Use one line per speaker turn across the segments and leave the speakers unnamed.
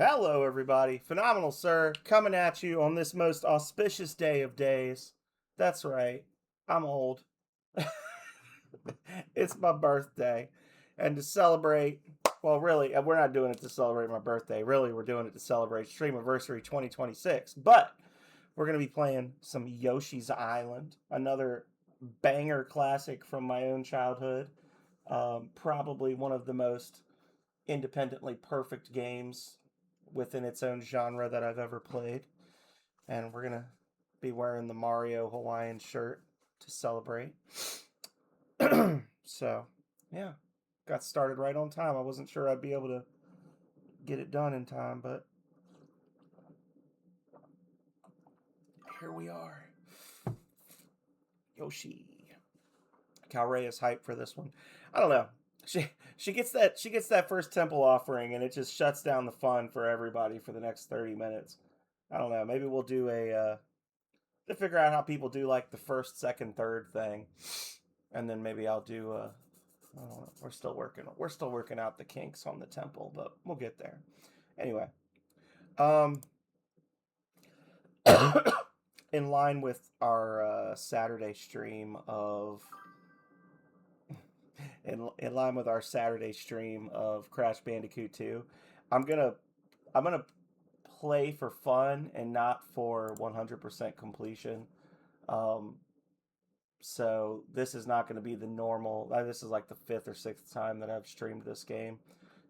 Hello, everybody. Phenomenal, sir. Coming at you on this most auspicious day of days. That's right. I'm old. It's my birthday. And to celebrate, well, really, we're not doing it to celebrate my birthday. Really, we're doing it to celebrate Streamiversary 2026. But we're going to be playing some Yoshi's Island, another banger classic from my own childhood. Probably one of the most independently perfect games within its own genre that I've ever played. And we're going to be wearing the Mario Hawaiian shirt to celebrate. So, yeah, got started right on time. I wasn't sure I'd be able to get it done in time, but here we are. Yoshi. Calray is hyped for this one. I don't know. She gets that first temple offering and it just shuts down the fun for everybody for the next 30 minutes. I don't know. Maybe we'll do to figure out how people do like the first, second, third thing, and then maybe I'll do. I don't know, we're still working out the kinks on the temple, but we'll get there. Anyway, um, in line with our Saturday stream of. In line with our Saturday stream of Crash Bandicoot 2, I'm gonna play for fun and not for 100% completion. Um, so this is not going to be the normal. This is like the fifth or sixth time that I've streamed this game.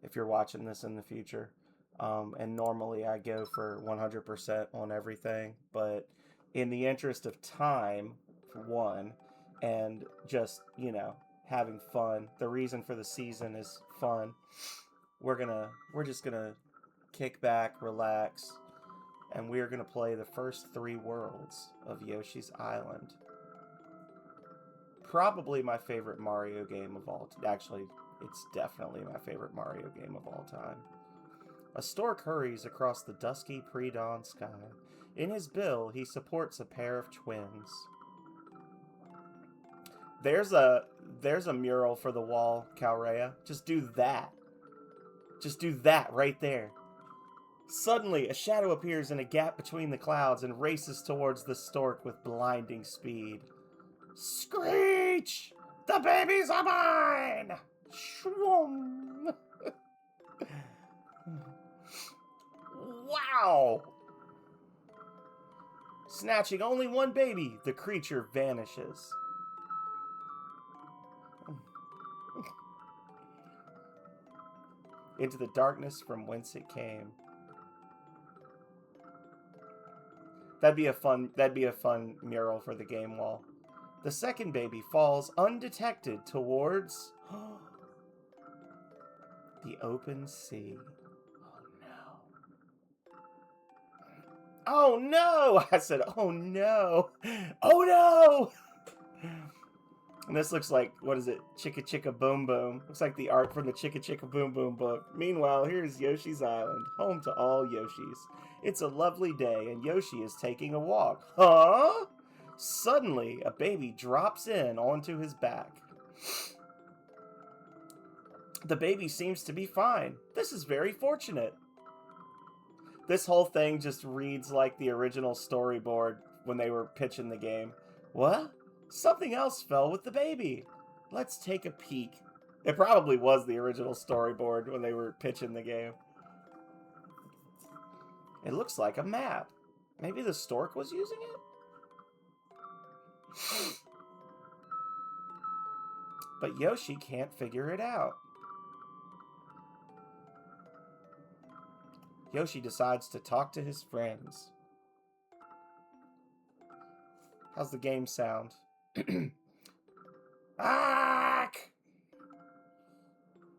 If you're watching this in the future, and normally I go for 100% on everything, but in the interest of time, for one, and just having fun. The reason for the season is fun. We're just gonna kick back, relax, and we are gonna play the first three worlds of Yoshi's Island. Probably my favorite Mario game of all time. Actually, it's definitely my favorite Mario game of all time. A stork hurries across the dusky pre-dawn sky. In his bill, he supports a pair of twins. There's a mural for the wall, Calrea. Just do that. Just do that right there. Suddenly, a shadow appears in a gap between the clouds and races towards the stork with blinding speed. Screech! The babies are mine! Shwoom! Wow! Snatching only one baby, the creature vanishes. Into the darkness from whence it came. That'd be a fun mural for the game wall. The second baby falls undetected towards the open sea. Oh no! I said, oh no! Oh no! And this looks like, what is it? Chicka Chicka Boom Boom. Looks like the art from the Chicka Chicka Boom Boom book. Meanwhile, here's Yoshi's Island, home to all Yoshis. It's a lovely day, and Yoshi is taking a walk. Huh? Suddenly, a baby drops in onto his back. The baby seems to be fine. This is very fortunate. This whole thing just reads like the original storyboard when they were pitching the game. What? Something else fell with the baby. Let's take a peek. It probably was the original storyboard when they were pitching the game. It looks like a map. Maybe the stork was using it? But Yoshi can't figure it out. Yoshi decides to talk to his friends. How's the game sound? Ack!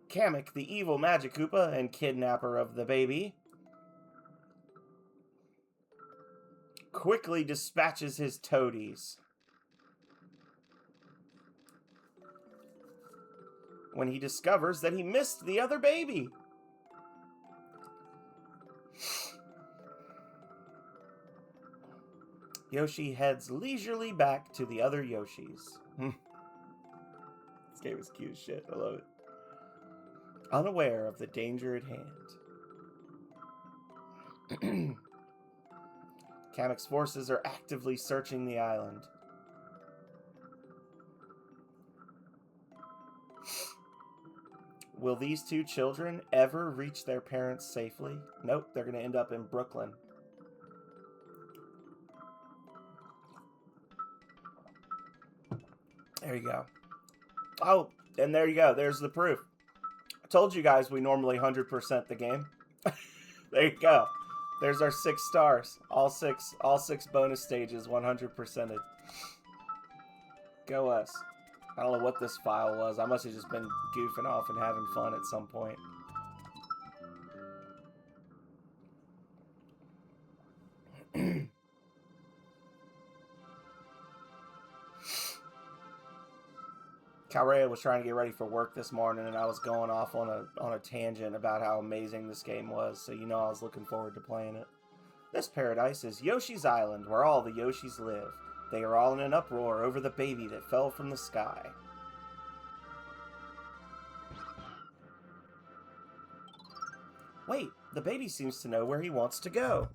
Kamek, the evil Magic Koopa and kidnapper of the baby, quickly dispatches his toadies. When he discovers that he missed the other baby. Yoshi heads leisurely back to the other Yoshis. This game is cute as shit. I love it. Unaware of the danger at hand. Kamek's forces are actively searching the island. Will these two children ever reach their parents safely? Nope, they're going to end up in Brooklyn. There you go. Oh, and there you go. There's the proof. I told you guys we normally 100% the game. There you go. There's our 6 stars. All six bonus stages 100%ed. Go us. I don't know what this file was. I must have just been goofing off and having fun at some point. Calrea was trying to get ready for work this morning, and I was going off on a tangent about how amazing this game was, so you know I was looking forward to playing it. This paradise is Yoshi's Island, where all the Yoshis live. They are all in an uproar over the baby that fell from the sky. Wait, the baby seems to know where he wants to go.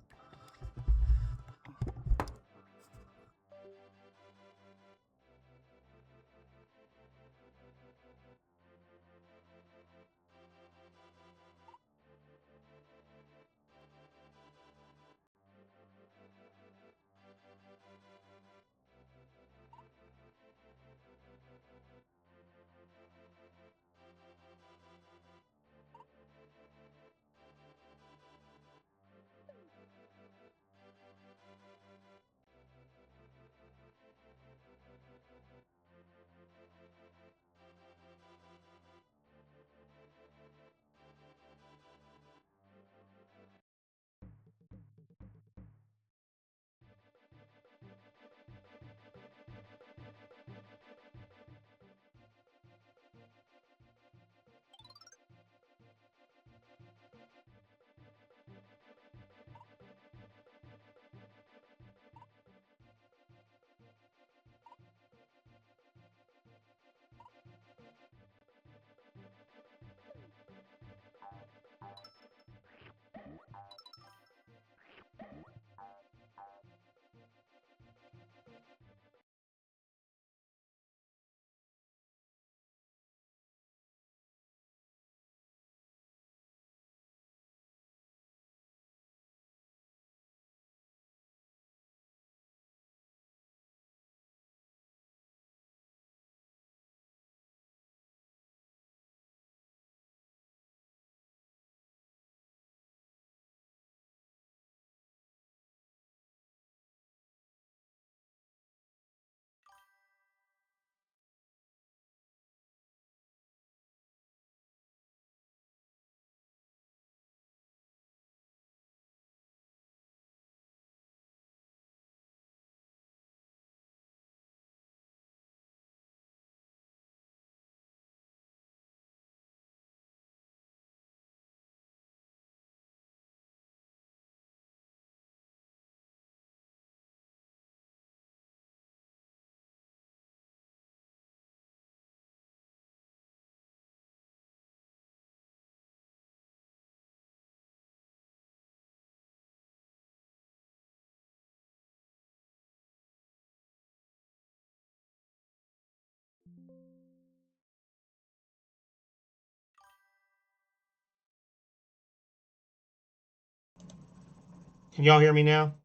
Can y'all hear me now?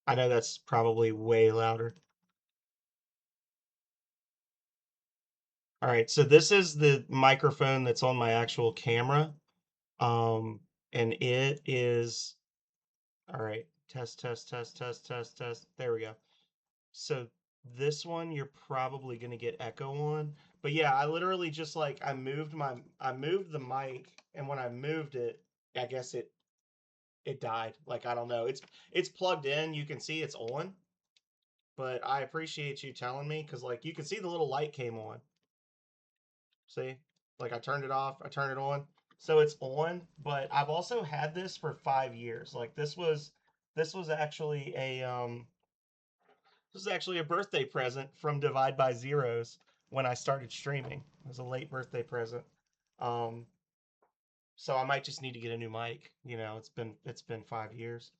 I know that's probably way louder. All right, so this is the microphone that's on my actual camera. And it is, all right, test, test, test, test, test, test. There we go. So this one you're probably gonna get echo on. But yeah, I literally just like I moved the mic, and when I moved it, I guess it died. Like I don't know. It's plugged in. You can see it's on. But I appreciate you telling me because like you can see the little light came on. See? Like I turned it off, I turned it on. So it's on, but I've also had this for 5 years. Like this was actually a this was actually a birthday present from Divide by Zeros when I started streaming. It was a late birthday present. Um So I might just need to get a new mic. You know, it's been 5 years,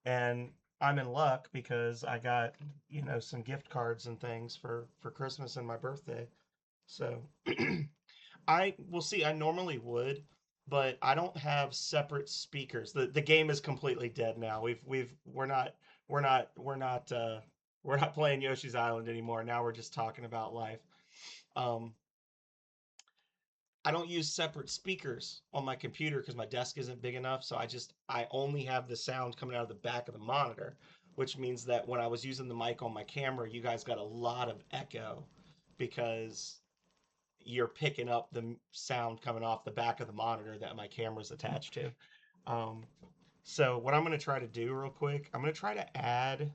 and I'm in luck because I got, you know, some gift cards and things for Christmas and my birthday. So I will see. I normally would, but I don't have separate speakers. The game is completely dead now. We're not playing Yoshi's Island anymore. Now we're just talking about life. Um, I don't use separate speakers on my computer because my desk isn't big enough. So I only have the sound coming out of the back of the monitor, which means that when I was using the mic on my camera, you guys got a lot of echo because you're picking up the sound coming off the back of the monitor that my camera's attached to. Um, so what I'm going to try to do real quick, I'm going to try to add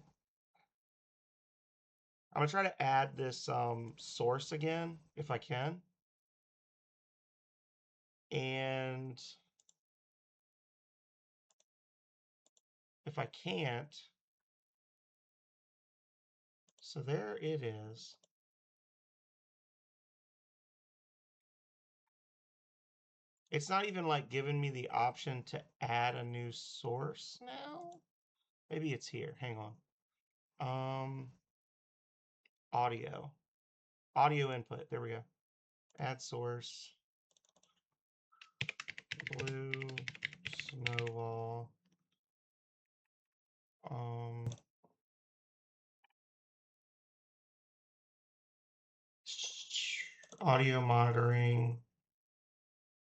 this source again if I can. And if I can't, so there it is. It's not even like giving me the option to add a new source now. Maybe it's here. Hang on. Audio. Audio input. There we go. Add source. Blue Snowball. Audio monitoring.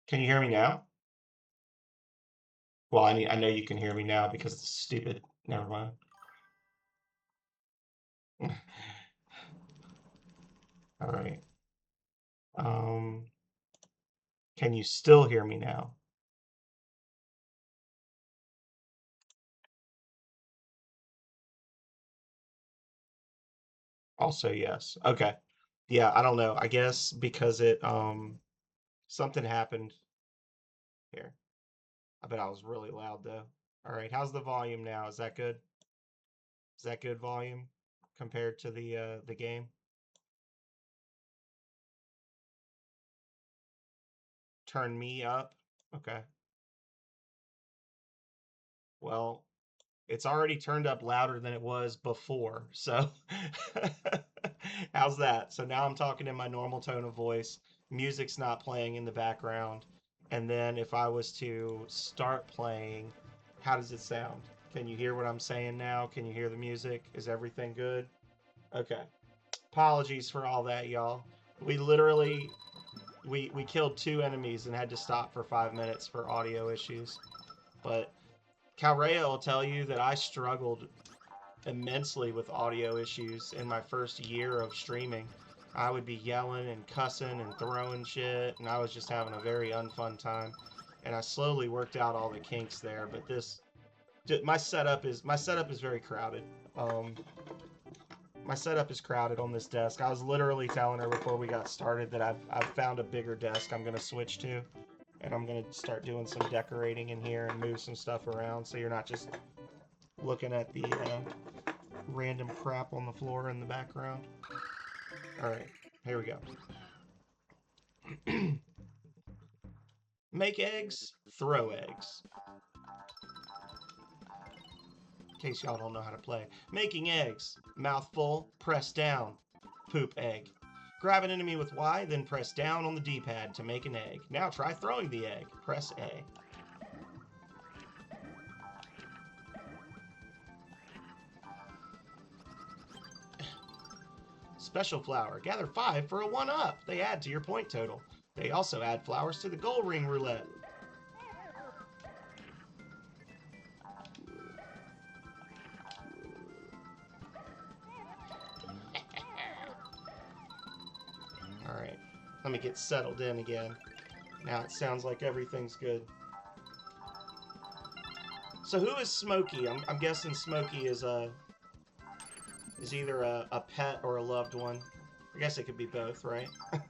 Can you hear me now? Well, I know you can hear me now because it's stupid. Never mind. All right. Can you still hear me now? Also, yes. Okay. Yeah, I don't know. I guess because it something happened here. I bet I was really loud though. All right, how's the volume now? Is that good? Is that good volume compared to the game? Turn me up. Okay. Well, it's already turned up louder than it was before. So how's that? So now I'm talking in my normal tone of voice. Music's not playing in the background. And then if I was to start playing, how does it sound? Can you hear what I'm saying now? Can you hear the music? Is everything good? Okay. Apologies for all that, y'all. We literally we killed 2 enemies and had to stop for 5 minutes for audio issues. But Calrea will tell you that I struggled immensely with audio issues in my first year of streaming. I would be yelling and cussing and throwing shit, and I was just having a very unfun time. And I slowly worked out all the kinks there, but my setup is very crowded. My setup is crowded on this desk. I was literally telling her before we got started that I've found a bigger desk I'm gonna switch to, and I'm gonna start doing some decorating in here and move some stuff around so you're not just looking at the random crap on the floor in the background. Alright, here we go. Make eggs, throw eggs. In case y'all don't know how to play. Making eggs. Mouth full, press down. Poop egg. Grab an enemy with Y, then press down on the D-pad to make an egg. Now try throwing the egg. Press A. Special flower. Gather 5 for a 1-up. They add to your point total. They also add flowers to the gold ring roulette. Alright, let me get settled in again. Now it sounds like everything's good. So who is Smokey? I'm guessing Smokey is either a pet or a loved one. I guess it could be both, right? I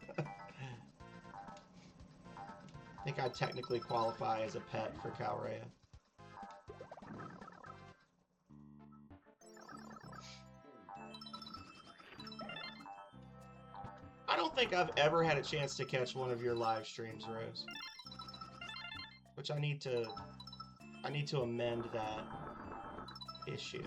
think I technically qualify as a pet for Calrea. I don't think I've ever had a chance to catch one of your live streams, Rose. which I need to amend that issue.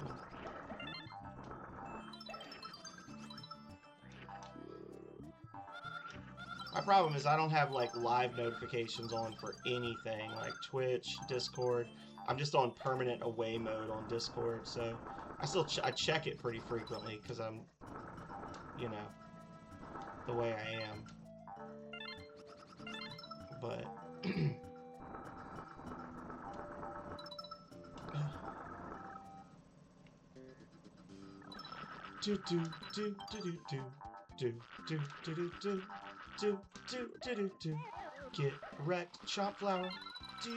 My problem is I don't have like live notifications on for anything like Twitch, Discord. I'm just on permanent away mode on Discord, so I still I check it pretty frequently because I'm, you know, the way I am. But do do do do do do do do do do do do do do do. Get wrecked, chop flower. Do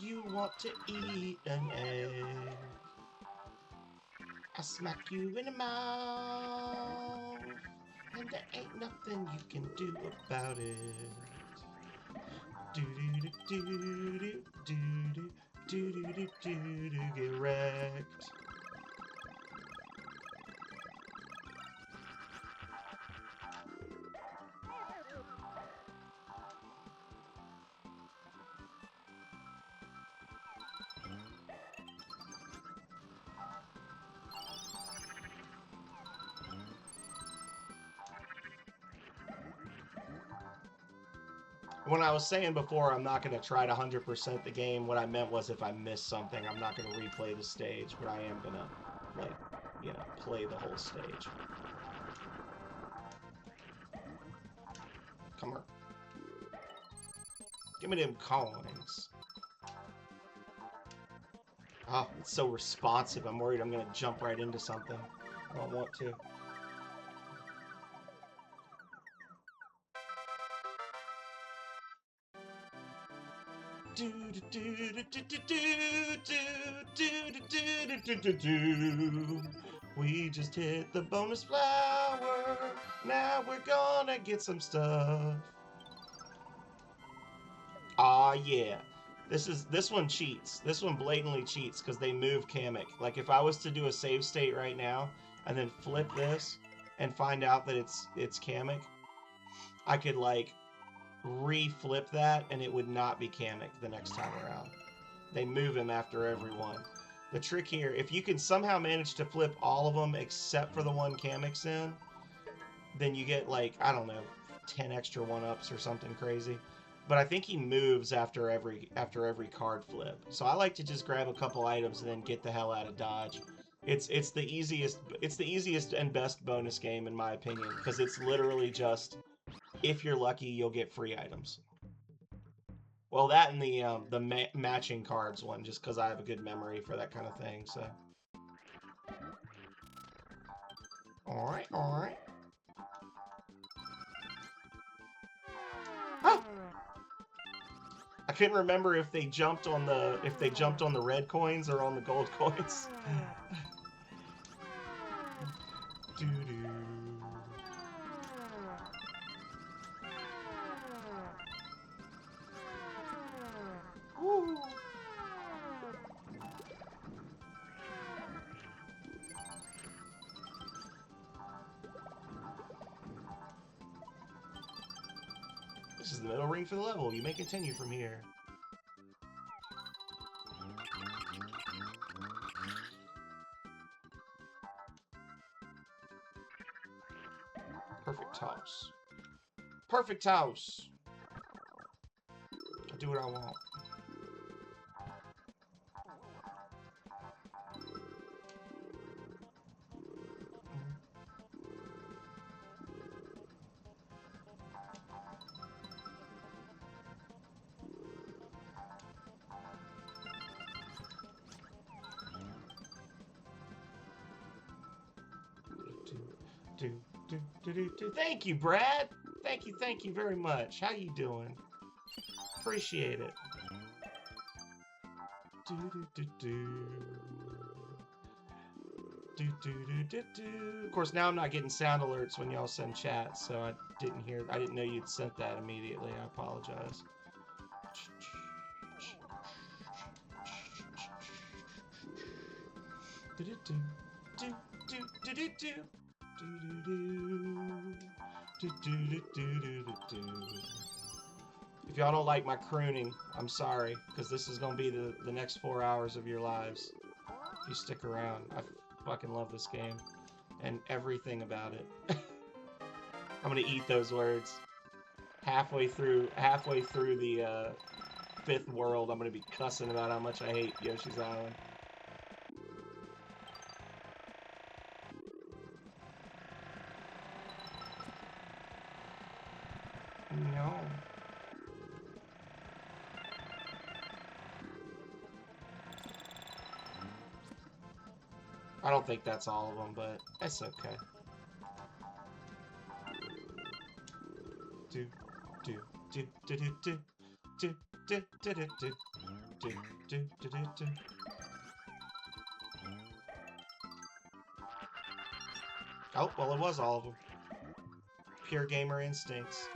you want to eat an egg? I smack you in the mouth, and there ain't nothing you can do about it. Do do do do do do do do do do do. Get wrecked. When I was saying before, I'm not going to try to 100% the game, what I meant was if I miss something, I'm not going to replay the stage, but I am going to, like, you know, play the whole stage. Come on. Give me them coins. Oh, it's so responsive. I'm worried I'm going to jump right into something. I don't want to. We just hit the bonus flower. Now we're gonna get some stuff. Ah, yeah. This one cheats. This one blatantly cheats because they move Kamek. Like if I was to do a save state right now and then flip this and find out that it's Kamek, I could like re-flip that and it would not be Kamek the next time around. They move him after every one. The trick here, if you can somehow manage to flip all of them except for the one Kamek's in, then you get like, I don't know, 10 extra 1-ups or something crazy. But I think he moves after every card flip. So I like to just grab a couple items and then get the hell out of Dodge. It's the easiest and best bonus game in my opinion because it's literally just if you're lucky you'll get free items. Well, that and the matching cards one, just because I have a good memory for that kind of thing. So, all right, all right. Ah! I couldn't remember if they jumped on the red coins or on the gold coins. Doo-doo. Woo. This is the middle ring for the level. You may continue from here. Perfect house. Perfect house. I'll do what I want. Thank you, Brad. Thank you very much. How you doing? Appreciate it. Of course, now I'm not getting sound alerts when y'all send chats, so I didn't know you'd sent that immediately. I apologize. If y'all don't like my crooning, I'm sorry, because this is going to be the next 4 hours of your lives. If you stick around. I fucking love this game. And everything about it. I'm going to eat those words. Halfway through the 5th world, I'm going to be cussing about how much I hate Yoshi's Island. No. I don't think that's all of them, but that's okay. Do do do do do do do do do do do do do do do. Oh, well, it was all of them. Pure gamer instincts.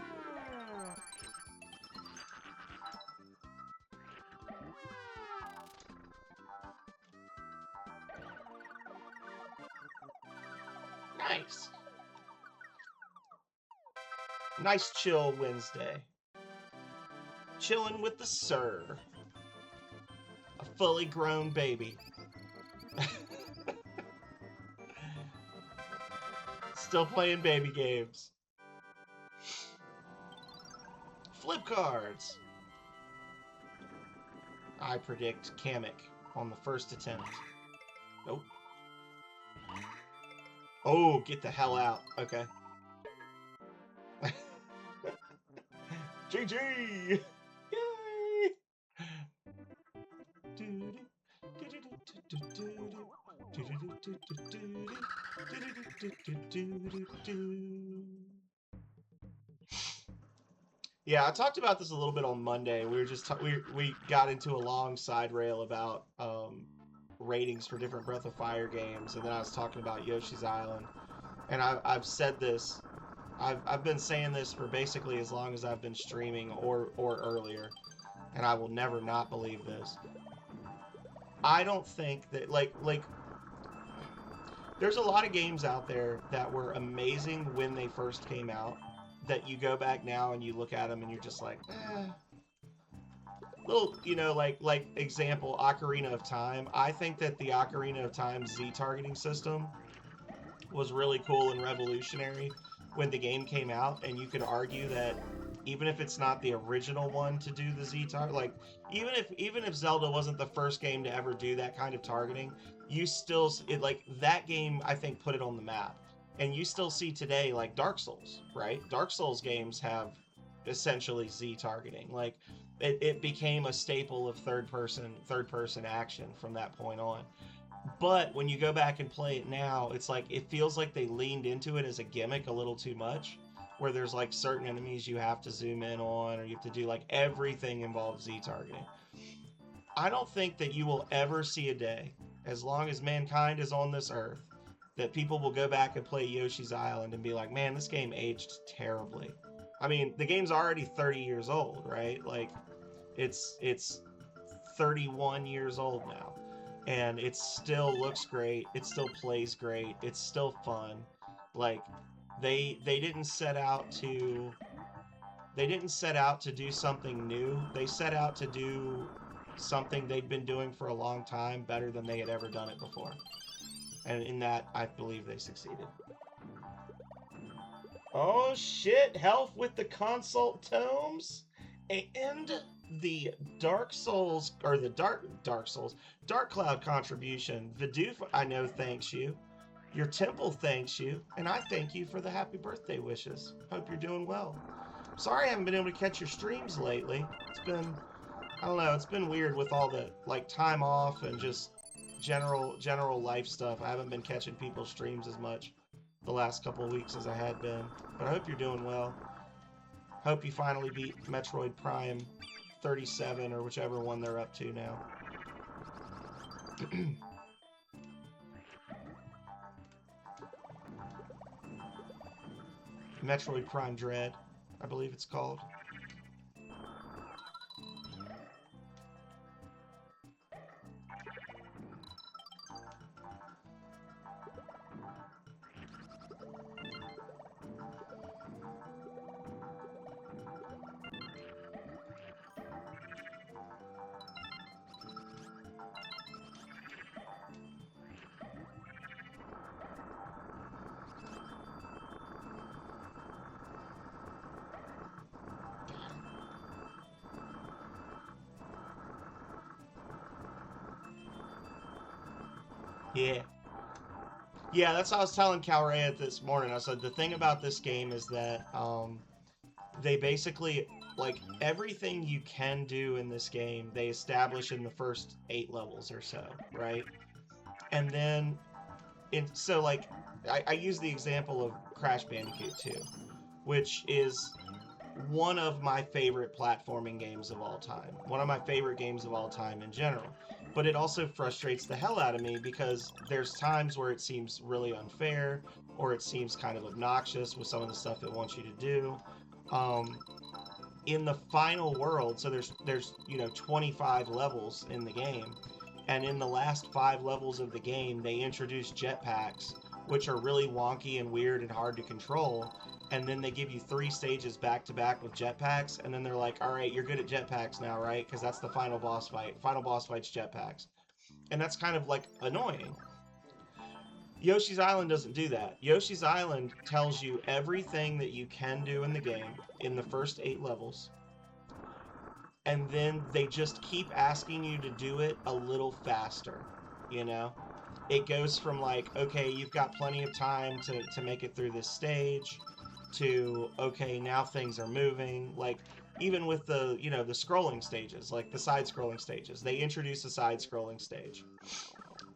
Nice. Nice chill Wednesday. Chilling with the sir. A fully grown baby. Still playing baby games. Flip cards. I predict Kamek on the first attempt. Nope. Oh, get the hell out. Okay. GG! Yay! Yeah, I talked about this a little bit on Monday. We were just we got into a long side rail about ratings for different Breath of Fire games, and then I was talking about Yoshi's Island. And I've said this, I've been saying this for basically as long as I've been streaming or earlier, and I will never not believe this. I don't think that like there's a lot of games out there that were amazing when they first came out, that you go back now and you look at them and you're just like, little, you know, like example, Ocarina of Time. I think that the Ocarina of Time Z targeting system was really cool and revolutionary when the game came out, and you could argue that even if it's not the original one to do the Z target, like even if Zelda wasn't the first game to ever do that kind of targeting, you still like that game I think put it on the map. And you still see today like Dark Souls, right? Dark Souls games have essentially Z targeting. Like it became a staple of third person action from that point on. But when you go back and play it now, it's like it feels like they leaned into it as a gimmick a little too much, where there's like certain enemies you have to zoom in on, or you have to do like everything involves Z targeting. I don't think that you will ever see a day, as long as mankind is on this earth, that people will go back and play Yoshi's Island and be like, man, this game aged terribly. I mean, the game's already 30 years old, right? Like, it's 31 years old now. And it still looks great. It still plays great. It's still fun. Like, they didn't set out to do something new. They set out to do something they'd been doing for a long time better than they had ever done it before. And in that, I believe they succeeded. Oh shit, health with the consult tomes and the Dark Souls, or the Dark Souls, Dark Cloud contribution. Vidoof, I know, thanks you. Your temple thanks you, and I thank you for the happy birthday wishes. Hope you're doing well. Sorry I haven't been able to catch your streams lately. It's been, I don't know, it's been weird with all the like time off and just general life stuff. I haven't been catching people's streams as much the last couple of weeks as I had been. But I hope you're doing well. Hope you finally beat Metroid Prime 37 or whichever one they're up to now. Metroid Prime Dread, I believe it's called. Yeah. Yeah, that's what I was telling Calrea this morning. I said the thing about this game is that they basically, like, everything you can do in this game, they establish in the first 8 levels or so, right? And then, so, like, I use the example of Crash Bandicoot 2, which is one of my favorite platforming games of all time. One of my favorite games of all time in general. But it also frustrates the hell out of me because there's times where it seems really unfair or it seems kind of obnoxious with some of the stuff it wants you to do. In the final world, so there's 25 levels in the game, and in the last 5 levels of the game, they introduce jetpacks, which are really wonky and weird and hard to control. And then they give you 3 stages back to back with jetpacks, and then they're like, all right, you're good at jetpacks now, right? Because that's the final boss fight. Final boss fight's jetpacks. And that's kind of like annoying. Yoshi's Island doesn't do that. Yoshi's Island tells you everything that you can do in the game in the first 8 levels. And then they just keep asking you to do it a little faster, you know? It goes from like, okay, you've got plenty of time to make it through this stage, to, okay, now things are moving. Like, even with the, the scrolling stages, like the side-scrolling stages, they introduce a side-scrolling stage.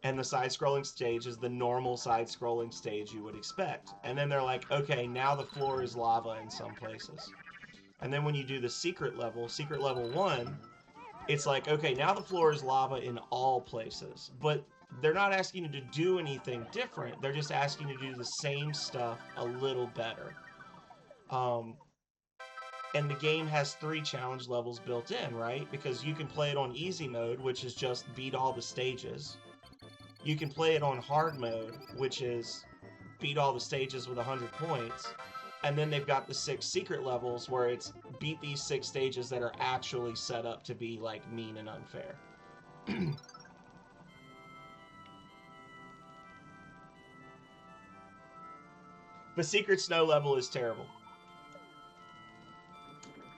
And the side-scrolling stage is the normal side-scrolling stage you would expect. And then they're like, okay, now the floor is lava in some places. And then when you do the secret level 1, it's like, okay, now the floor is lava in all places. But they're not asking you to do anything different. They're just asking you to do the same stuff a little better. And the game has 3 challenge levels built in, right? Because you can play it on easy mode, which is just beat all the stages. You can play it on hard mode, which is beat all the stages with 100 points. And then they've got the 6 secret levels where it's beat these 6 stages that are actually set up to be, like, mean and unfair. The secret snow level is terrible.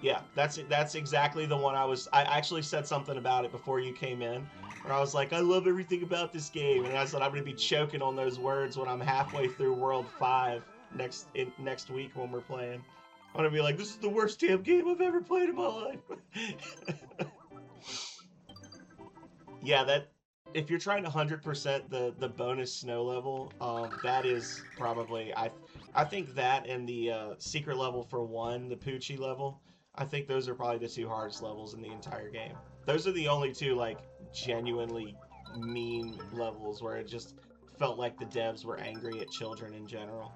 Yeah, that's exactly the one I actually said something about it before you came in, where I was like, I love everything about this game, and I said I'm gonna be choking on those words when I'm halfway through World 5 next week when we're playing. I'm gonna be like, this is the worst damn game I've ever played in my life. Yeah, that if you're trying to 100% the bonus snow level, that is probably I think that and the secret level for 1, the Poochie level, I think those are probably the 2 hardest levels in the entire game. Those are the only 2 like genuinely mean levels where it just felt like the devs were angry at children in general.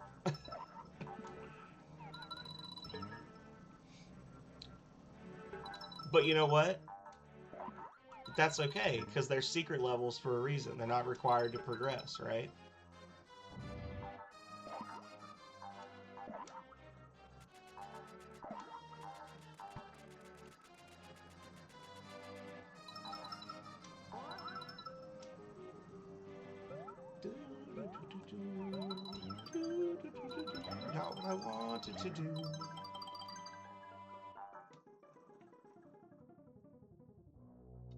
But you know what? That's okay, because they're secret levels for a reason. They're not required to progress, right? Not what I wanted to do.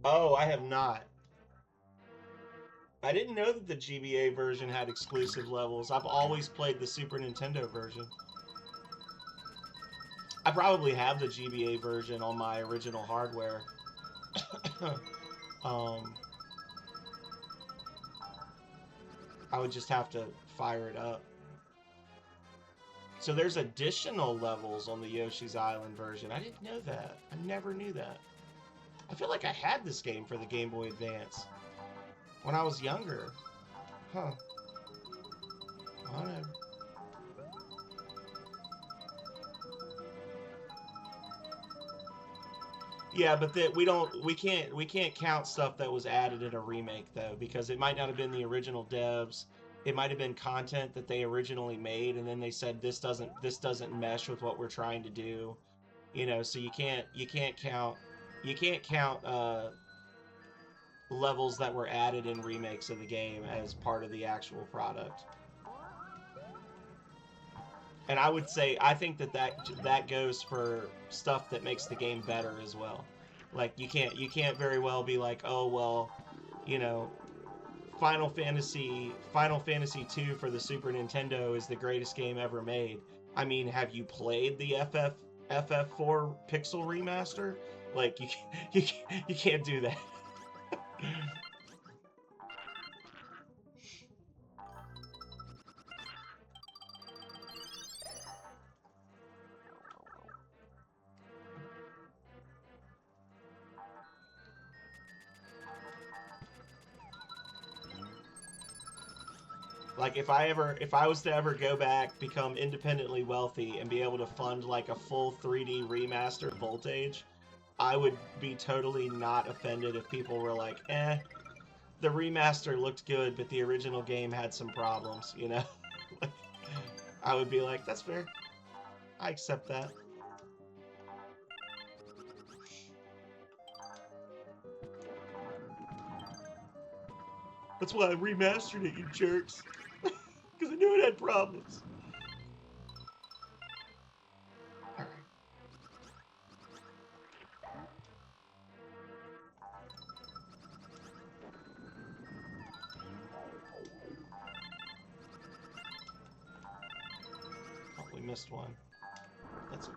Oh, I have not. I didn't know that the GBA version had exclusive levels. I've always played the Super Nintendo version. I probably have the GBA version on my original hardware. I would just have to fire it up. So there's additional levels on the Yoshi's Island version. I didn't know that. I never knew that. I feel like I had this game for the Game Boy Advance when I was younger. Huh. Whatever. Yeah, but we can't count stuff that was added in a remake though, because it might not have been the original devs. It might have been content that they originally made, and then they said this doesn't mesh with what we're trying to do. So you can't count levels that were added in remakes of the game as part of the actual product. And I think that goes for stuff that makes the game better as well. Like you can't very well be like, oh well, Final Fantasy 2 for the Super Nintendo is the greatest game ever made. I mean, have you played the FF4 Pixel remaster? Like you can't do that. Like if I was to ever go back, become independently wealthy, and be able to fund like a full 3D remastered Voltage, I would be totally not offended if people were like, the remaster looked good, but the original game had some problems, you know? I would be like, that's fair. I accept that. That's why I remastered it, you jerks. Because I knew it had problems. Alright. Oh, we missed one. That's okay.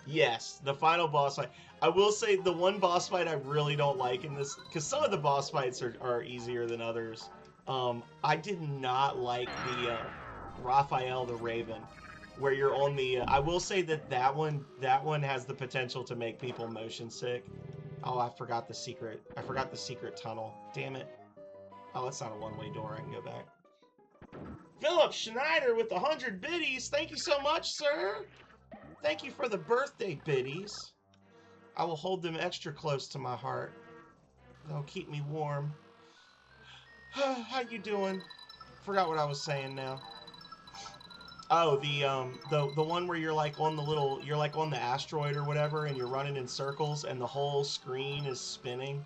Yes, the final boss fight. I will say the one boss fight I really don't like in this, because some of the boss fights are easier than others. I did not like the Raphael the Raven, where you're on the. I will say that one has the potential to make people motion sick. Oh, I forgot the secret. I forgot the secret tunnel. Damn it. Oh, that's not a one-way door. I can go back. Philip Schneider with 100 biddies. Thank you so much, sir. Thank you for the birthday biddies. I will hold them extra close to my heart. They'll keep me warm. How you doing? Forgot what I was saying now. Oh, the one where you're like on the asteroid or whatever, and you're running in circles, and the whole screen is spinning.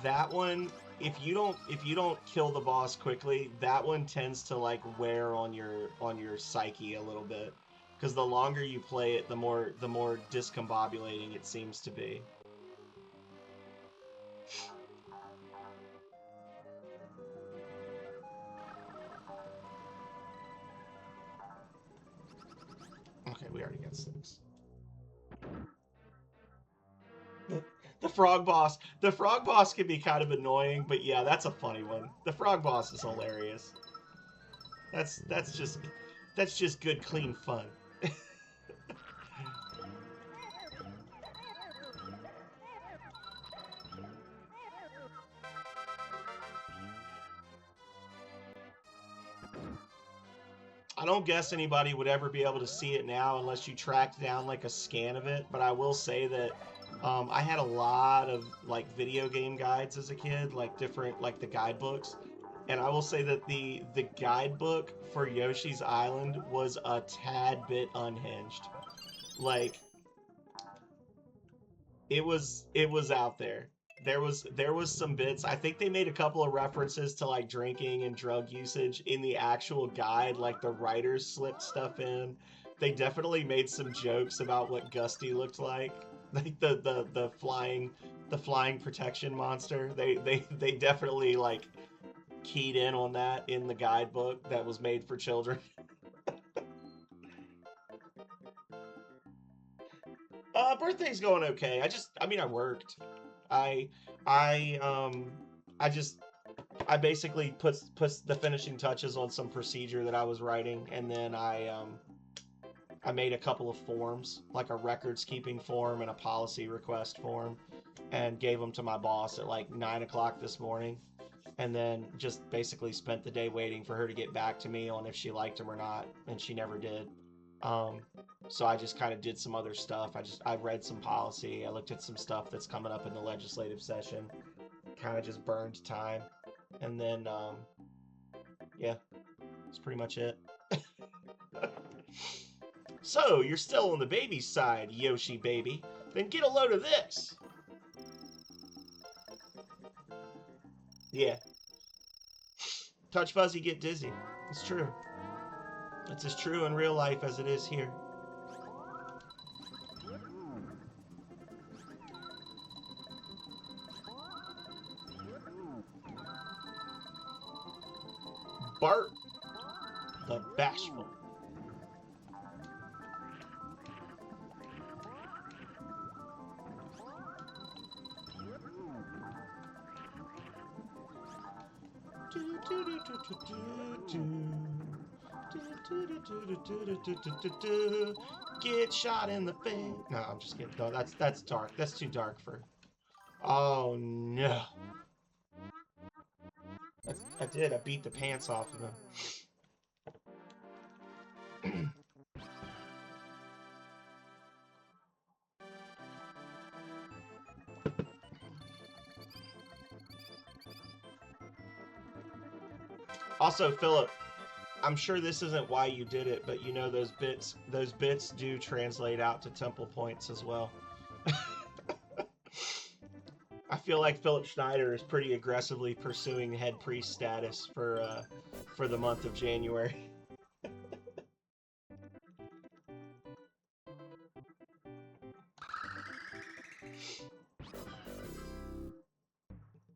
That one, if you don't kill the boss quickly, that one tends to like wear on your psyche a little bit, because the longer you play it, the more discombobulating it seems to be. Okay, we already got 6. The frog boss. The frog boss can be kind of annoying, but yeah, that's a funny one. The frog boss is hilarious. That's just good, clean fun. I don't guess anybody would ever be able to see it now unless you tracked down like a scan of it, but I will say that I had a lot of like video game guides as a kid, like different like the guidebooks, and I will say that the guidebook for Yoshi's Island was a tad bit unhinged. Like it was out there. There was some bits. I think they made a couple of references to like drinking and drug usage in the actual guide, like the writers slipped stuff in. They definitely made some jokes about what Gusty looked like. Like the flying protection monster. They definitely like keyed in on that in the guidebook that was made for children. Birthday's going okay. I worked. I I I just I basically put the finishing touches on some procedure that I was writing, and then I made a couple of forms, like a records keeping form and a policy request form, and gave them to my boss at like 9 o'clock this morning, and then just basically spent the day waiting for her to get back to me on if she liked them or not, and she never did. Um, so I just kind of did some other stuff. I read some policy. I looked at some stuff that's coming up in the legislative session. Kind of just burned time, and then yeah, that's pretty much it. So you're still on the baby side, Yoshi baby. Then get a load of this. Yeah. Touch fuzzy, get dizzy. It's true. It's as true in real life as it is here. Bart the Bashful. Get shot in the face. No, I'm just kidding. No, that's dark. That's too dark for. Oh no! I did. I beat the pants off of him. Also, Philip, I'm sure this isn't why you did it, but you know those bits do translate out to temple points as well. I feel like Philip Schneider is pretty aggressively pursuing head priest status for the month of January.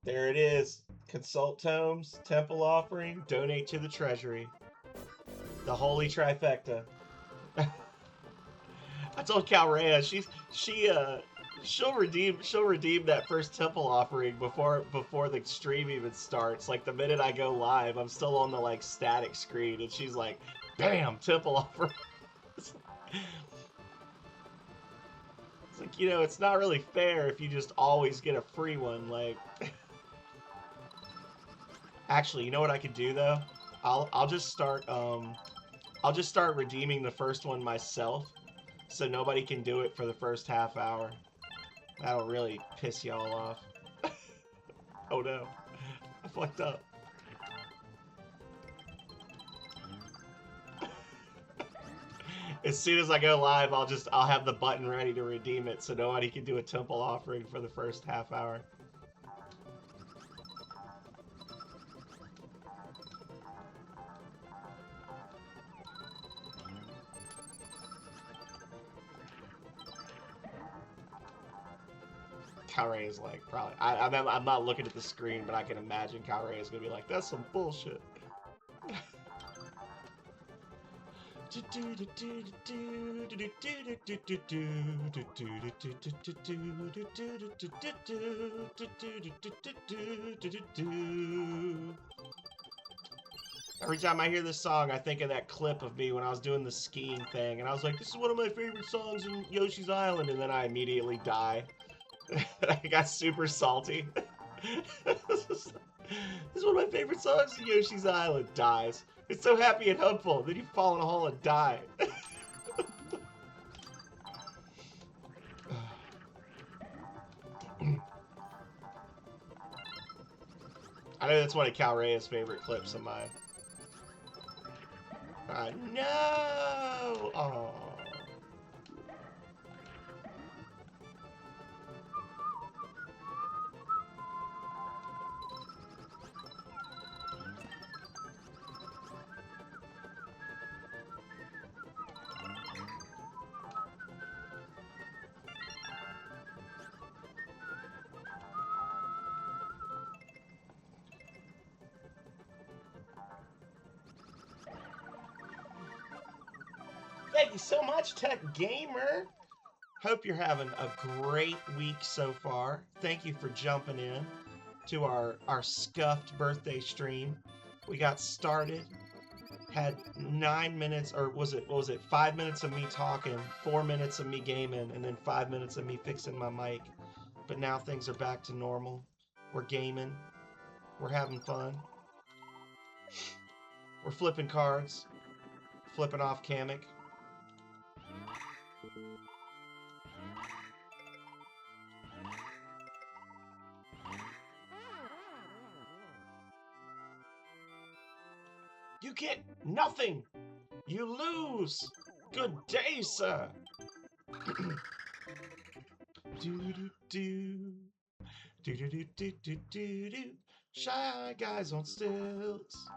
There it is. Consult tomes, temple offering, donate to the treasury. The holy trifecta. I told Calrea she'll redeem that first temple offering before the stream even starts. Like the minute I go live, I'm still on the like static screen, and she's like, "Bam, temple offering." It's like, you know, it's not really fair if you just always get a free one. Like, actually, you know what I could do though? I'll just start redeeming the first one myself, so nobody can do it for the first half hour. That'll really piss y'all off. Oh no, I fucked up. As soon as I go live, I'll have the button ready to redeem it, so nobody can do a temple offering for the first half hour. Calray is like, probably. I'm not looking at the screen, but I can imagine Calray is gonna be like, that's some bullshit. Every time I hear this song, I think of that clip of me when I was doing the skiing thing, and I was like, this is one of my favorite songs in Yoshi's Island, and then I immediately die. I got super salty. This is one of my favorite songs in Yoshi's Island. Dies. It's so happy and hopeful. Then you fall in a hole and die. I know that's one of Calrea's favorite clips of mine. No! Oh. Thank you so much, Tech Gamer. Hope you're having a great week so far. Thank you for jumping in to our scuffed birthday stream. We got started, had 9 minutes, or was it 5 minutes of me talking, 4 minutes of me gaming, and then 5 minutes of me fixing my mic. But now things are back to normal. We're gaming. We're having fun. We're flipping cards. Flipping off Kamek. You get nothing. You lose. Good day, sir. Do. Shy guys on stilts.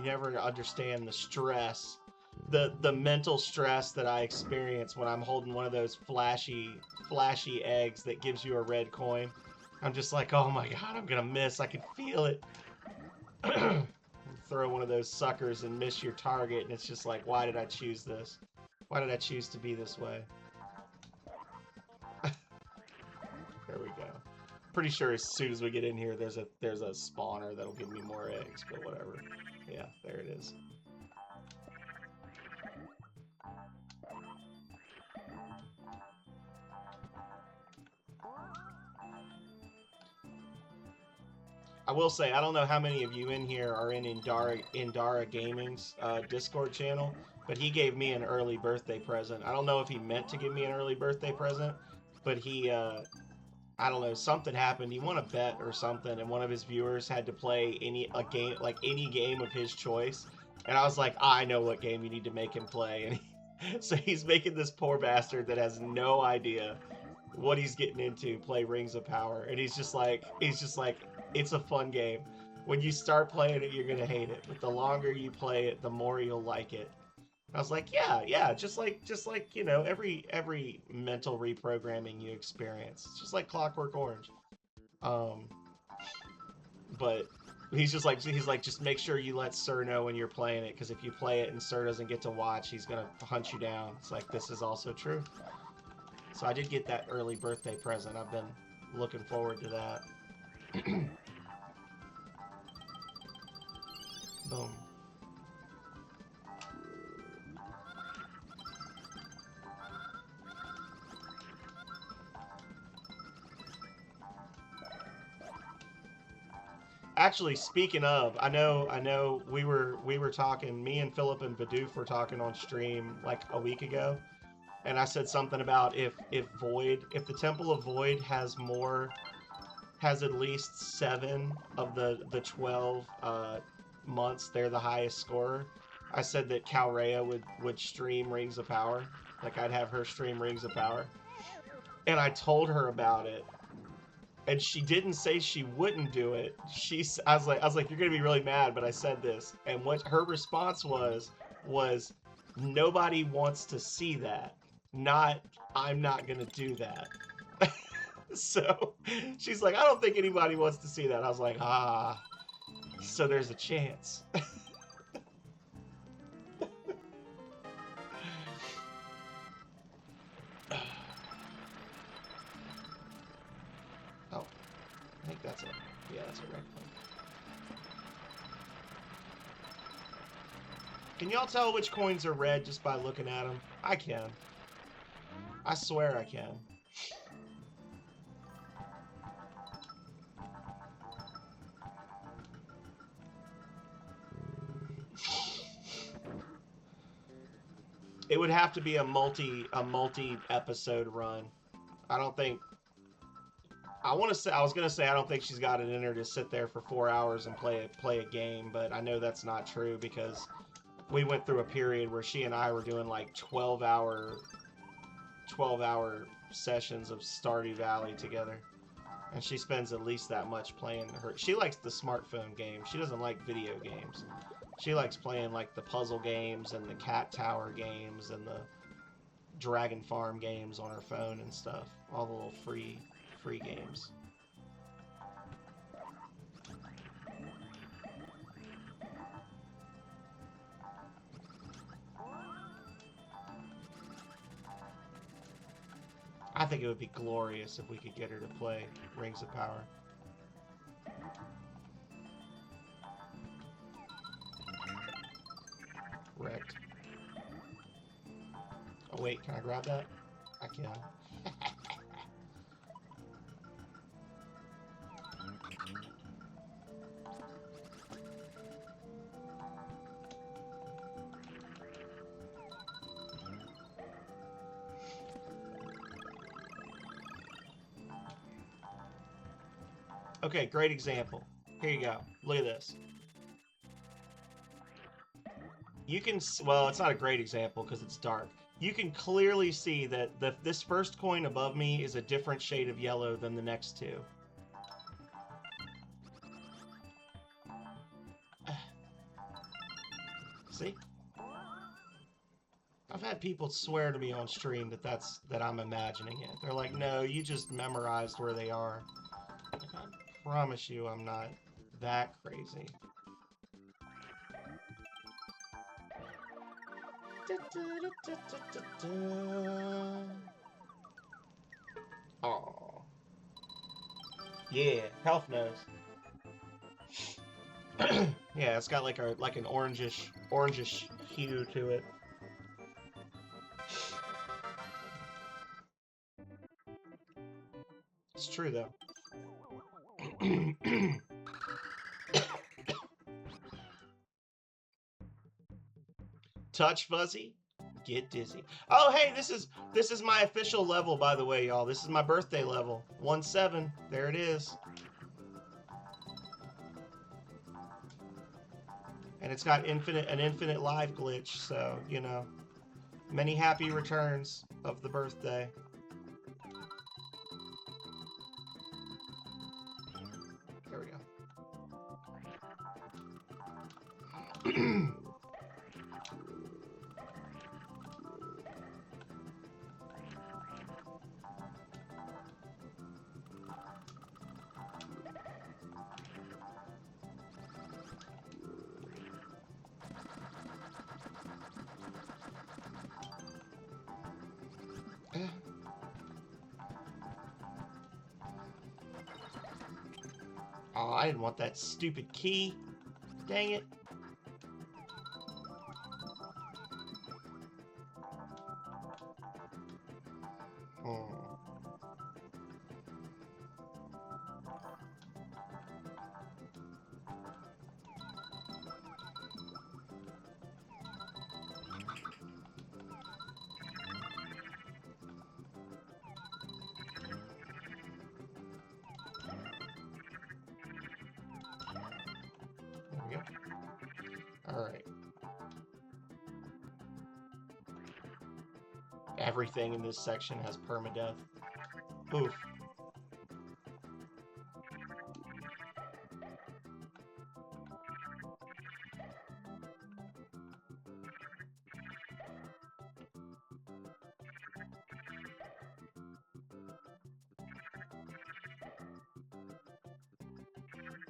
You never understand the stress, the mental stress that I experience when I'm holding one of those flashy eggs that gives you a red coin. I'm just like, oh my god, I'm gonna miss. I can feel it. Throw one of those suckers and miss your target, and it's just like, why did I choose this? Why did I choose to be this way? There we go. Pretty sure as soon as we get in here, there's a spawner that'll give me more eggs, but whatever. Yeah, there it is. I will say, I don't know how many of you in here are in Indara Gaming's Discord channel, but he gave me an early birthday present. I don't know if he meant to give me an early birthday present, but he, I don't know, something happened. He won a bet or something, and one of his viewers had to play any game of his choice. And I was like, I know what game you need to make him play. And so he's making this poor bastard that has no idea what he's getting into play Rings of Power. And he's just like, it's a fun game. When you start playing it, you're gonna hate it. But the longer you play it, the more you'll like it. I was like, yeah, just like you know, every mental reprogramming you experience. It's just like Clockwork Orange. But he's like, just make sure you let Sir know when you're playing it, because if you play it and Sir doesn't get to watch, he's gonna hunt you down. It's like, this is also true. So I did get that early birthday present. I've been looking forward to that. Boom. Actually, speaking of, I know we were talking, me and Philip and Bidoof were talking on stream like a week ago, and I said something about if the Temple of Void has at least 7 of the 12 months, they're the highest scorer. I said that Calrea would stream Rings of Power. Like, I'd have her stream Rings of Power. And I told her about it. And she didn't say she wouldn't do it. I was like, you're gonna be really mad, but I said this. And what her response was nobody wants to see that. Not, I'm not gonna do that. So she's like, I don't think anybody wants to see that. I was like, so there's a chance. Oh, I think that's that's a red one. Can y'all tell which coins are red just by looking at them? I can. I swear I can. It would have to be a multi episode run. I don't think. I was gonna say I don't think she's got it in her to sit there for 4 hours and play a game, but I know that's not true because we went through a period where she and I were doing like 12-hour sessions of Stardew Valley together, and she spends at least that much playing her. She likes the smartphone games. She doesn't like video games. She likes playing like the puzzle games and the cat tower games and the Dragon Farm games on her phone and stuff. All the little free games. I think it would be glorious if we could get her to play Rings of Power. Wrecked. Oh wait, can I grab that? I can. Okay, great example. Here you go. Look at this. You can, well, it's not a great example because it's dark. You can clearly see that this first coin above me is a different shade of yellow than the next two. See? I've had people swear to me on stream that I'm imagining it. They're like, no, you just memorized where they are. I promise you I'm not that crazy. Oh. Yeah, health nose. Yeah, it's got like an orangish hue to it. It's true though. Touch fuzzy, get dizzy. Oh hey, this is my official level, by the way, y'all. This is my birthday level. 1-7. There it is. And it's got an infinite life glitch, so you know. Many happy returns of the birthday. There we go. Oh, I didn't want that stupid key. Dang it. Oh. There we go. Alright. Everything in this section has permadeath. Oof.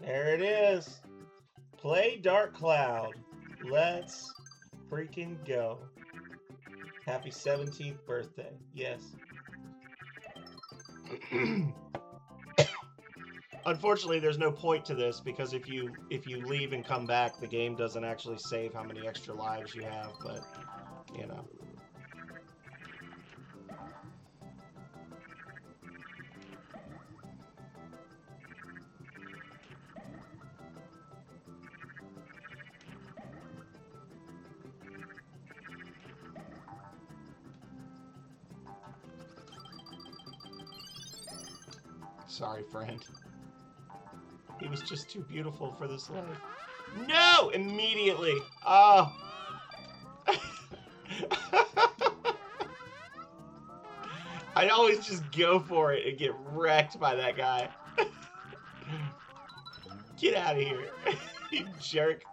There it is. Play Dark Cloud. Let's freaking go. Happy 17th birthday. Yes. Unfortunately, there's no point to this because if you leave and come back, the game doesn't actually save how many extra lives you have, but you know. Sorry, friend. He was just too beautiful for this life. No! Immediately! Oh! I'd always just go for it and get wrecked by that guy. Get out of here, you jerk.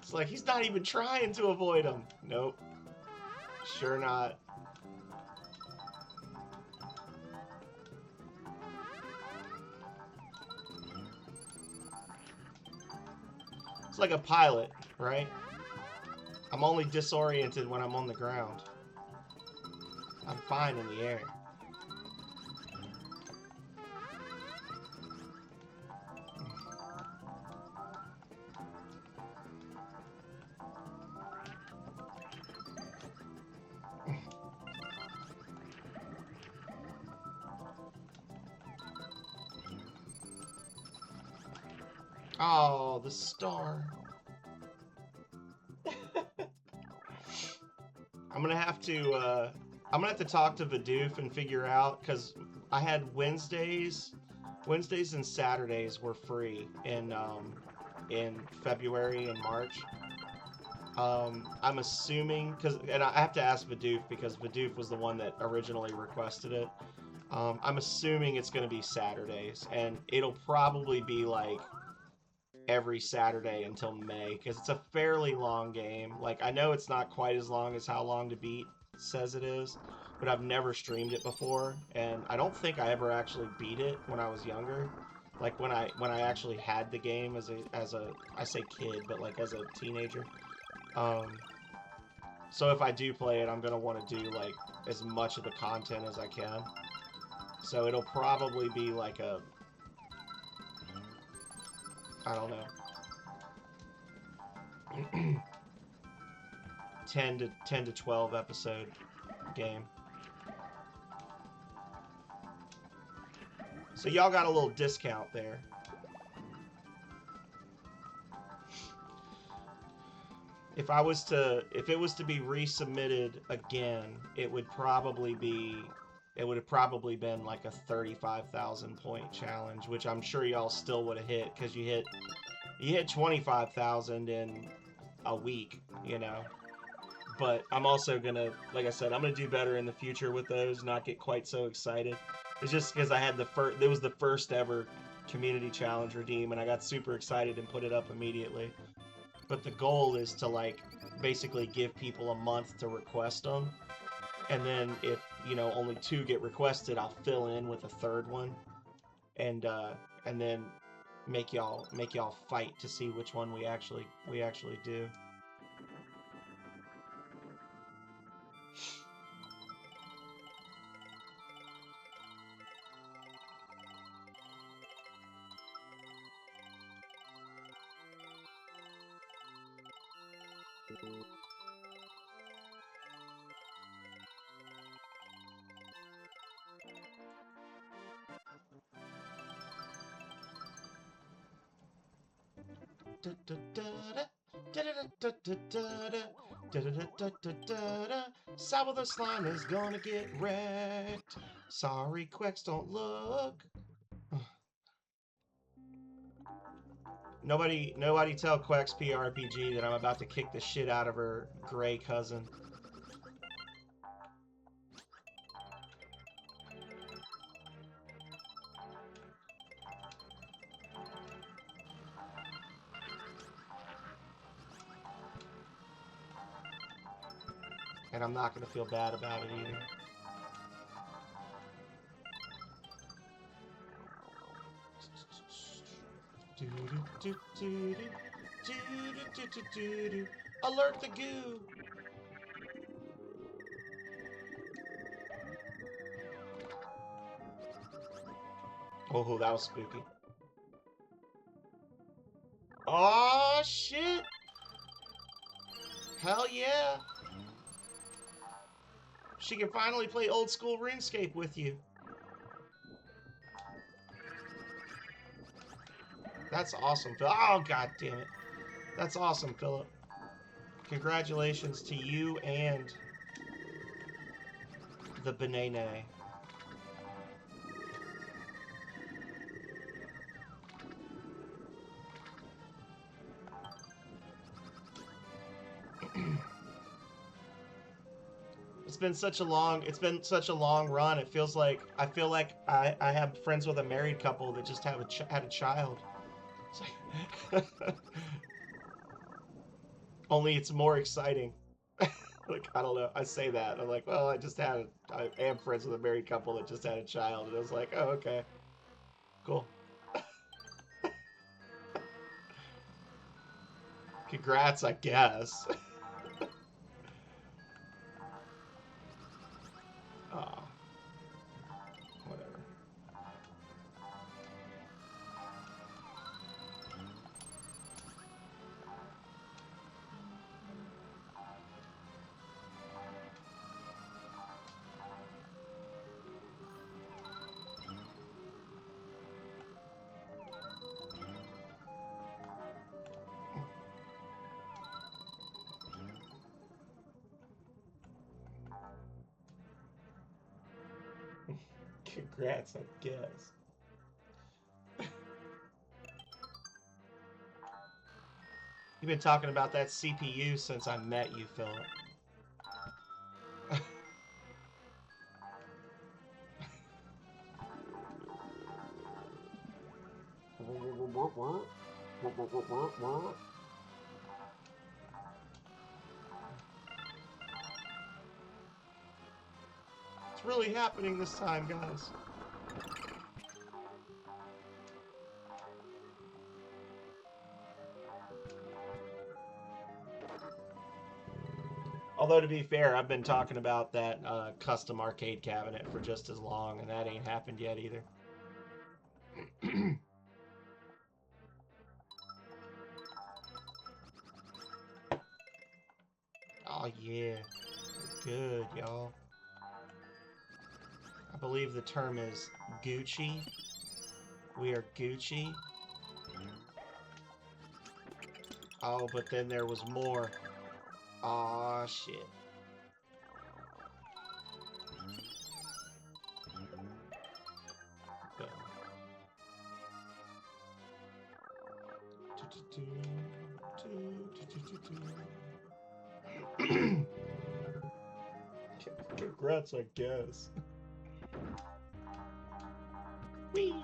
It's like he's not even trying to avoid him. Nope. Sure not. It's like a pilot, right? I'm only disoriented when I'm on the ground. I'm fine in the air. Oh, the star. I'm gonna have to talk to Vidoof and figure out, because I had Wednesdays and Saturdays were free in February and March. I'm assuming, and I have to ask Vidoof because Vidoof was the one that originally requested it. I'm assuming it's going to be Saturdays, and it'll probably be like every Saturday until May, because it's a fairly long game. Like, I know it's not quite as long as How Long to Beat says it is, but I've never streamed it before, and I don't think I ever actually beat it when I was younger. Like when I actually had the game as a I say kid, but like as a teenager. Um, so if I do play it, I'm gonna want to do like as much of the content as I can. So it'll probably be like a, I don't know, 10 to 12 episode game. So y'all got a little discount there. If it was to be resubmitted again, it would have probably been like a 35,000 point challenge, which I'm sure y'all still would have hit, because you hit 25,000 in a week, you know. But I'm also gonna, like I said, I'm gonna do better in the future with those, not get quite so excited. It's just because I had it was the first ever community challenge redeem, and I got super excited and put it up immediately. But the goal is to like basically give people a month to request them, and then if only 2 get requested, I'll fill in with a third one, and then make y'all fight to see which one we actually do. Sour the slime is gonna get wrecked. Sorry, Quecks, don't look. Nobody tell Quecks PRPG that I'm about to kick the shit out of her gray cousin. And I'm not gonna feel bad about it either. Alert the goo! Oh, that was spooky. Oh shit! Hell yeah! She can finally play old school RuneScape with you. That's awesome, Phil. Oh, god damn it. That's awesome, Philip. Congratulations to you and the Benene. It's been such a long run. I feel like I have friends with a married couple that just had a child. Only it's more exciting. Like, I don't know. I say that. I'm like, well, I am friends with a married couple that just had a child. And I was like, oh, okay. Cool. Congrats, I guess. Aw. Whatever. Congrats, I guess. You've been talking about that CPU since I met you, Philip. It's really happening this time, guys. Although, to be fair, I've been talking about that custom arcade cabinet for just as long, and that ain't happened yet either. Oh, yeah. Good, y'all. I believe the term is Gucci. We are Gucci. Oh, but then there was more. Aw, shit. Congrats, I guess. Whee!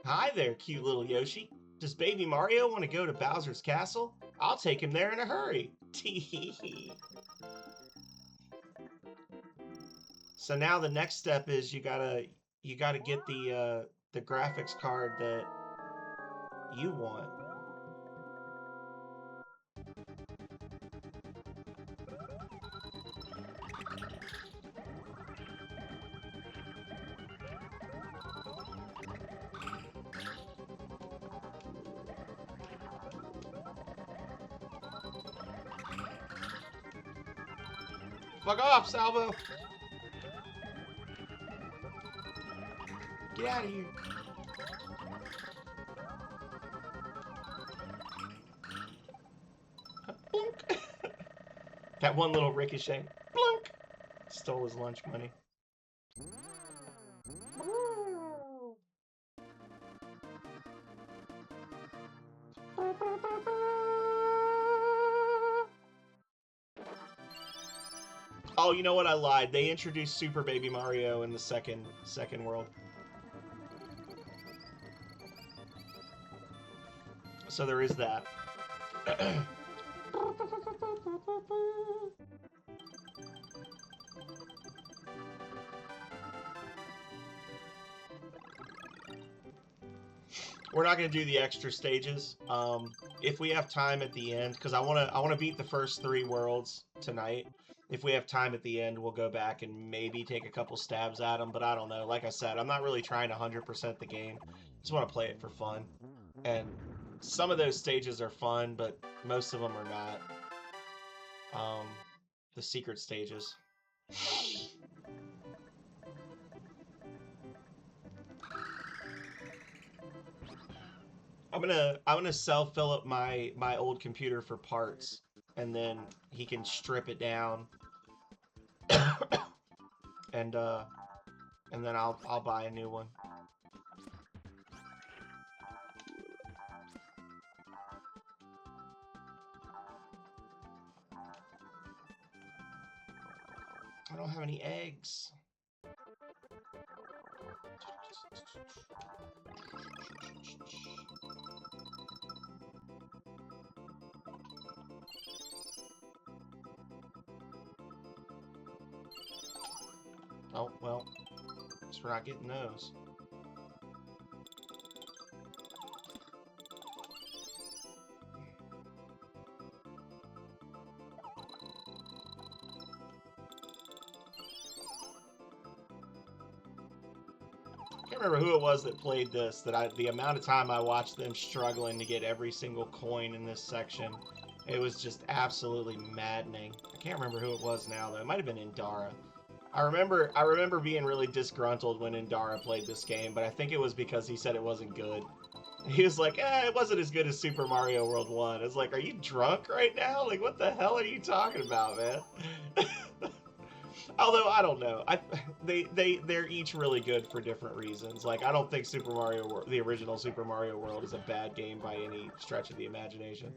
Hi there, cute little Yoshi. Does Baby Mario want to go to Bowser's Castle? I'll take him there in a hurry. Tee. So now the next step is you gotta get the graphics card that you want. Fuck off, Salvo! Get out of here. Blunk. That one little ricochet. Blunk. Stole his lunch money. Oh, you know what? I lied. They introduced Super Baby Mario in the second world. So there is that. We're not gonna do the extra stages. If we have time at the end, because I wanna beat the first 3 worlds tonight. If we have time at the end, we'll go back and maybe take a couple stabs at them. But I don't know. Like I said, I'm not really trying to 100% the game. Just want to play it for fun. And some of those stages are fun, but most of them are not. The secret stages. I'm gonna sell Philip my old computer for parts, and then he can strip it down, and then I'll buy a new one. I don't have any eggs. Oh, well, guess we're not getting those. I can't remember who it was that played this, the amount of time I watched them struggling to get every single coin in this section, it was just absolutely maddening. I can't remember who it was now, though. It might have been Indara. I remember being really disgruntled when Indara played this game, but I think it was because he said it wasn't good. He was like, it wasn't as good as Super Mario World 1. It's like, are you drunk right now? Like, what the hell are you talking about, man? Although, I don't know. They're each really good for different reasons. Like, I don't think Super Mario World, the original Super Mario World, is a bad game by any stretch of the imagination.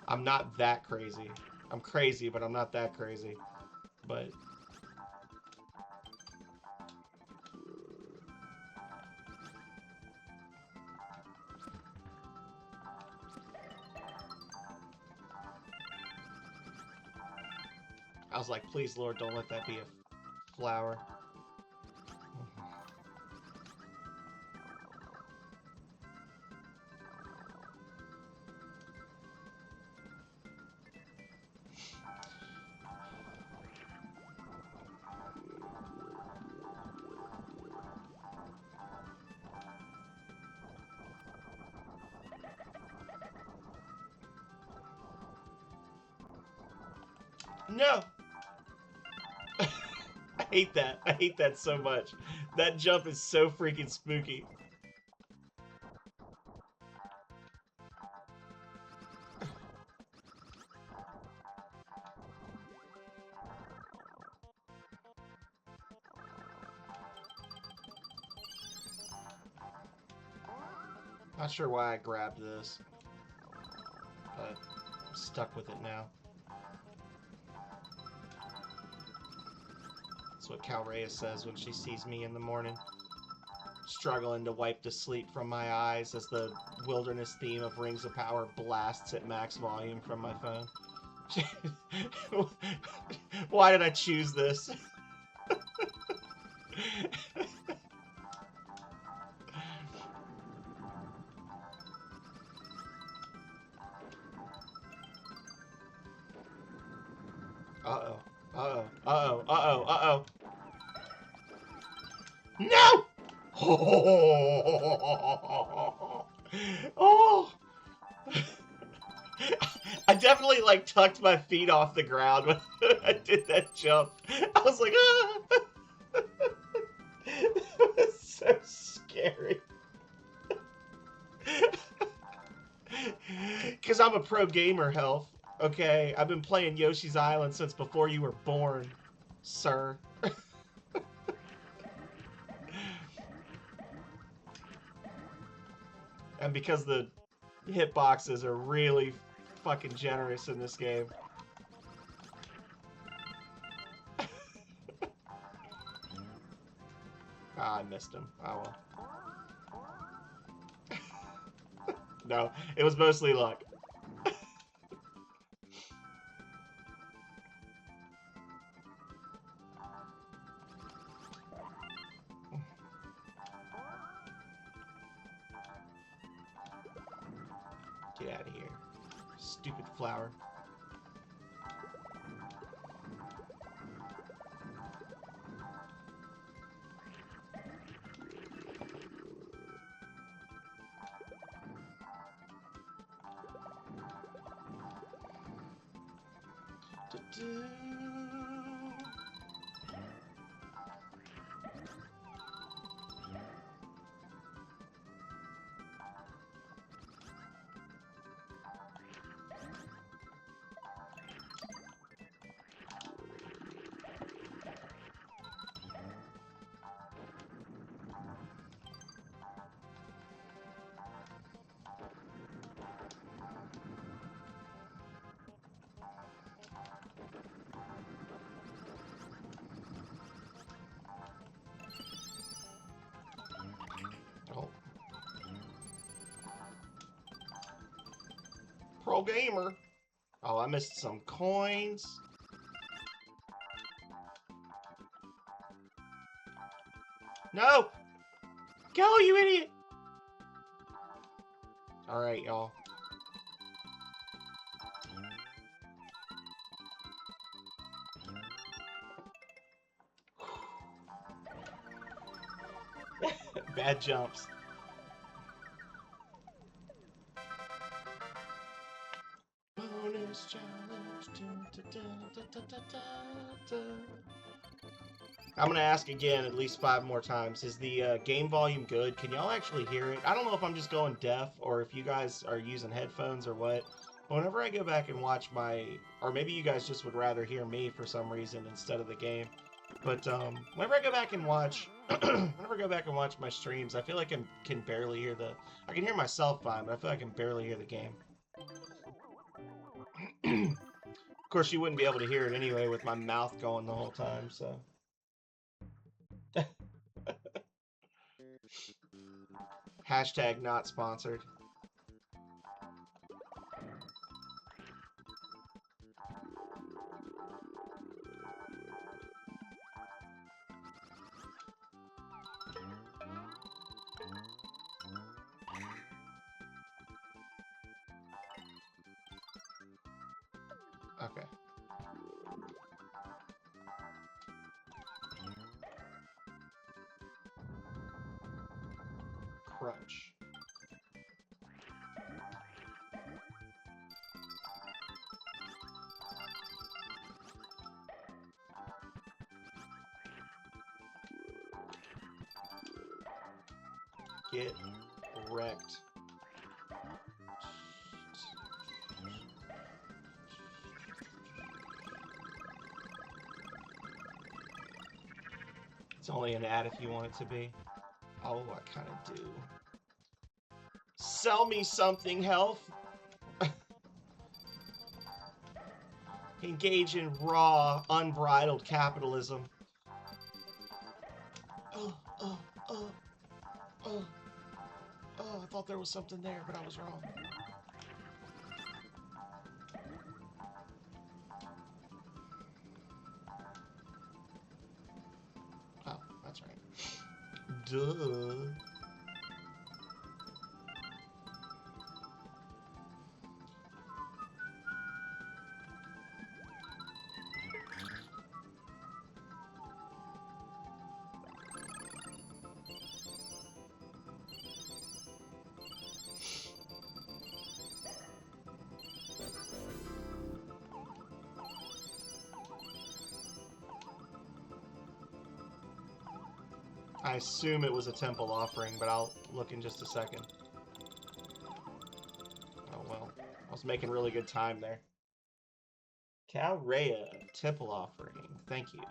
I'm not that crazy. I'm crazy, but I'm not that crazy. But... I was like, please, Lord, don't let that be a flower. No! I hate that. I hate that so much. That jump is so freaking spooky. Not sure why I grabbed this, but I'm stuck with it now. That's what Calrea says when she sees me in the morning, struggling to wipe the sleep from my eyes as the wilderness theme of Rings of Power blasts at max volume from my phone. Why did I choose this? Uh-oh. Uh-oh. Uh-oh. Uh-oh. Uh-oh. No! Oh! I definitely, like, tucked my feet off the ground when I did that jump. I was like, ah! It was so scary. Because I'm a pro gamer, Health. Okay? I've been playing Yoshi's Island since before you were born, sir. And because the hitboxes are really fucking generous in this game. Ah, I missed him. Oh well. No, it was mostly luck. Get out of here. Stupid flower. Oh. Pro gamer. Oh, I missed some coins. No! Go, you idiot! Alright, y'all. Bad jumps. Bonus challenge. I'm gonna ask again at least 5 more times. Is the game volume good? Can y'all actually hear it? I don't know if I'm just going deaf or if you guys are using headphones or what. Whenever I go back and watch my... Or maybe you guys just would rather hear me for some reason instead of the game. But whenever I go back and watch... whenever I go back and watch my streams, I feel like I can barely hear the... I can hear myself fine, but I feel like I can barely hear the game. Of course, you wouldn't be able to hear it anyway with my mouth going the whole time, so. Hashtag not sponsored. Okay. Crunch. Get wrecked. It's only an ad if you want it to be. Oh, I kind of do. Sell me something, health. Engage in raw, unbridled capitalism. Oh, I thought there was something there, but I was wrong. Oh, that's right. Duh. I assume it was a temple offering, but I'll look in just a second. Oh well, I was making really good time there. Calrea, temple offering. Thank you.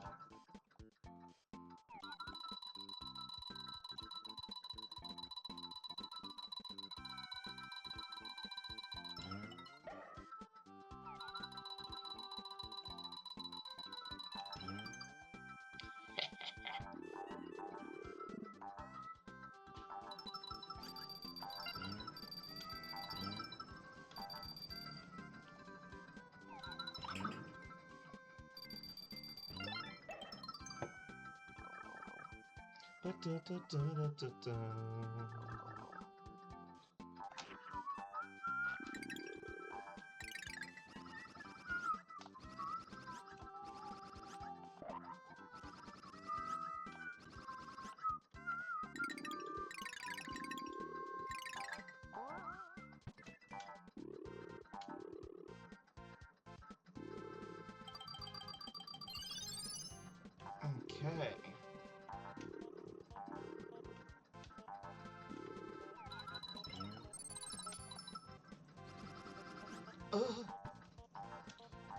Okay.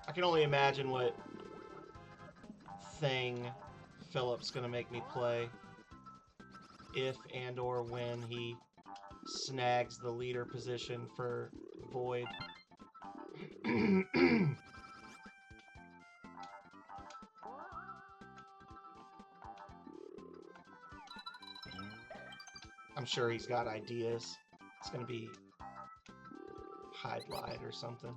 I can only imagine what thing Philip's gonna make me play if and or when he snags the leader position for Void. I'm sure he's got ideas. It's gonna be Hide Light or something.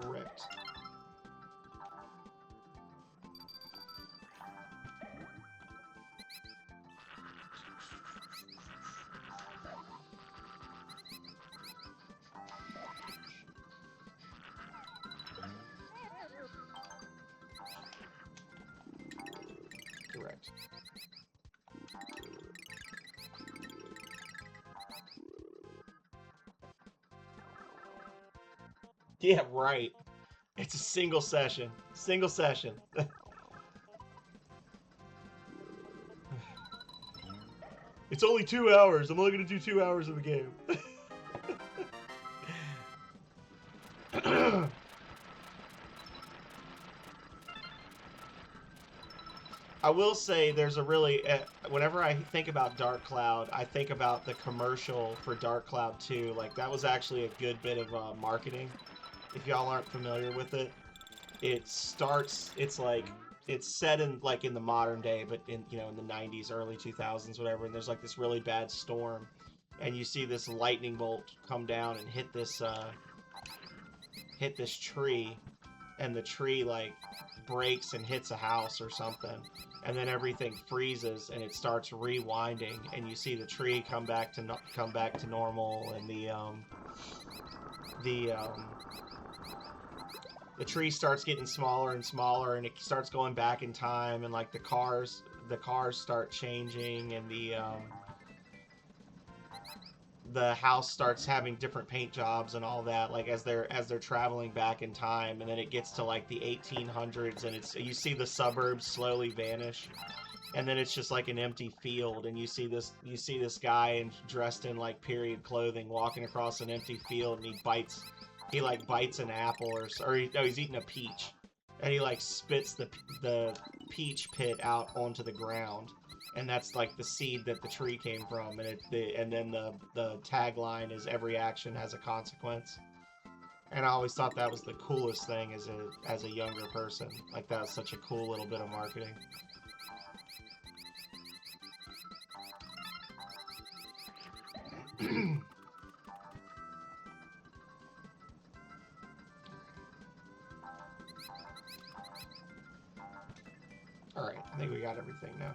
Ripped. Correct. Yeah, right. It's a single session. Single session. It's only 2 hours. I'm only going to do 2 hours of the game. I will say there's a really whenever I think about Dark Cloud, I think about the commercial for Dark Cloud 2. Like that was actually a good bit of marketing. If y'all aren't familiar with it, it's like it's set in like in the modern day, but in in the 90s, early 2000s, whatever. And there's like this really bad storm, and you see this lightning bolt come down and hit this tree, and the tree like breaks and hits a house or something, and then everything freezes and it starts rewinding, and you see the tree come back to normal, and the the tree starts getting smaller and smaller, and it starts going back in time, and like the cars start changing, and the house starts having different paint jobs and all that, like as they're traveling back in time. And then it gets to like the 1800s, and you see the suburbs slowly vanish, and then it's just like an empty field, and you see this guy dressed in like period clothing walking across an empty field, and he bites an apple, he's eating a peach, and he like spits the peach pit out onto the ground, and that's like the seed that the tree came from. And then the tagline is every action has a consequence. And I always thought that was the coolest thing as a younger person. Like that was such a cool little bit of marketing. All right, I think we got everything now.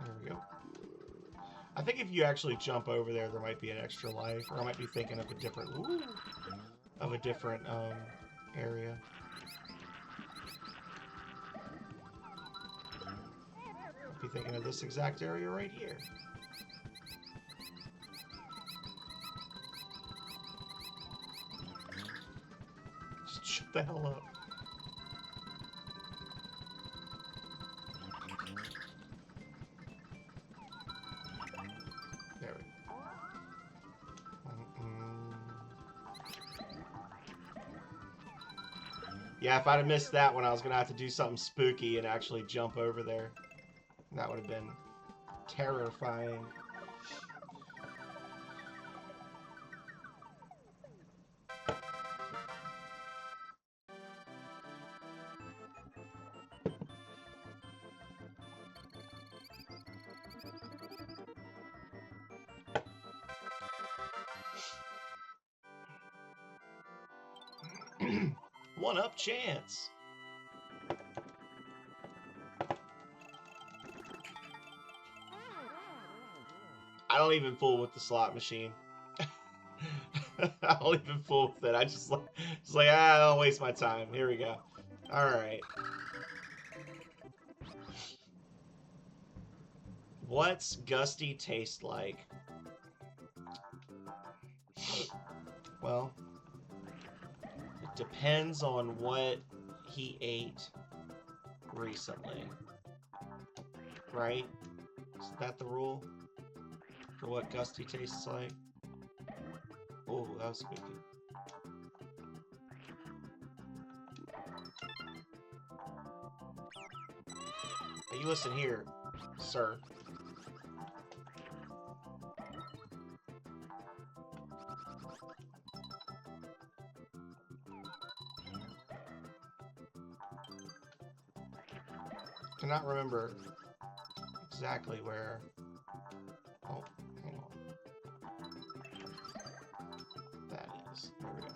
There we go. I think if you actually jump over there might be an extra life, or I might be thinking of a different area. I'd be thinking of this exact area right here. Just shut the hell up. There we go. Yeah, if I'd have missed that one, I was going to have to do something spooky and actually jump over there. That would have been terrifying. One up chance. I don't even fool with the slot machine. I don't even fool with it. I just like, I don't waste my time. Here we go. All right. What's Gusty taste like? Well, it depends on what he ate recently. Right? Is that the rule? For what Gusty tastes like? Oh, that was spooky. Hey, you listen here, sir. Cannot remember exactly where. Oh, hang on. That is. There we go.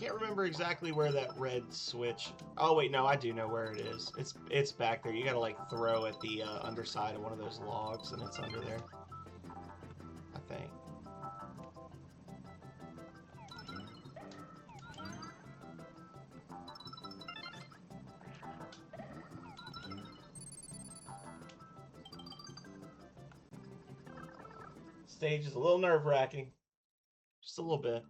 can't remember exactly where that red switch... Oh, wait, no, I do know where it is. It's back there. You gotta, like, throw at the underside of one of those logs, and it's under there. I think. Stage is a little nerve-wracking. Just a little bit.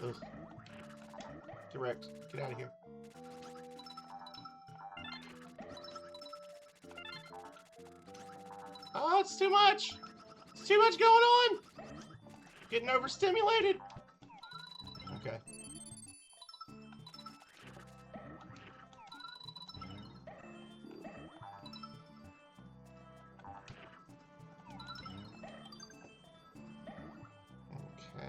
Ugh. Direct. Get out of here. Oh, it's too much! It's too much going on! Getting overstimulated! Okay. Okay.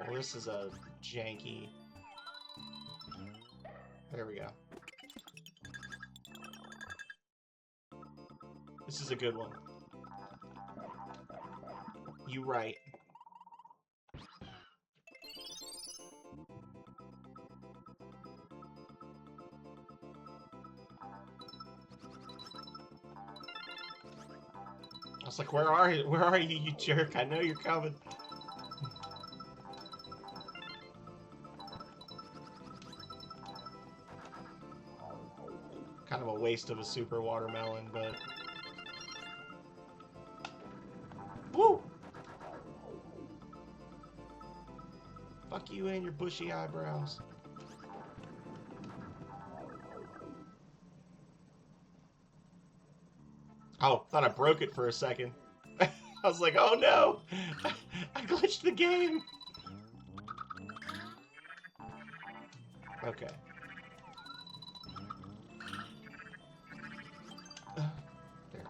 Well, this is a janky... There we go. This is a good one. You right. I was like, where are you? Where are you, you jerk? I know you're coming. Kind of a waste of a super watermelon, but... Woo! Fuck you and your bushy eyebrows. Oh, thought I broke it for a second. I was like, oh no! I glitched the game! Okay. There.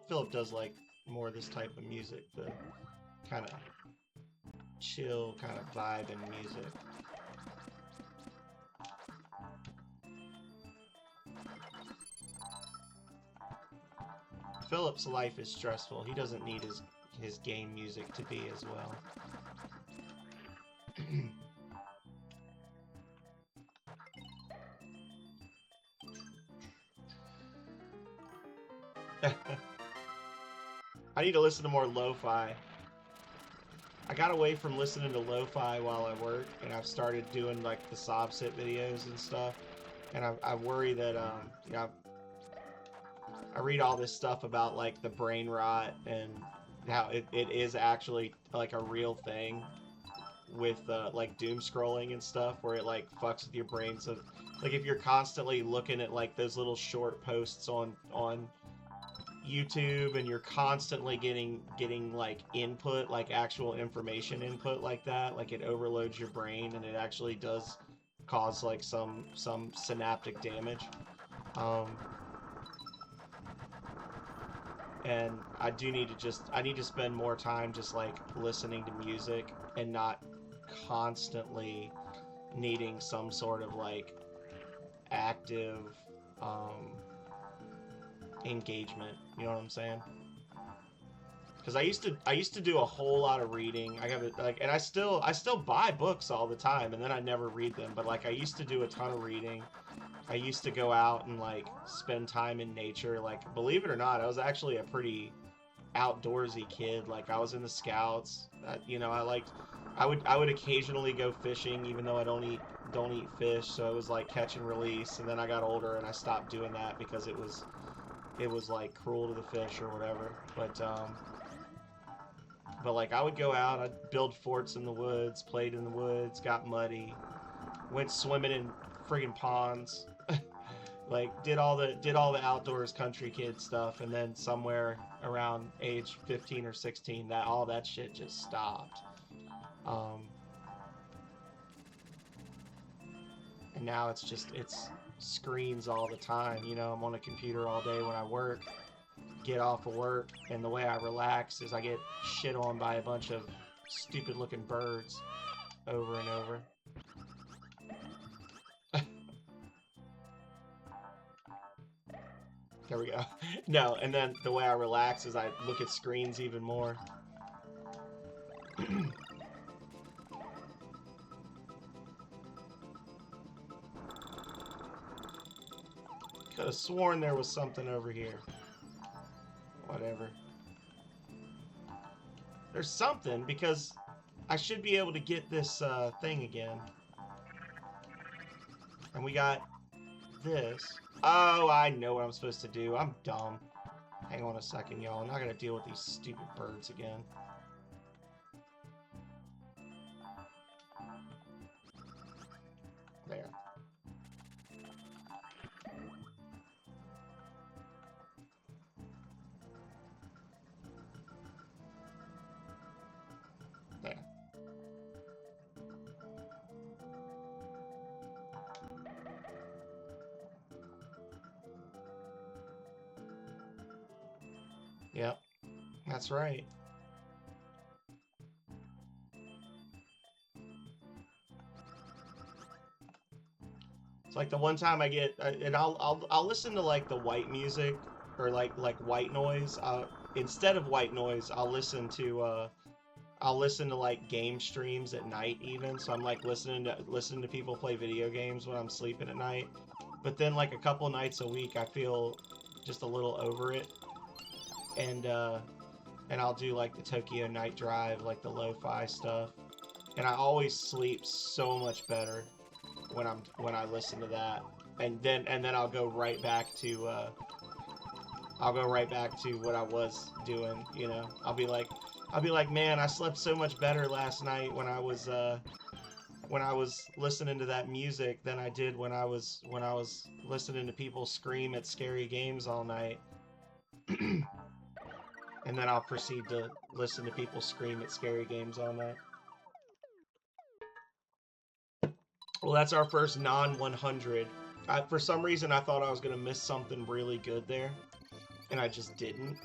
Philip does like more of this type of music, the kind of chill, kind of vibe and music. Philip's life is stressful. He doesn't need his game music to be as well. I need to listen to more lo-fi. I got away from listening to lo-fi while I work, and I've started doing like the Sobsit videos and stuff. And I worry that you know, I read all this stuff about like the brain rot and how it is actually like a real thing with like doom scrolling and stuff, where it like fucks with your brain. So like if you're constantly looking at like those little short posts on YouTube, and you're constantly getting like input, like actual information input like that, like it overloads your brain, and it actually does cause like some synaptic damage. and I need to spend more time just like listening to music and not constantly needing some sort of like active um, engagement. You know what I'm saying? Because I used to do a whole lot of reading. I have it like, and I still buy books all the time, and then I never read them. But like I used to do a ton of reading. I used to go out and like spend time in nature. Like believe it or not, I was actually a pretty outdoorsy kid. Like I was in the scouts. You know, I would occasionally go fishing, even though I don't eat fish. So it was like catch and release. And then I got older and I stopped doing that because it was like cruel to the fish or whatever. But like I would go out, I'd build forts in the woods, played in the woods, got muddy, went swimming in friggin' ponds, like did all the outdoors country kid stuff, and then somewhere around age 15 or 16, that all that shit just stopped. Um, and now it's screens all the time. You know, I'm on a computer all day when I work. Get off of work, and the way I relax is I get shit on by a bunch of stupid looking birds over and over. There we go. No, and then the way I relax is I look at screens even more. Could have sworn there was something over here. Whatever. There's something, because I should be able to get this thing again. And we got this. Oh, I know what I'm supposed to do. I'm dumb. Hang on a second, y'all. I'm not going to deal with these stupid birds again. There. There. Yep, that's right. It's like the one time I get, and I'll listen to like the white music or like white noise. Instead of white noise, I'll listen to like game streams at night even. So I'm like listening to people play video games when I'm sleeping at night. But then like a couple nights a week, I feel just a little over it, and I'll do like the Tokyo Night Drive, like the lo-fi stuff, and I always sleep so much better when I listen to that, and then I'll go right back to what I was doing. You know, I'll be like, man, I slept so much better last night when I was listening to that music than I did when I was listening to people scream at scary games all night. And then I'll proceed to listen to people scream at scary games all night. Well, that's our first non-100. For some reason, I thought I was going to miss something really good there, and I just didn't.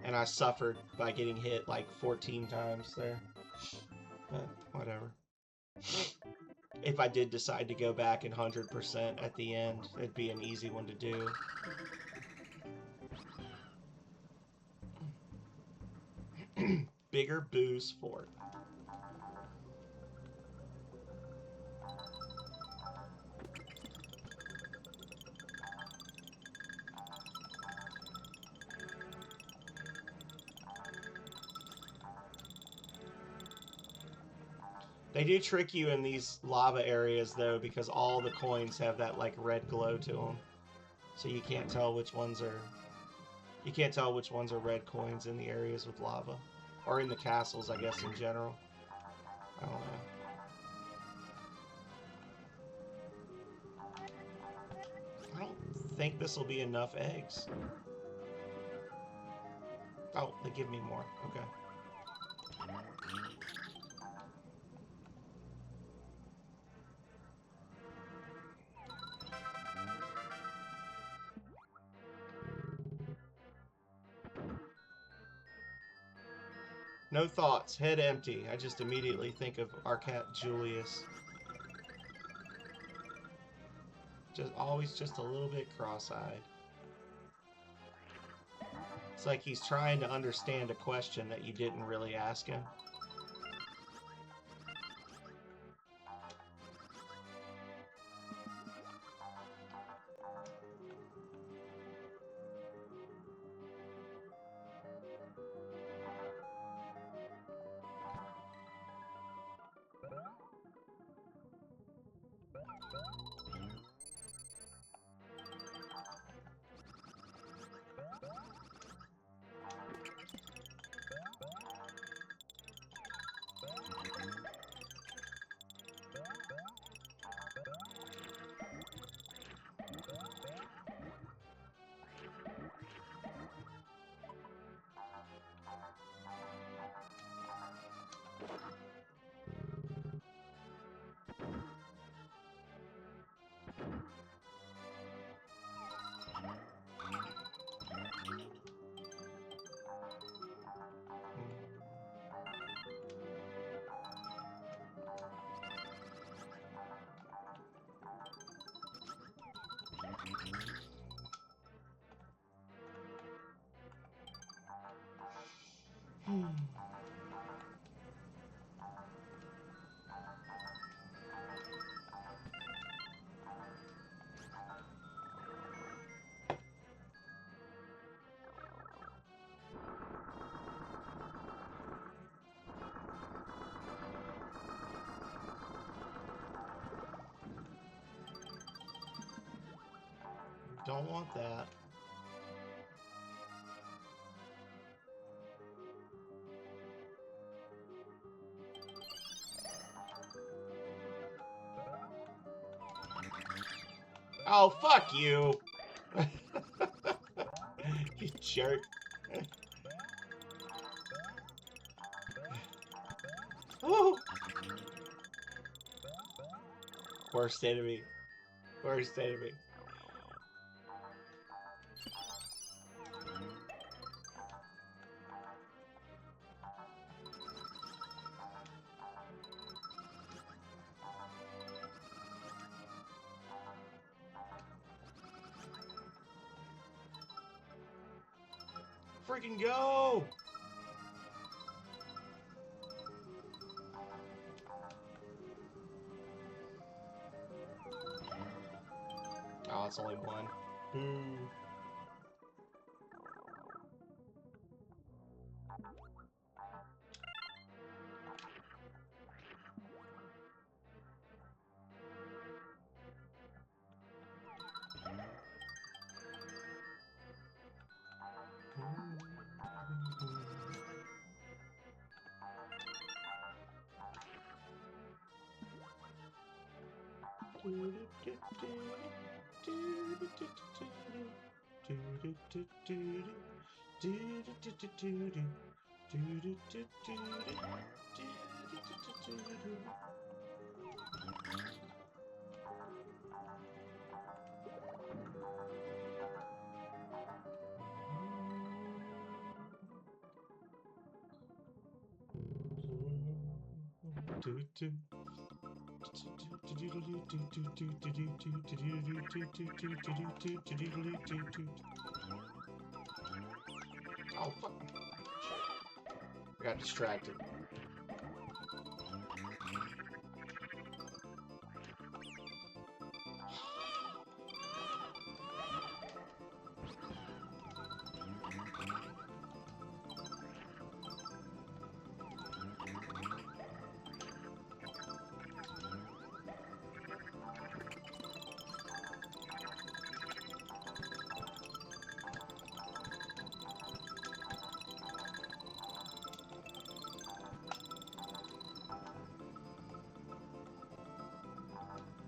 And I suffered by getting hit like 14 times there. But whatever. If I did decide to go back and 100% at the end, it'd be an easy one to do. Bigger Booze Fort. They do trick you in these lava areas though, because all the coins have that like red glow to them, so you can't tell which ones are red coins in the areas with lava, or in the castles, I guess, in general. I don't know. I don't think this will be enough eggs. Oh, they give me more. Okay. No thoughts, head empty. I just immediately think of our cat Julius. Always just a little bit cross-eyed. It's like he's trying to understand a question that you didn't really ask him. Don't want that. Oh, fuck you! You jerk. Oh. Worst enemy. Worst enemy. Freaking go! Oh, it's only one. Boo. Oh, fuck. I got distracted.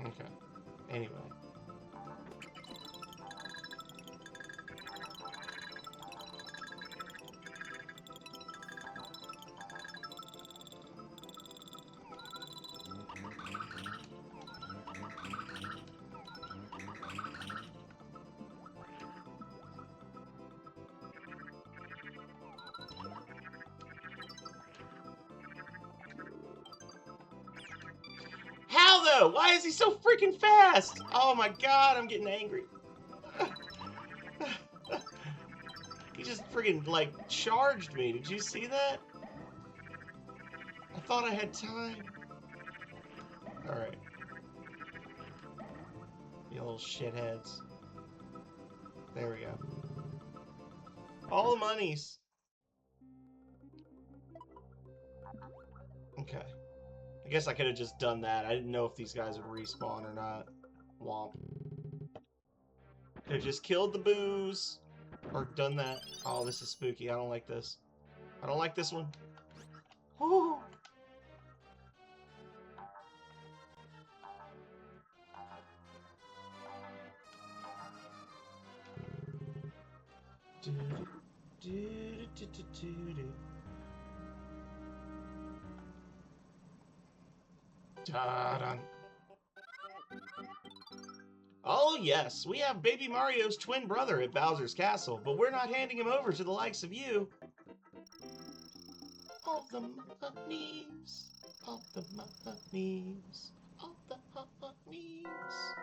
Okay. Anyway. though? Why is he so freaking fast? Oh my god, I'm getting angry. He just freaking, like, charged me. Did you see that? I thought I had time. Alright. You little shitheads. There we go. All the monies. Okay. I guess I could have just done that. I didn't know if these guys would respawn or not. Womp. Could have just killed the booze. Or done that. Oh, this is spooky. I don't like this. I don't like this one. Woo! Da-dun. Oh yes, we have Baby Mario's twin brother at Bowser's Castle, but we're not handing him over to the likes of you. All the monies, all the monies, all the monies.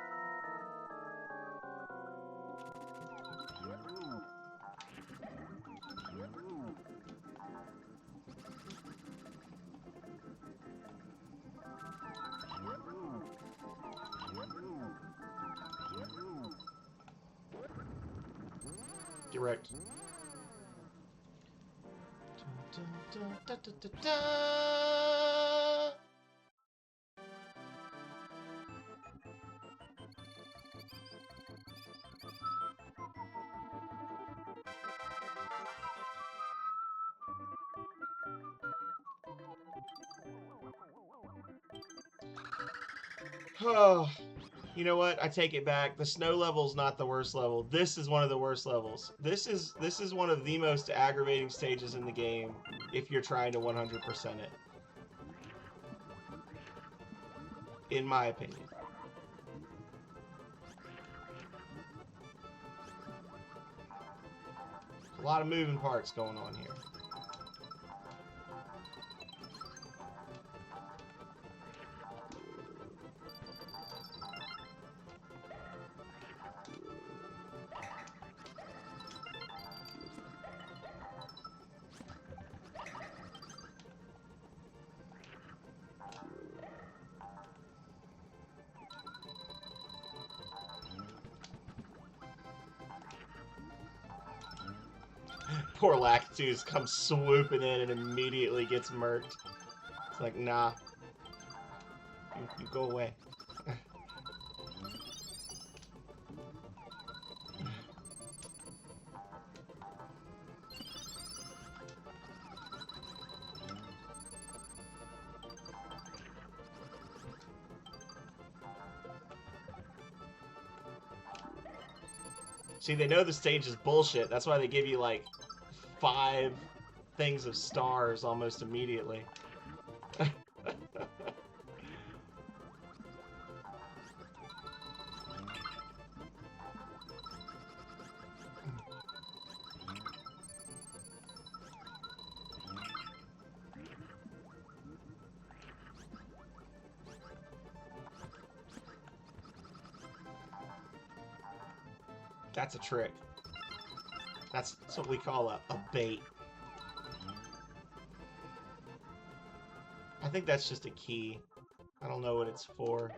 Direct. Da, da, da, da. Oh, you know what? I take it back. The snow level's not the worst level. This is one of the worst levels. This is one of the most aggravating stages in the game if you're trying to 100% it. In my opinion. A lot of moving parts going on here. Poor Lactus comes swooping in and immediately gets murked. It's like, nah. You go away. See, they know the stage is bullshit. That's why they give you, like, 5 things of stars almost immediately. That's a trick. That's what we call a bait. I think that's just a key. I don't know what it's for.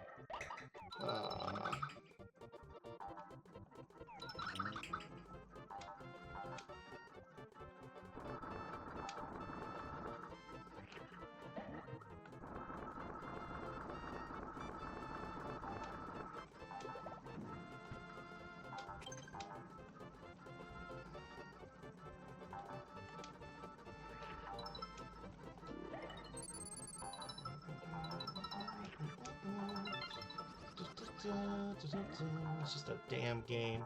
It's just a damn game.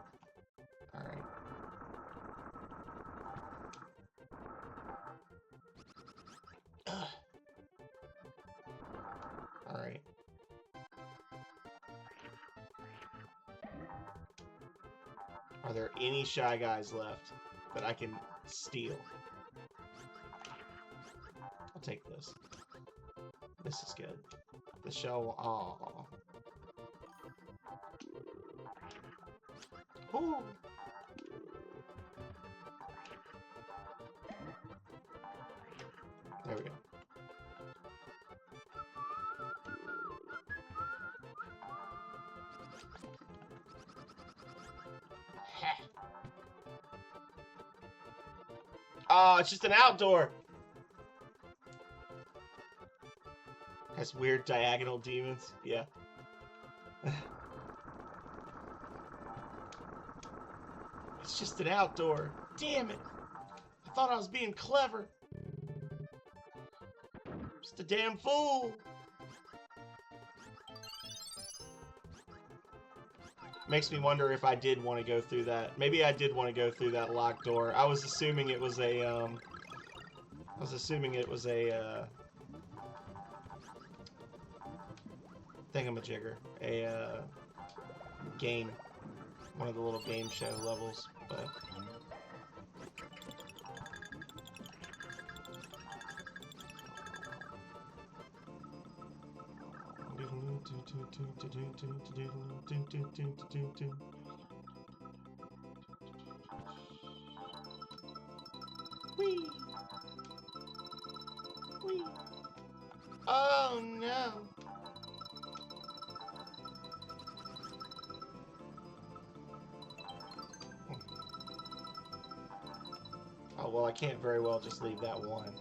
Alright. Alright. Are there any Shy Guys left that I can steal? I'll take this. This is good. The shell. Oh. Ooh. There we go. Oh, it's just an outdoor. Has weird diagonal demons. Yeah. It's just an outdoor. Damn it. I thought I was being clever. Just a damn fool. Makes me wonder if I did want to go through that. Maybe I did want to go through that locked door. I was assuming it was a, thingamajigger. A, game. One of the little game show levels, but... Whee! Whee! Oh no! Oh well, I can't very well just leave that one.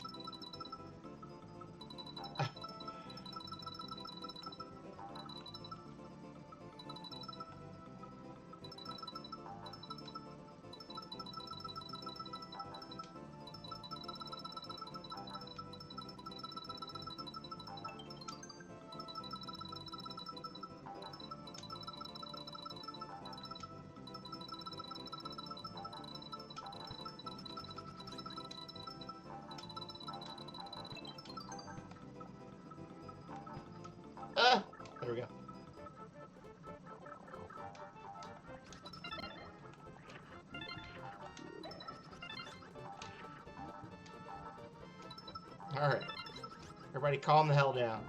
There we go. Alright. Everybody calm the hell down.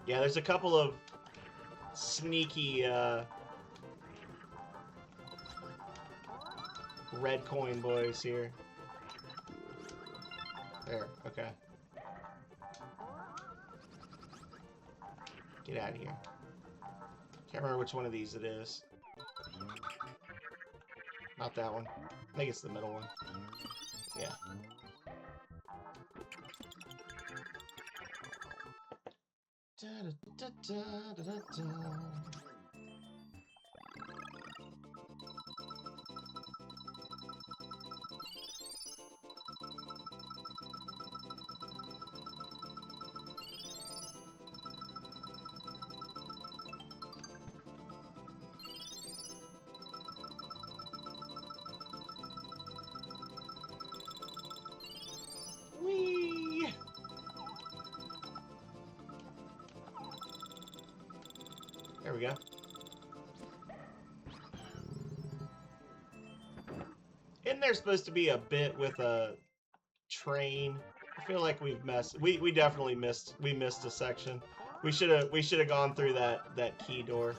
Yeah, there's a couple of sneaky, red coin boys here. There, okay. Get out of here. Can't remember which one of these it is. Not that one. I think it's the middle one. Yeah. Da, da, da, da, da, da. Whee! There we go. Isn't there supposed to be a bit with a train? I feel like we've messed. We definitely missed. We missed a section. We should have gone through that key door.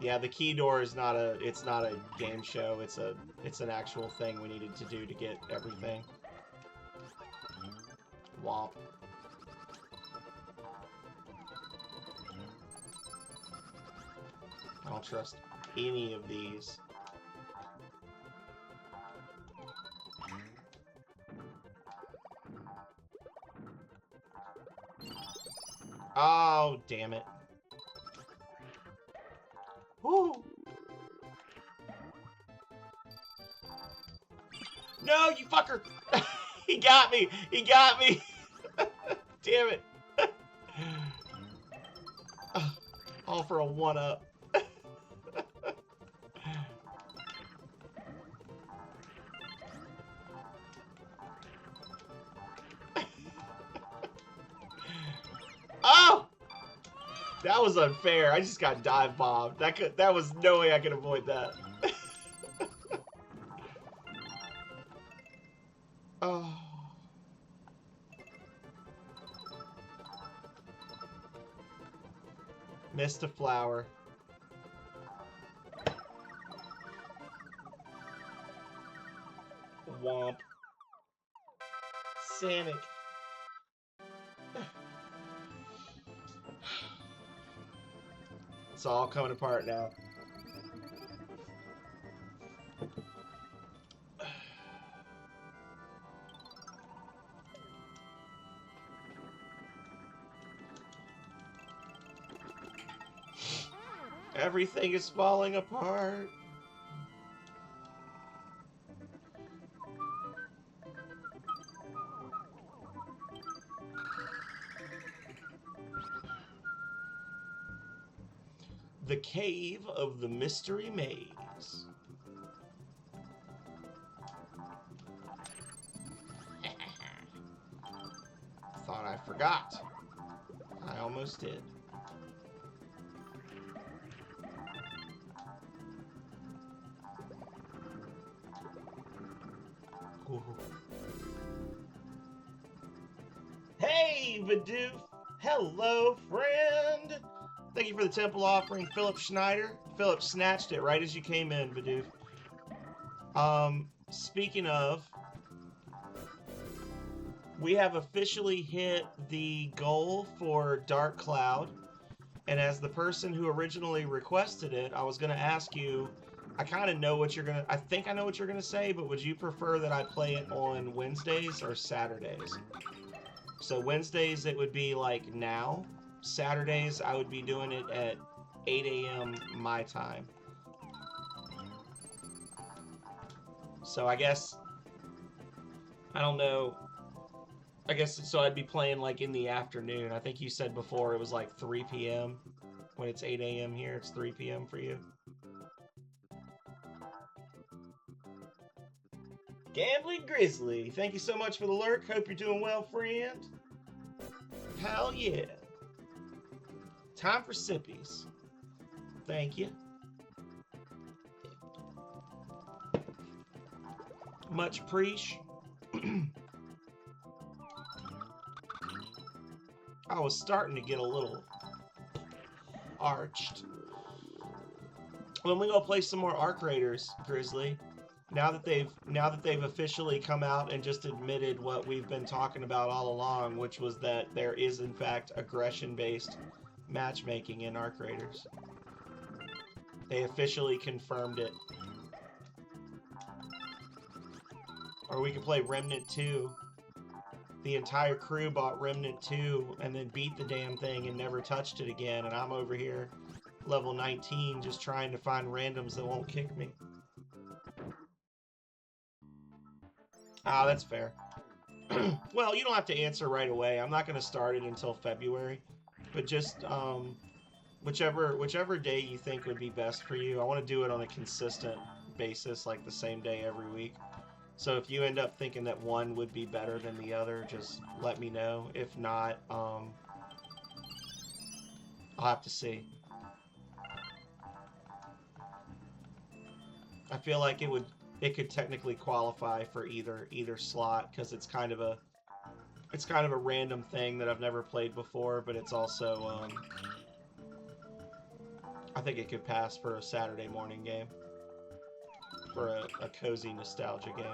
Yeah, the key door is not a. It's not a game show. It's an actual thing we needed to do to get everything. Womp. I don't trust any of these. Oh, damn it. Woo! No, you fucker! He got me! He got me! Damn it! All for a one-up. Oh! That was unfair. I just got dive bombed. That was no way I could avoid that. Oh. Missed a flower. Womp. Sanic. It's all coming apart now. Everything is falling apart. The Cave of the Mystery Maze. Thought I forgot. I almost did. Ooh. Hey, Vidoof! Hello, friend! Thank you for the temple offering, Philip Schneider. Philip snatched it right as you came in, Vidoof. Speaking of, we have officially hit the goal for Dark Cloud. And as the person who originally requested it, I was going to ask you, I kind of know what you're going to, I think I know what you're going to say, but would you prefer that I play it on Wednesdays or Saturdays? So Wednesdays, it would be like now. Saturdays, I would be doing it at 8 a.m. my time. So I guess, I don't know. I guess, so I'd be playing like in the afternoon. I think you said before it was like 3 p.m. When it's 8 a.m. here, it's 3 p.m. for you. Gambling Grizzly, thank you so much for the lurk. Hope you're doing well, friend. Hell yeah. Time for sippies. Thank you. Much preach. I was starting to get a little arched. When we go play some more Arc Raiders, Grizzly, now that they've officially come out and just admitted what we've been talking about all along, which was that there is in fact aggression-based matchmaking in Arc Raiders. They officially confirmed it. Or we could play Remnant 2. The entire crew bought Remnant 2 and then beat the damn thing and never touched it again, and I'm over here, level 19, just trying to find randoms that won't kick me. Ah, that's fair. Well, you don't have to answer right away. I'm not going to start it until February, but just whichever day you think would be best for you. I want to do it on a consistent basis, like the same day every week. So if you end up thinking that one would be better than the other, just let me know. If not, I'll have to see. I feel like it could technically qualify for either slot because it's kind of a random thing that I've never played before, but it's also I think it could pass for a Saturday morning game. For a cozy nostalgia game.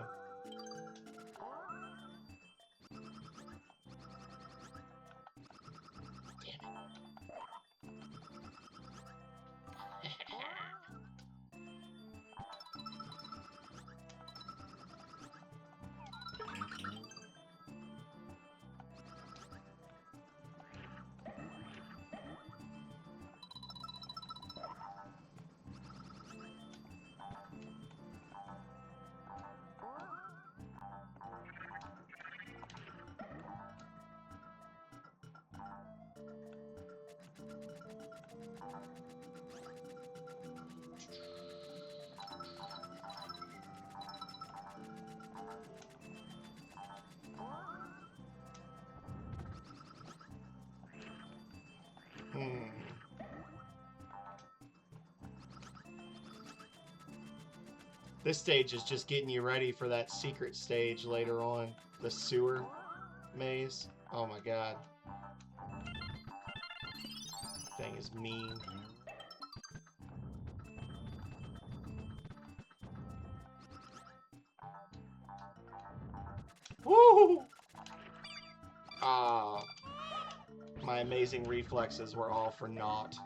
This stage is just getting you ready for that secret stage later on. The sewer maze. Oh my god. Thing is mean. Woo! Ah. My amazing reflexes were all for naught.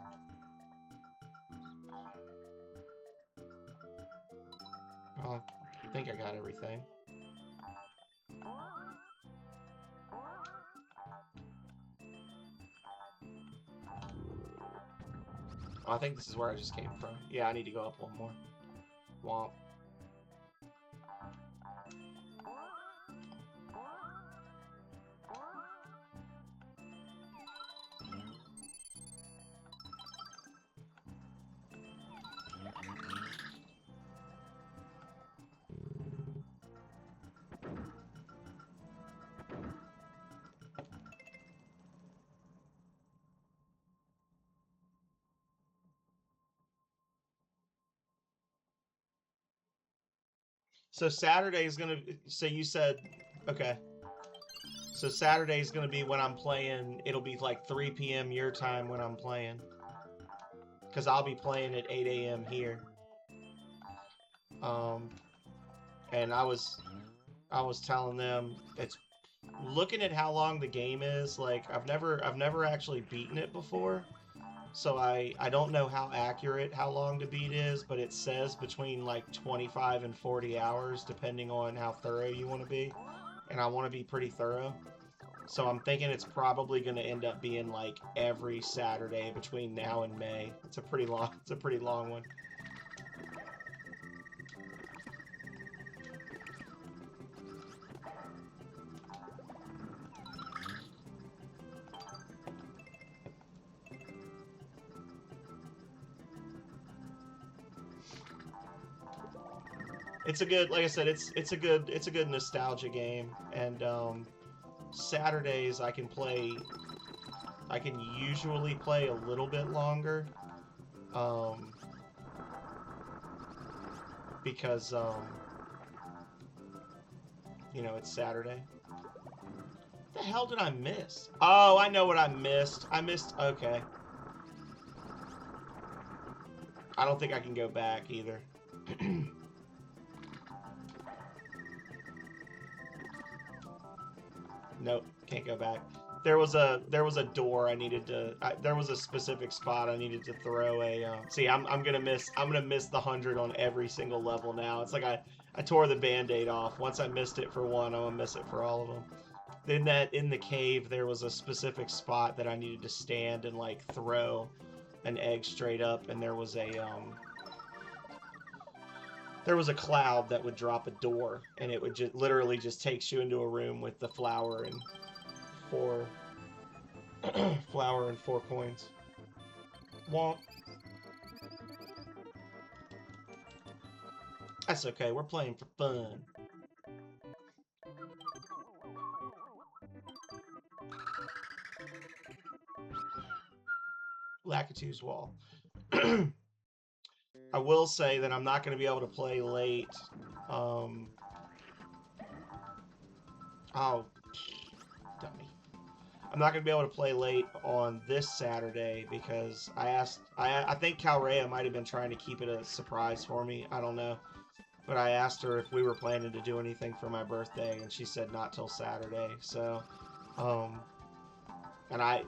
Oh, I think I got everything. Oh, I think this is where I just came from. Yeah, I need to go up one more. Womp. So Saturday is gonna. So you said, okay. So Saturday is gonna be when I'm playing. It'll be like 3 p.m. your time when I'm playing. Cause I'll be playing at 8 a.m. here. And I was telling them it's looking at how long the game is. Like I've never actually beaten it before. So I don't know how accurate how long to beat is, but it says between like 25 and 40 hours, depending on how thorough you want to be. And I want to be pretty thorough. So I'm thinking it's probably going to end up being like every Saturday between now and May. It's a pretty long one. It's a good, like I said, it's a good nostalgia game, and Saturdays I can usually play a little bit longer, because you know, it's Saturday. What the hell did I miss? Oh, I know what I missed. Okay. I don't think I can go back either. Nope, can't go back. There was a door I needed to. There was a specific spot I needed to throw a. See, I'm gonna miss the 100 on every single level now. It's like I tore the Band-Aid off. Once I missed it for one, I'm gonna miss it for all of them. Then in the cave there was a specific spot that I needed to stand and like throw an egg straight up, and there was a cloud that would drop a door, and it would just literally just takes you into a room with the flower and 4 flower and 4 coins. Won't. That's okay. We're playing for fun. Lakitu's Wall. I will say that I'm not going to be able to play late. Oh, dummy. I'm not going to be able to play late on this Saturday because I think Calrea might have been trying to keep it a surprise for me. I don't know. But I asked her if we were planning to do anything for my birthday, and she said not till Saturday. So, and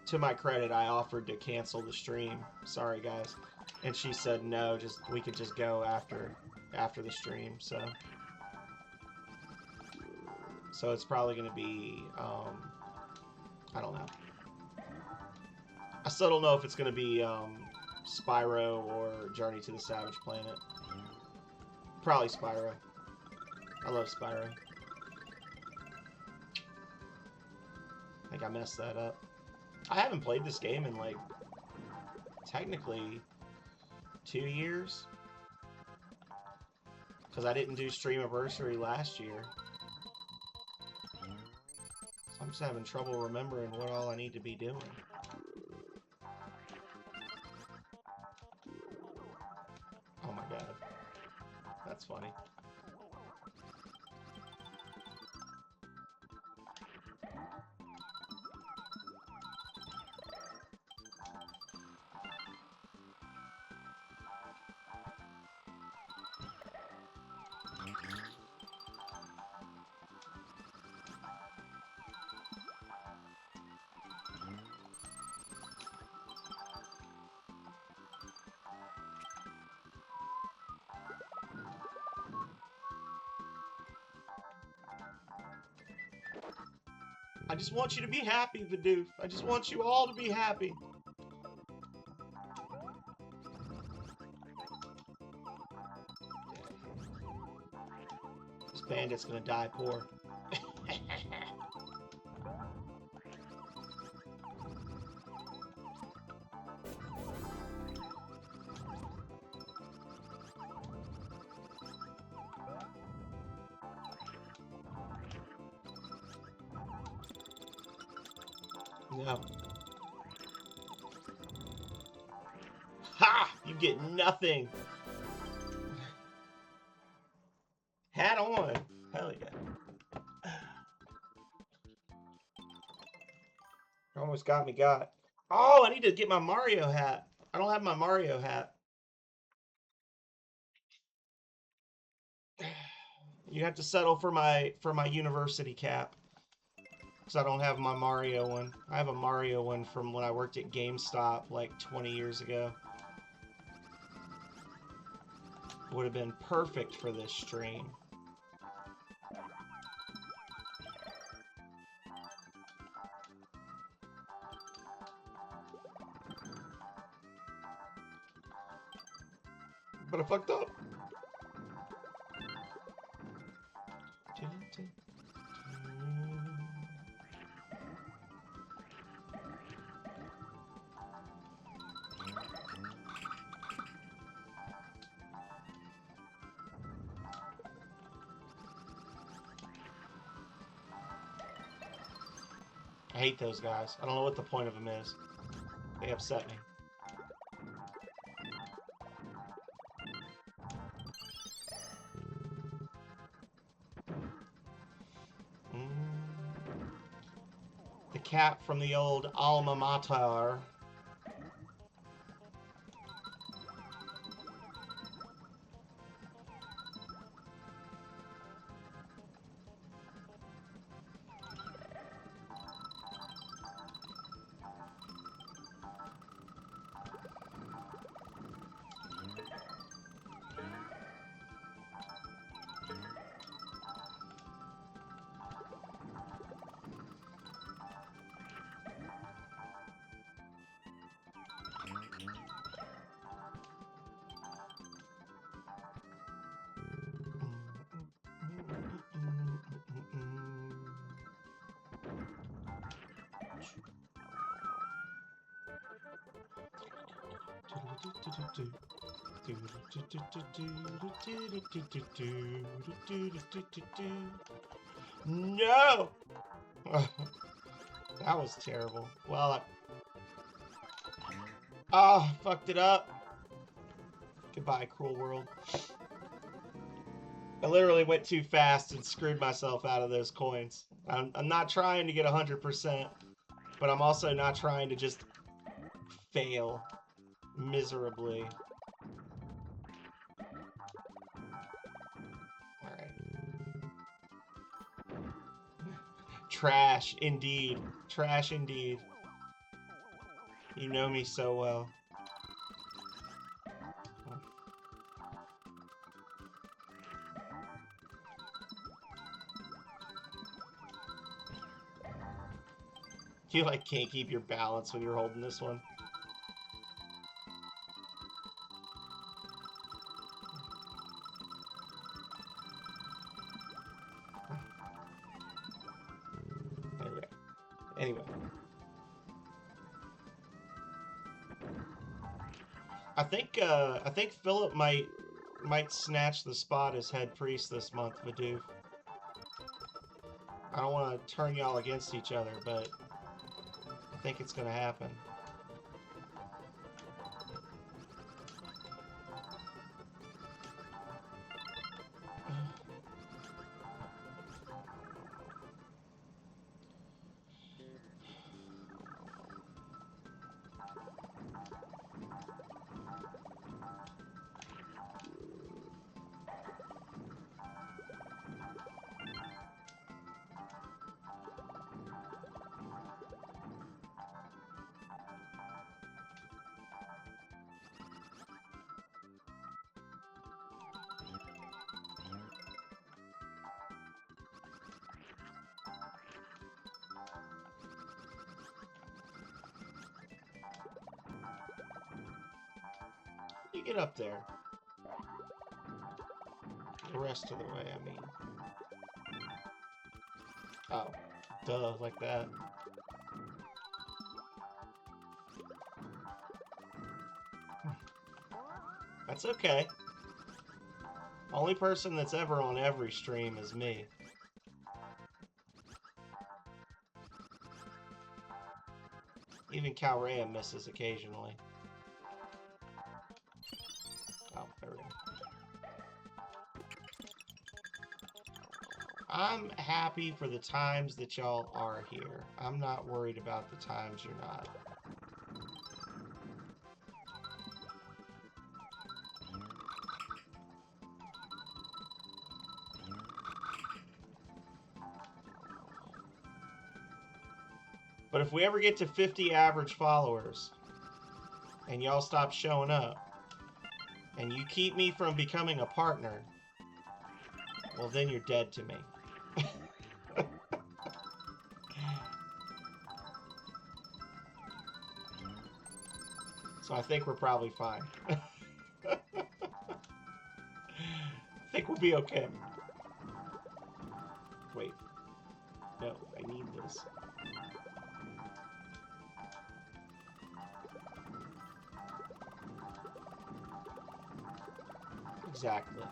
to my credit, I offered to cancel the stream. Sorry, guys. And she said no, we could just go after the stream. So it's probably going to be, I don't know. I still don't know if it's going to be Spyro or Journey to the Savage Planet. Probably Spyro. I love Spyro. I think I messed that up. I haven't played this game in, like, technically 2 years. Because I didn't do Streamiversary last year. So I'm just having trouble remembering what all I need to be doing. Oh my god. That's funny. I just want you to be happy, Vidoof. I just want you all to be happy. This bandit's gonna die poor. No. Ha! You get nothing. Hat on. Hell yeah. Almost got me, Oh, I need to get my Mario hat. I don't have my Mario hat. You have to settle for my university cap. Because I don't have my Mario one. I have a Mario one from when I worked at GameStop like 20 years ago. Would have been perfect for this stream. But I fucked up. I hate those guys. I don't know what the point of them is. They upset me. The cat from the old alma mater. No! That was terrible. Well, fucked it up. Goodbye, cruel world. I literally went too fast and screwed myself out of those coins. I'm not trying to get 100%, but I'm also not trying to just fail miserably. Alright. Trash, indeed. Trash, indeed. You know me so well. You like can't keep your balance when you're holding this one. There we go. Anyway. I think Philip might snatch the spot as head priest this month, Vidoof. I don't want to turn y'all against each other, but I think it's gonna happen. you get up there? The rest of the way, I mean. Oh, duh, like that. That's okay. Only person that's ever on every stream is me. Even Calrea misses occasionally. Oh, there we go. I'm happy for the times that y'all are here. I'm not worried about the times you're not. But if we ever get to 50 average followers, and y'all stop showing up, and you keep me from becoming a partner, well, then you're dead to me. So I think we're probably fine. I think we'll be okay. Wait. No, I need this. Exactly.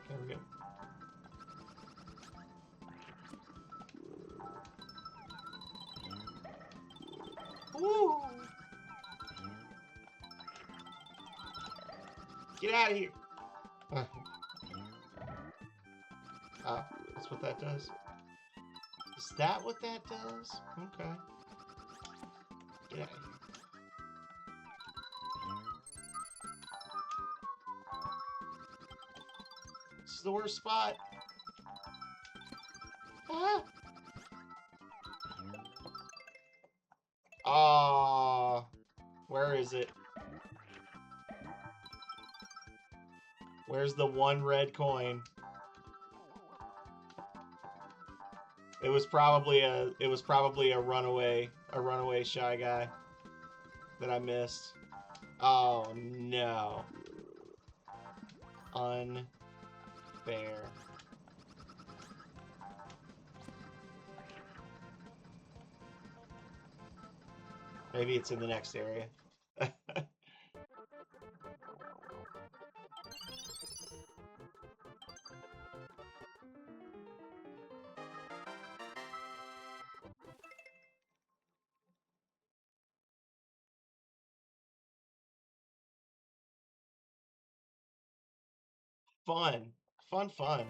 There we go. Woo! Get out of here! Oh, that's what that does? Is that what that does? Okay. Get out of here. This is the worst spot. Ah! Aww. Where is it? Where's the one red coin? It was probably a runaway Shy Guy that I missed. Oh no. Unfair. Maybe it's in the next area. Fun. Fun.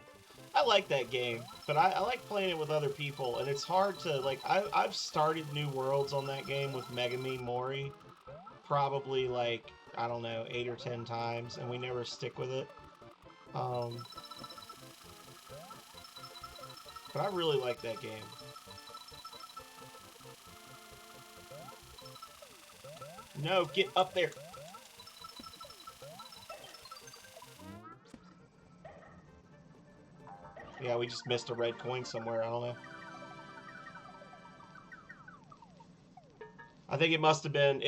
I like that game, but I like playing it with other people, and it's hard to, like, I've started New Worlds on that game with Megami Mori probably, like, I don't know, 8 or 10 times, and we never stick with it. But I really like that game. No, get up there! Yeah, we just missed a red coin somewhere, I don't know. I think it must have been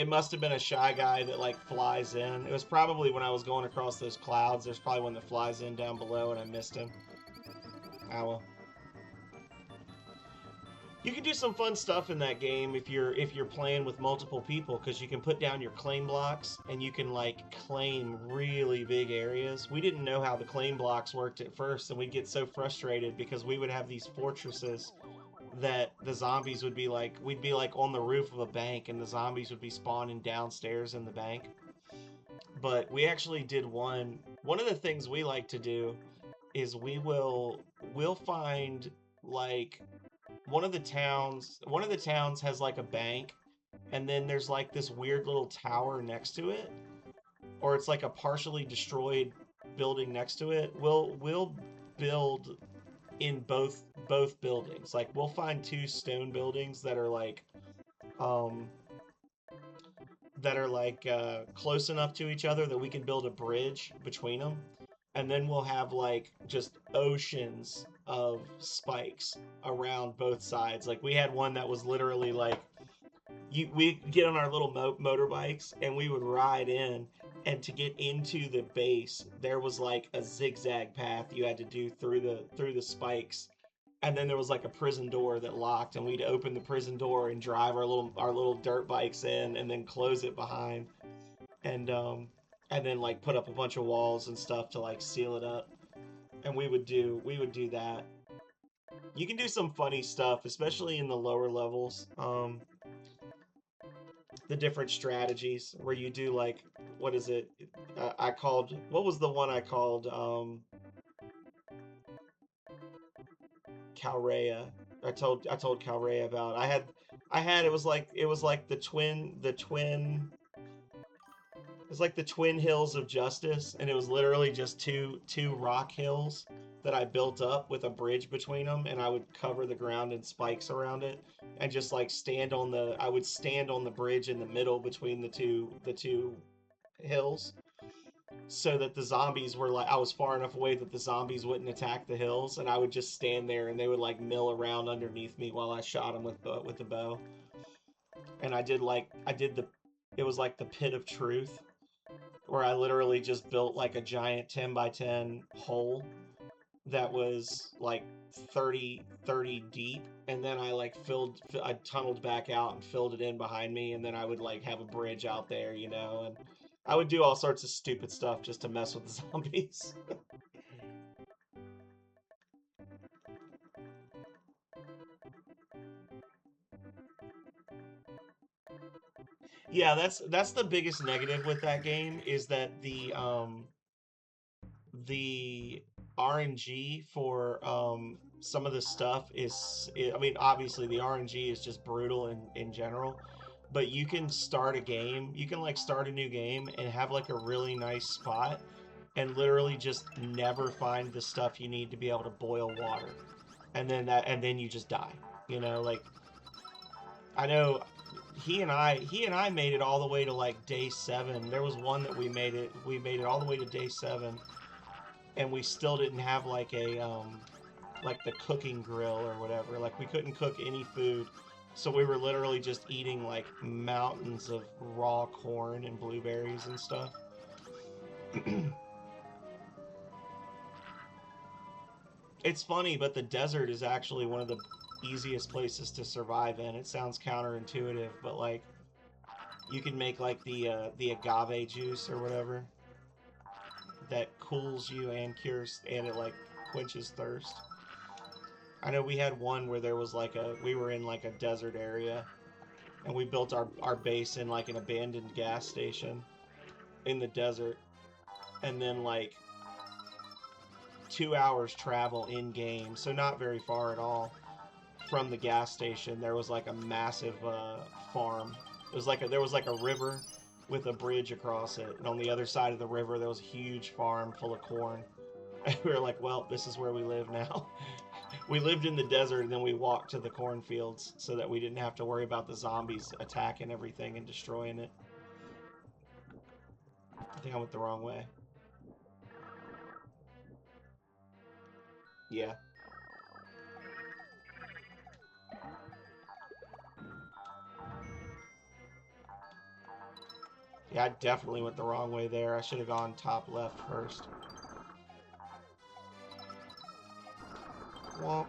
a Shy Guy that, like, flies in. It was probably when I was going across those clouds. There's probably one that flies in down below and I missed him. Ah, well. You can do some fun stuff in that game if you're playing with multiple people, because you can put down your claim blocks and you can, like, claim really big areas. We didn't know how the claim blocks worked at first, and we'd get so frustrated because we would have these fortresses that the zombies would be like, we'd be like on the roof of a bank and the zombies would be spawning downstairs in the bank. But we actually did one of the things we like to do is we'll find, like, one of the towns has like a bank, and then there's like this weird little tower next to it, or it's like a partially destroyed building next to it, we'll build in both buildings. Like we'll find two stone buildings um that are close enough to each other that we can build a bridge between them, and then we'll have like just oceans of spikes around both sides. Like we had one that was literally like we get on our little motorbikes and we would ride in, and to get into the base there was like a zigzag path you had to do through the spikes, and then there was like a prison door that locked, and we'd open the prison door and drive our little dirt bikes in and then close it behind, and then like put up a bunch of walls and stuff to like seal it up. And we would do that. You can do some funny stuff, especially in the lower levels. The different strategies where you do like, what is it? What was the one I called? Calrea. I told Calrea about. It was like the twin hills of justice, and it was literally just two rock hills that I built up with a bridge between them, and I would cover the ground in spikes around it, and just like I would stand on the bridge in the middle between the two hills, so that the zombies were like, I was far enough away that the zombies wouldn't attack the hills, and I would just stand there and they would like mill around underneath me while I shot them with the bow. And it was like the pit of truth, where I literally just built like a giant 10 by 10 hole that was like 30 deep, and then I tunneled back out and filled it in behind me, and then I would like have a bridge out there, and I would do all sorts of stupid stuff just to mess with the zombies. Yeah, that's the biggest negative with that game, is that the RNG for some of the stuff I mean, obviously the RNG is just brutal in general, but you can start a game, you can like start a new game and have like a really nice spot and literally just never find the stuff you need to be able to boil water. And then you just die. Like I know he and I made it all the way to like day 7. There was one that we made it all the way to day 7, and we still didn't have like the cooking grill or whatever. Like we couldn't cook any food. So we were literally just eating like mountains of raw corn and blueberries and stuff. It's funny, but the desert is actually one of the easiest places to survive in. It sounds counterintuitive, but like you can make like the agave juice or whatever that cools you and cures, and it like quenches thirst. I know we had one where there was we were in like a desert area, and we built our base in like an abandoned gas station in the desert, and then like 2 hours travel in game, so not very far at all from the gas station, there was like a massive farm. There was like a river with a bridge across it, and on the other side of the river there was a huge farm full of corn. And we were like, well, this is where we live now. We lived in the desert, and then we walked to the cornfields so that we didn't have to worry about the zombies attacking everything and destroying it. I think I went the wrong way. Yeah. Yeah, I definitely went the wrong way there. I should have gone top left first. Well,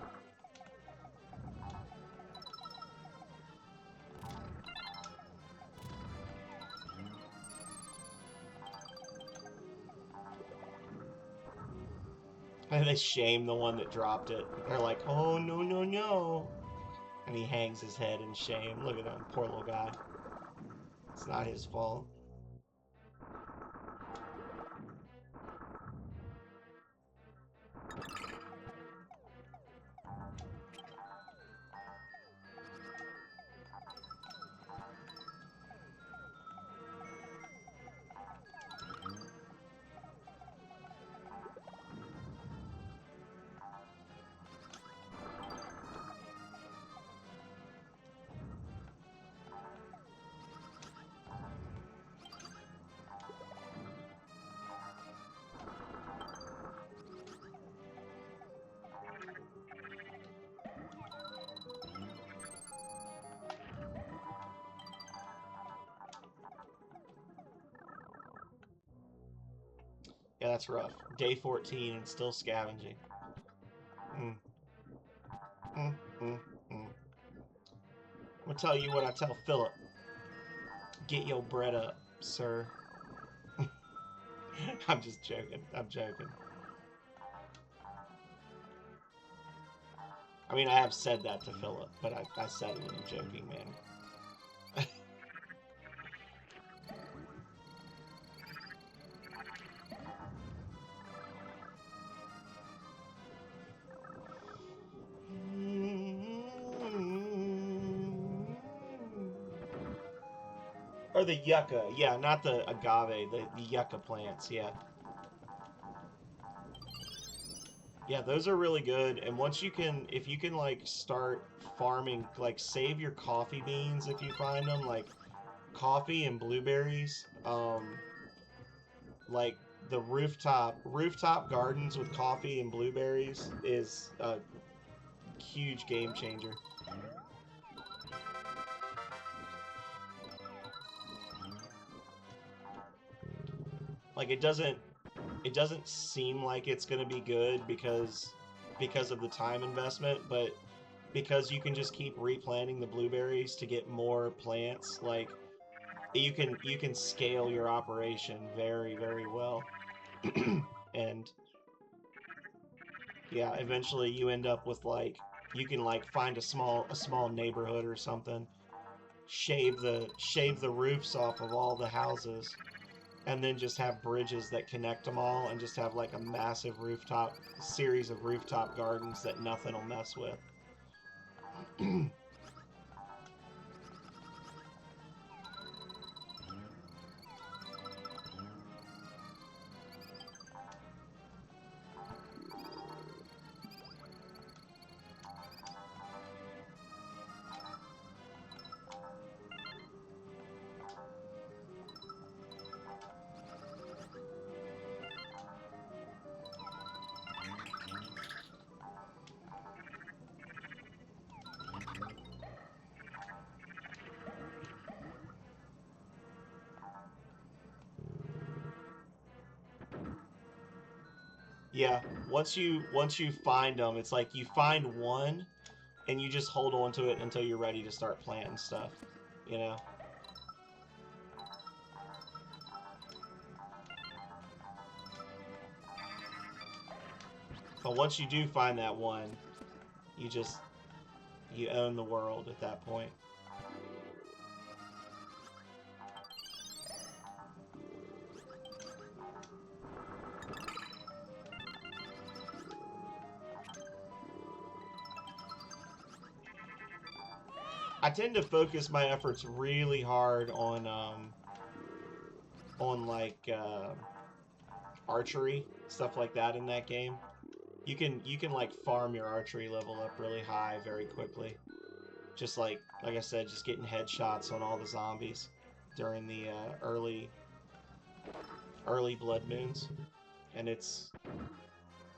and they shame the one that dropped it. They're like, oh, no, no, no. And he hangs his head in shame. Look at him, poor little guy. It's not his fault. that's rough. Day 14 and still scavenging. Mm. Mm, mm, mm. I'm gonna tell you what I tell Philip. Get your bread up, sir. I'm just joking. I'm joking. I mean, I have said that to Philip, but I said it in a joking manner. Or the yucca. Yeah, not the agave, the yucca plants, yeah. Yeah, those are really good. And once you can, if you can, like, start farming, like, save your coffee beans if you find them, like, coffee and blueberries, like, the rooftop gardens with coffee and blueberries is a huge game changer. Like, it doesn't seem like it's going to be good because of the time investment, but because you can just keep replanting the blueberries to get more plants, like, you can scale your operation very, very well. And yeah, eventually you end up with, like, you can, like, find a small neighborhood or something, shave the roofs off of all the houses, and then just have bridges that connect them all, and just have, like, a massive series of rooftop gardens that nothing will mess with. Yeah, once you find them, it's like you find one, and you just hold on to it until you're ready to start planting stuff, you know? But once you do find that one, you own the world at that point. I tend to focus my efforts really hard on like archery, stuff like that in that game. You can like farm your archery level up really high very quickly. Just like I said, just getting headshots on all the zombies during the early blood moons, and it's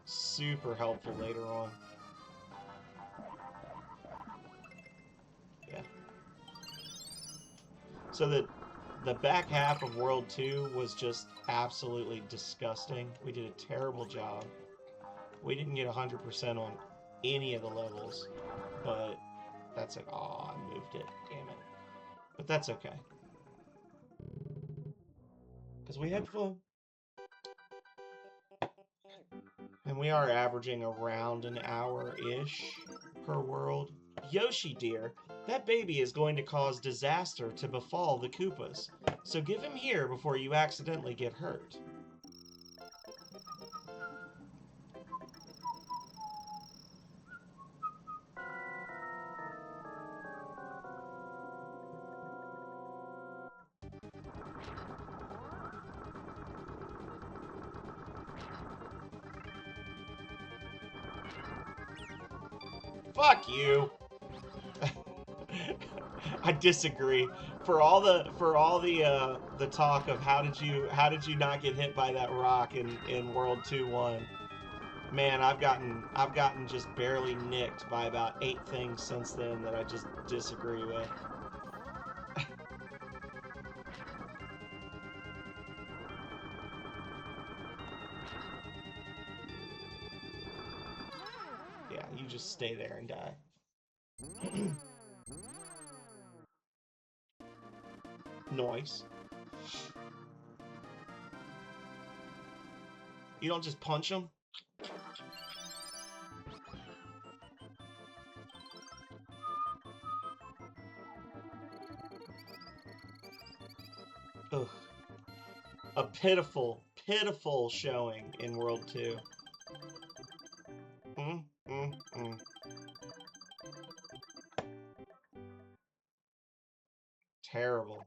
super helpful later on. Yeah. So the back half of World 2 was just absolutely disgusting. We did a terrible job. We didn't get 100% on any of the levels, but that's like, oh, I moved it, damn it. But that's okay. Because we had fun. And we are averaging around an hour-ish per world. Yoshi, dear, that baby is going to cause disaster to befall the Koopas. So give him here before you accidentally get hurt. Fuck you. I disagree. For all the talk of how did you not get hit by that rock in World 2-1, man, I've gotten just barely nicked by about 8 things since then that I just disagree with. stay there and die. Noise. You don't just punch them? Ugh. A pitiful, pitiful showing in World 2. Terrible.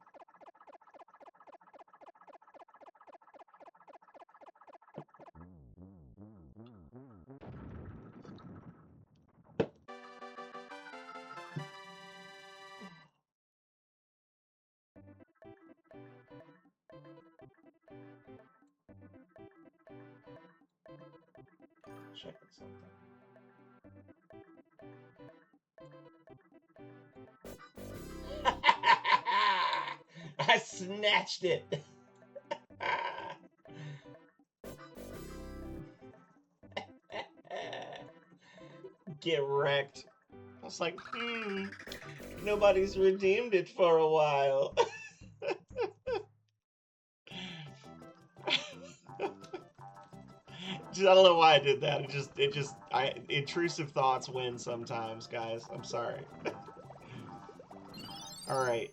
Checking something. I snatched it. Get wrecked. I was like, nobody's redeemed it for a while. I don't know why I did that. Intrusive thoughts win sometimes, guys. I'm sorry. Alright.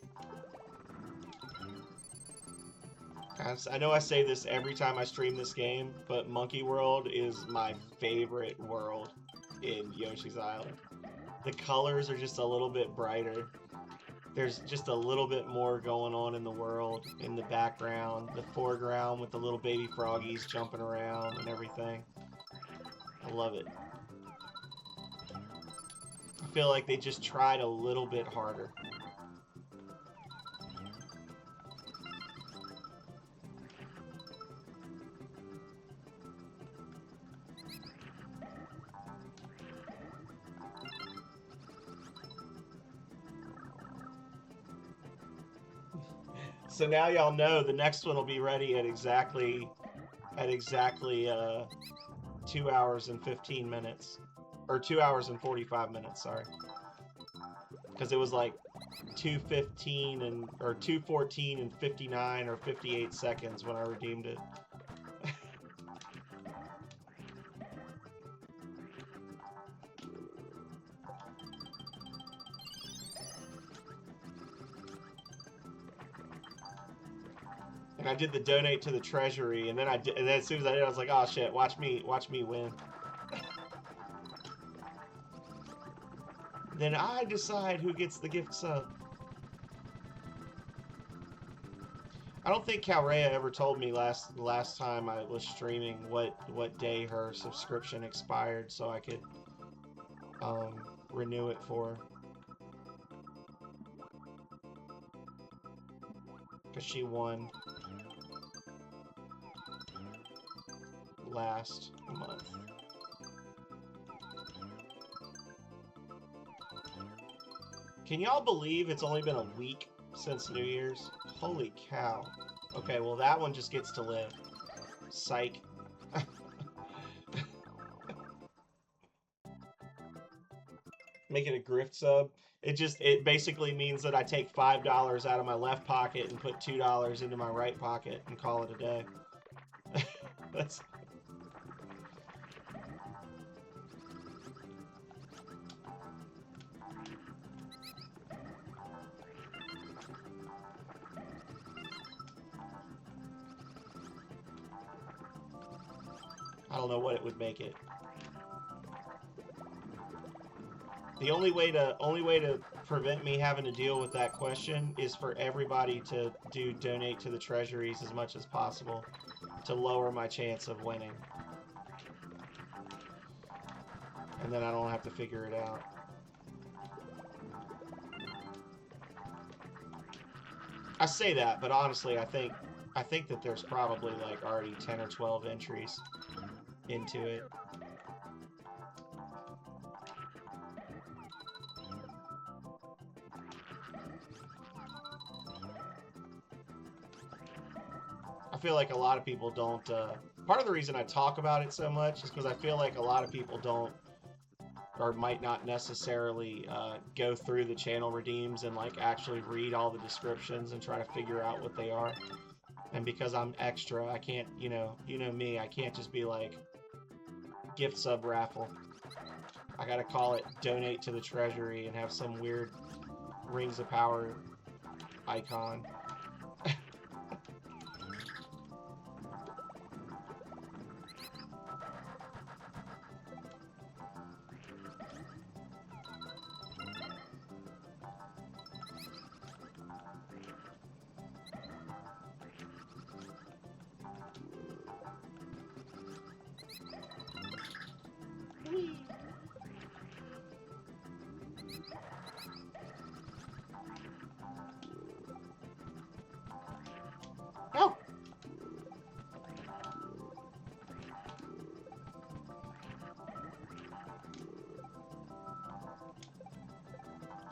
I know I say this every time I stream this game, but Monkey World is my favorite world in Yoshi's Island. The colors are just a little bit brighter. There's just a little bit more going on in the world, in the background, the foreground with the little baby froggies jumping around and everything. I love it. I feel like they just tried a little bit harder. So now y'all know the next one will be ready at exactly 2 hours and 15 minutes. Or 2 hours and 45 minutes, sorry. Because it was like 2:15 or 2:14 and 59 or 58 seconds when I redeemed it. And I did the donate to the treasury, and then and then as soon as I did, I was like, "Oh shit! Watch me win." Then I decide who gets the gift sub. I don't think Calrea ever told me last time I was streaming what day her subscription expired, so I could renew it for her. Because she won last month. Can y'all believe it's only been a week since New Year's? Holy cow. Okay, well that one just gets to live. Psych. Make it a grift sub. It basically means that I take $5 out of my left pocket and put $2 into my right pocket and call it a day. That's... I don't know what it would make it. The only way to prevent me having to deal with that question is for everybody to donate to the treasuries as much as possible to lower my chance of winning. And then I don't have to figure it out. I say that, but honestly, I think that there's probably like already 10 or 12 entries into it. I feel like a lot of people don't, part of the reason I talk about it so much is because I feel like a lot of people don't or might not necessarily go through the channel redeems and like actually read all the descriptions and try to figure out what they are. And because I'm extra, I can't, you know me, I can't just be like, gift sub raffle. I gotta call it donate to the treasury and have some weird Rings of Power icon. No!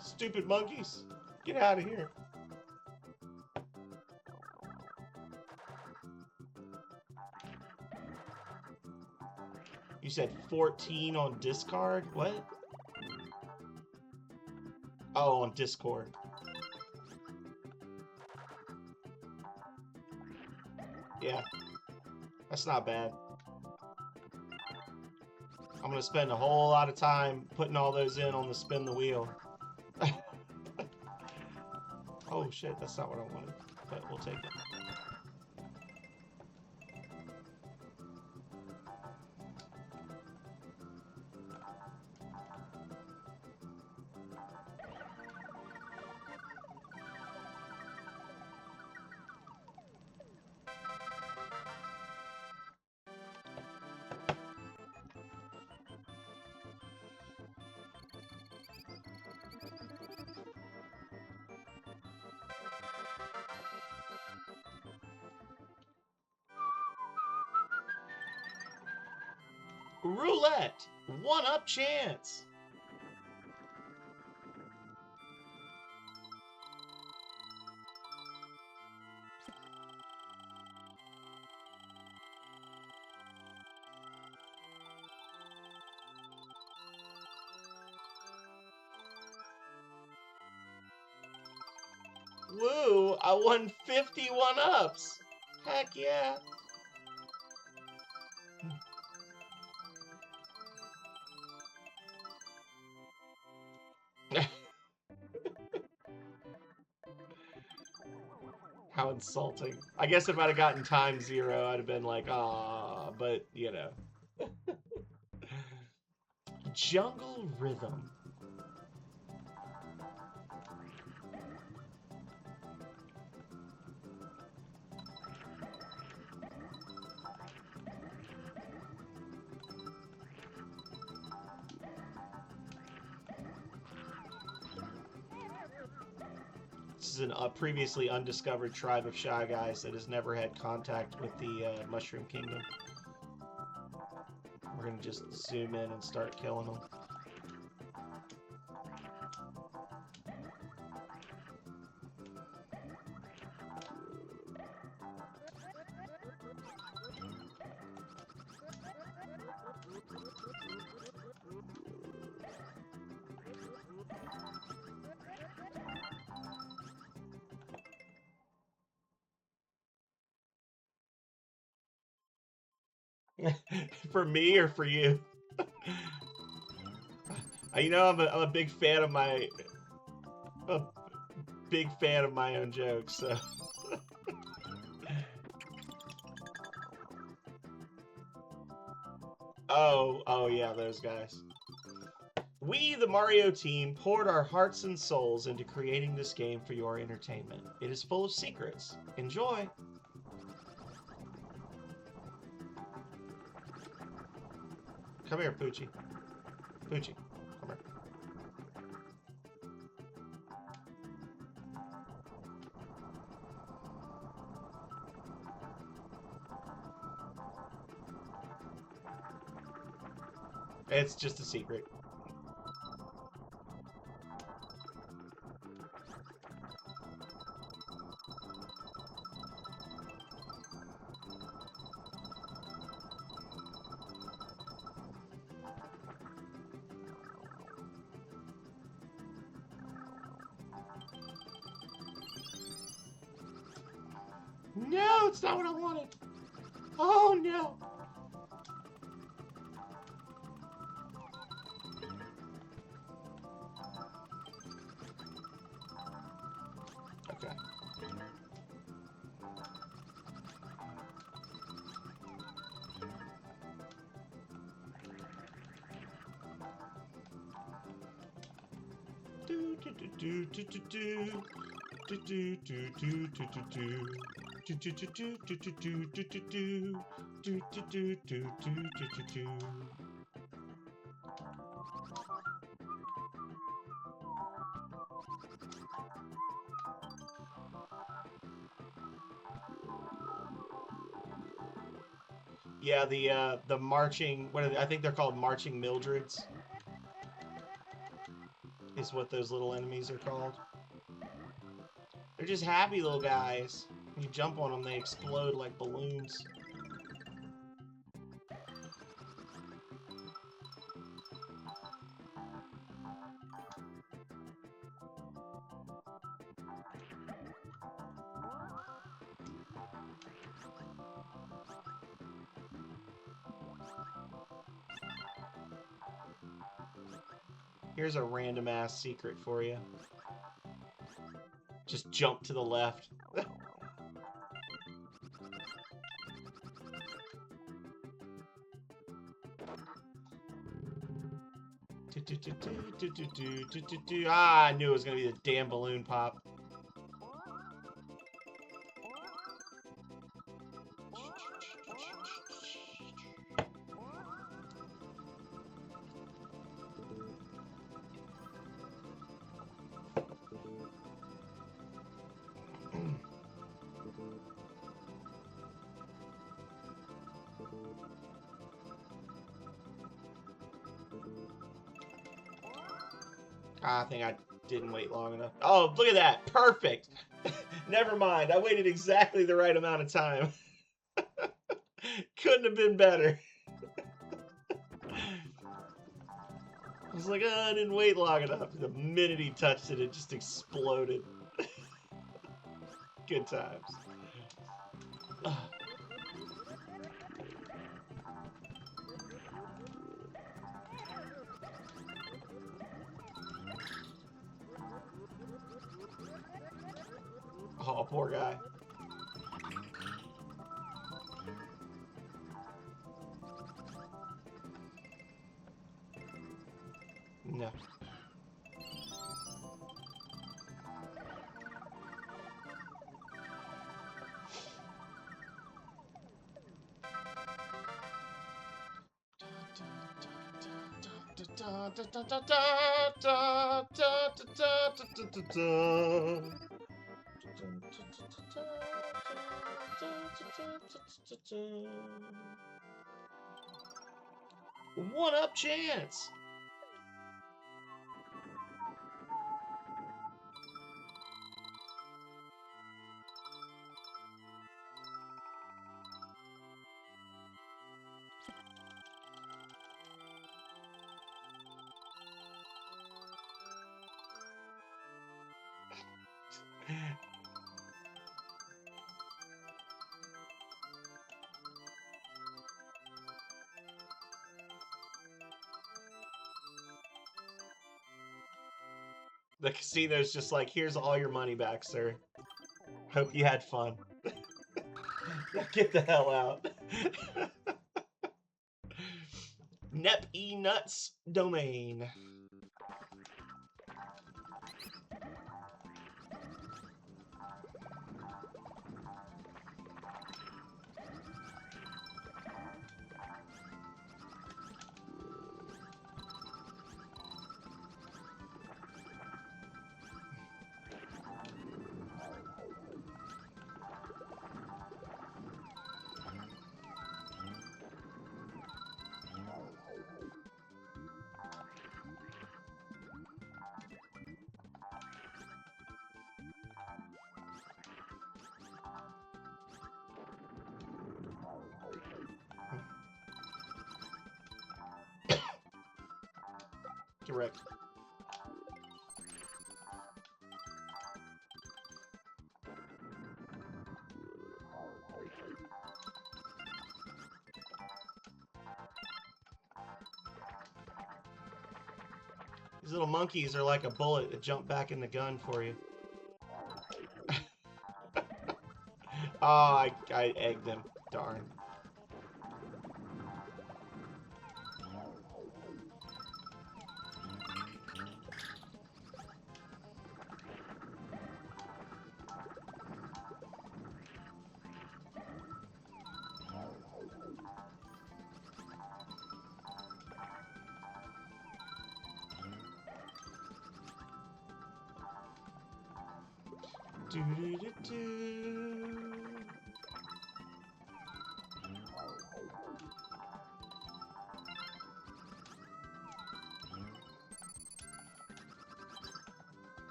Stupid monkeys! Get out of here! You said 14 on discard? What? Oh, on Discord. Yeah. That's not bad. I'm gonna spend a whole lot of time putting all those in on the spin the wheel. Oh shit, that's not what I wanted, but we'll take it. Roulette! 1-up chance! Woo! I won 51 ups! Heck yeah! How insulting. I guess if I'd have gotten time 0, I'd have been like, ah, but, you know. Jungle Rhythm. This is a previously undiscovered tribe of Shy Guys that has never had contact with the Mushroom Kingdom. We're gonna just zoom in and start killing them. For me or for you? You know, I'm a big fan of my own jokes. So. Oh yeah, those guys. We, the Mario team, poured our hearts and souls into creating this game for your entertainment. It is full of secrets. Enjoy! Come here, Poochie. Poochie, come here. It's just a secret. No, it's not what I wanted. Oh no. Okay. Do do do do do do. Do do do do do do do. Do do do do do do do do do do. Do do do do do do do. Yeah, the marching, what are they? I think they're called marching Mildreds, is what those little enemies are called. They're just happy little guys. When you jump on them, they explode like balloons. Here's a random ass secret for you. Just jump to the left. Ah, I knew it was gonna be the damn balloon pop. I think I didn't wait long enough. Oh, look at that. Perfect. Never mind. I waited exactly the right amount of time. Couldn't have been better. I was like, oh, I didn't wait long enough. The minute he touched it, it just exploded. Good times. Oh, poor guy. No. One up chance. The casino's just like, here's all your money back, sir. Hope you had fun. Get the hell out. Nep E Nuts domain. Correct. These little monkeys are like a bullet that jump back in the gun for you. Oh, I egged him. Darn.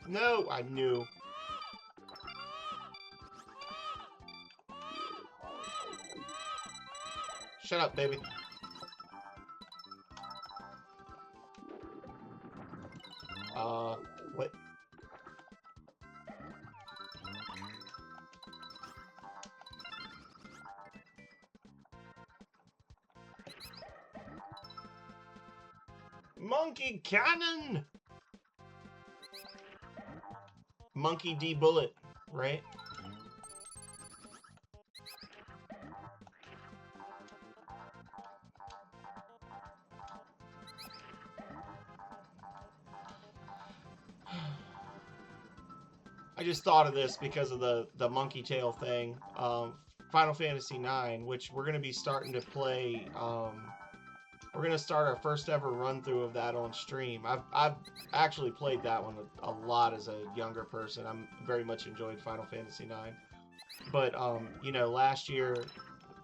No, I knew. Shut up, baby. What? Monkey cannon! Monkey D bullet, right? I just thought of this because of the monkey tail thing. Final Fantasy IX, which we're going to be starting to play. We're going to start our first ever run through of that on stream. I've actually played that one a lot as a younger person. I'm very much enjoyed Final Fantasy IX. But, you know, last year,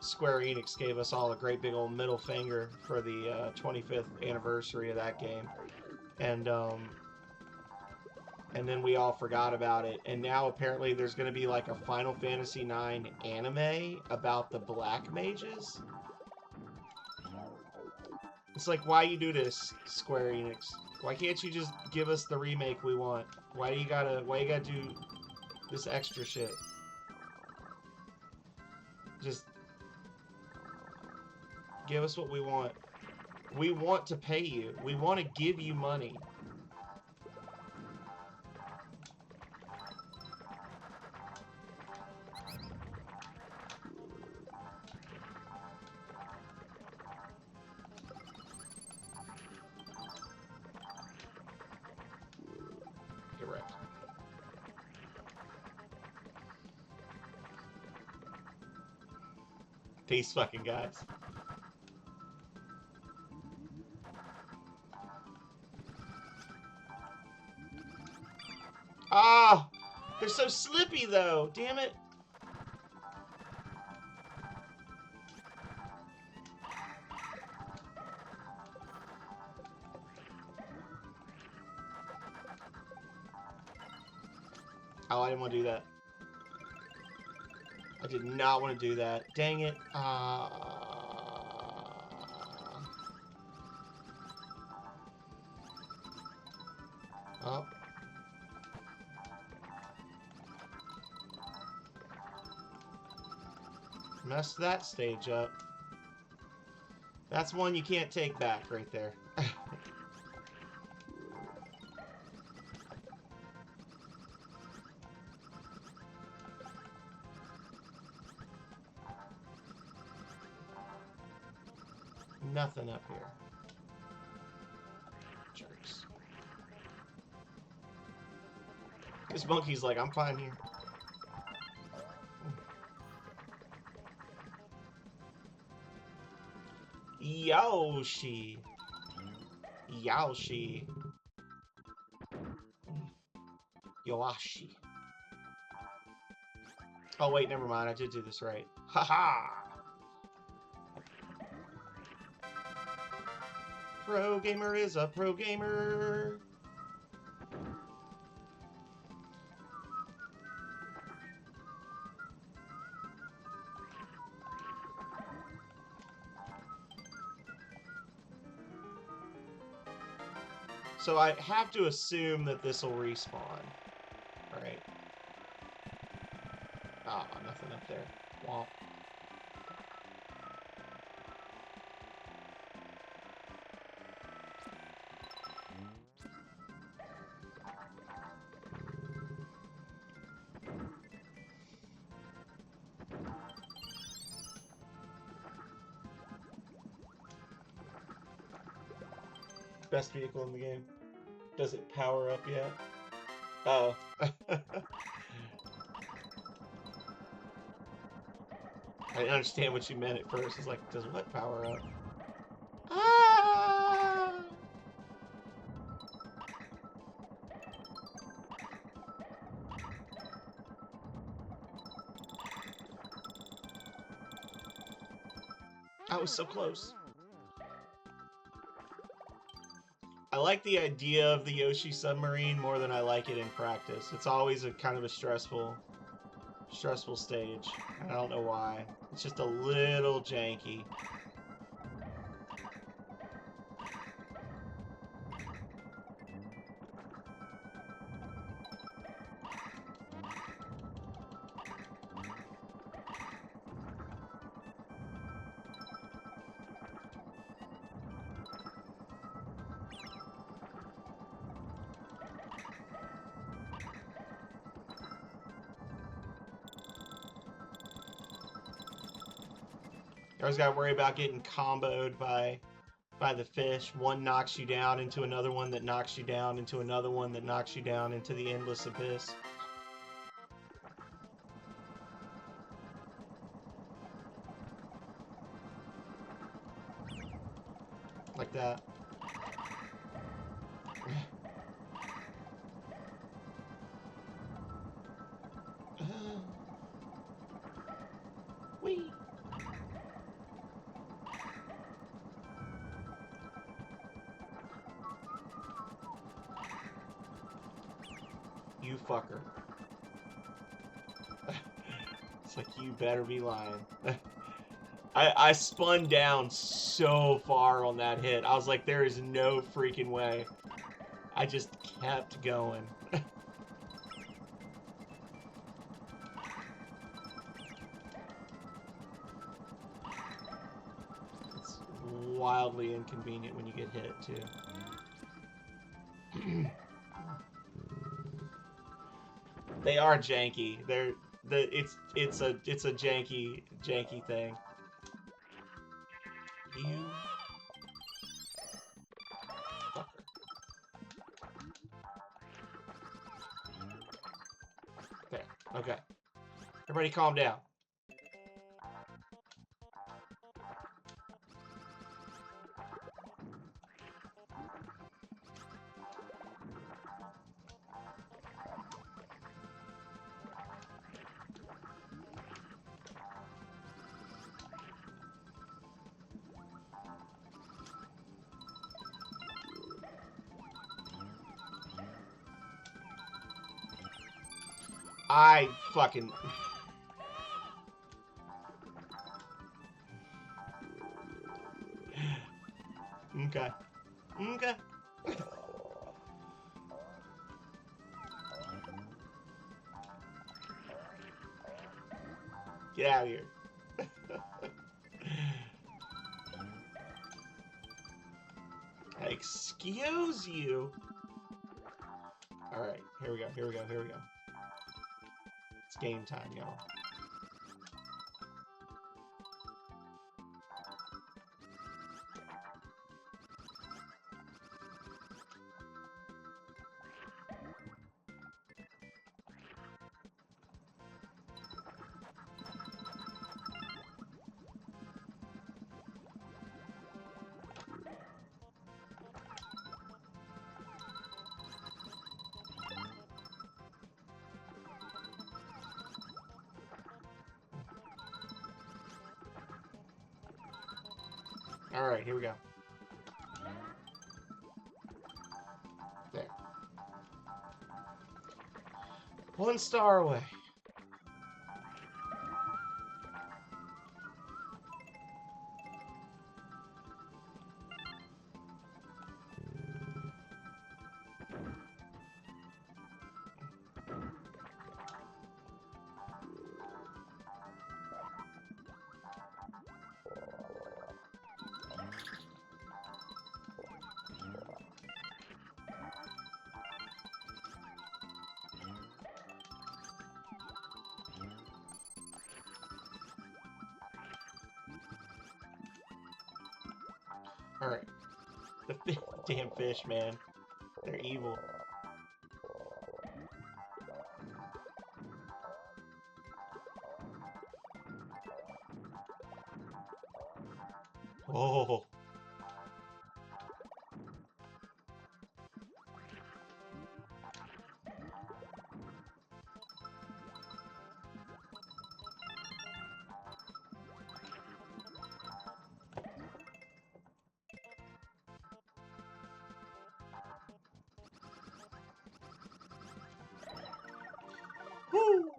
Square Enix gave us all a great big old middle finger for the 25th anniversary of that game. And then we all forgot about it. And now apparently there's going to be like a Final Fantasy IX anime about the Black Mages. It's like, why you do this, Square Enix? Why can't you just give us the remake we want? Why you gotta do this extra shit? Just give us what we want. We want to pay you. We want to give you money. Correct. These fucking guys. Ah! They're so slippy, though. Damn it. Oh, I didn't want to do that. I did not want to do that. Dang it. Oh. Messed that stage up. That's one you can't take back right there. Nothing up here. Jerks. This monkey's like, I'm fine here. Yoshi. Yoshi. Yoshi. Oh, wait, never mind. I did do this right. Haha! Pro gamer is a pro gamer. So I have to assume that this will respawn. Right. Ah, nothing up there. Womp. Best vehicle in the game. Does it power up yet? Oh. I didn't understand what you meant at first. It's like, does what power up? Ah! I was so close. I like the idea of the Yoshi submarine more than I like it in practice. It's always a kind of a stressful stage. I don't know why. It's just a little janky. You always gotta worry about getting comboed by the fish. One knocks you down into another one that knocks you down into another one that knocks you down into the endless abyss. Like that. Whee! You fucker. It's like, you better be lying. I spun down so far on that hit. I was like, there is no freaking way. I just kept going. It's wildly inconvenient when you get hit, too. They are janky. It's a janky thing. You fucker. There. Okay. Everybody calm down. I fucking... Okay. Okay. Get out of here. Excuse you. Alright, here we go, here we go, here we go. It's game time, y'all. Alright, here we go. There. 1 star away. Alright. The damn fish, man. They're evil. Oh. Woo!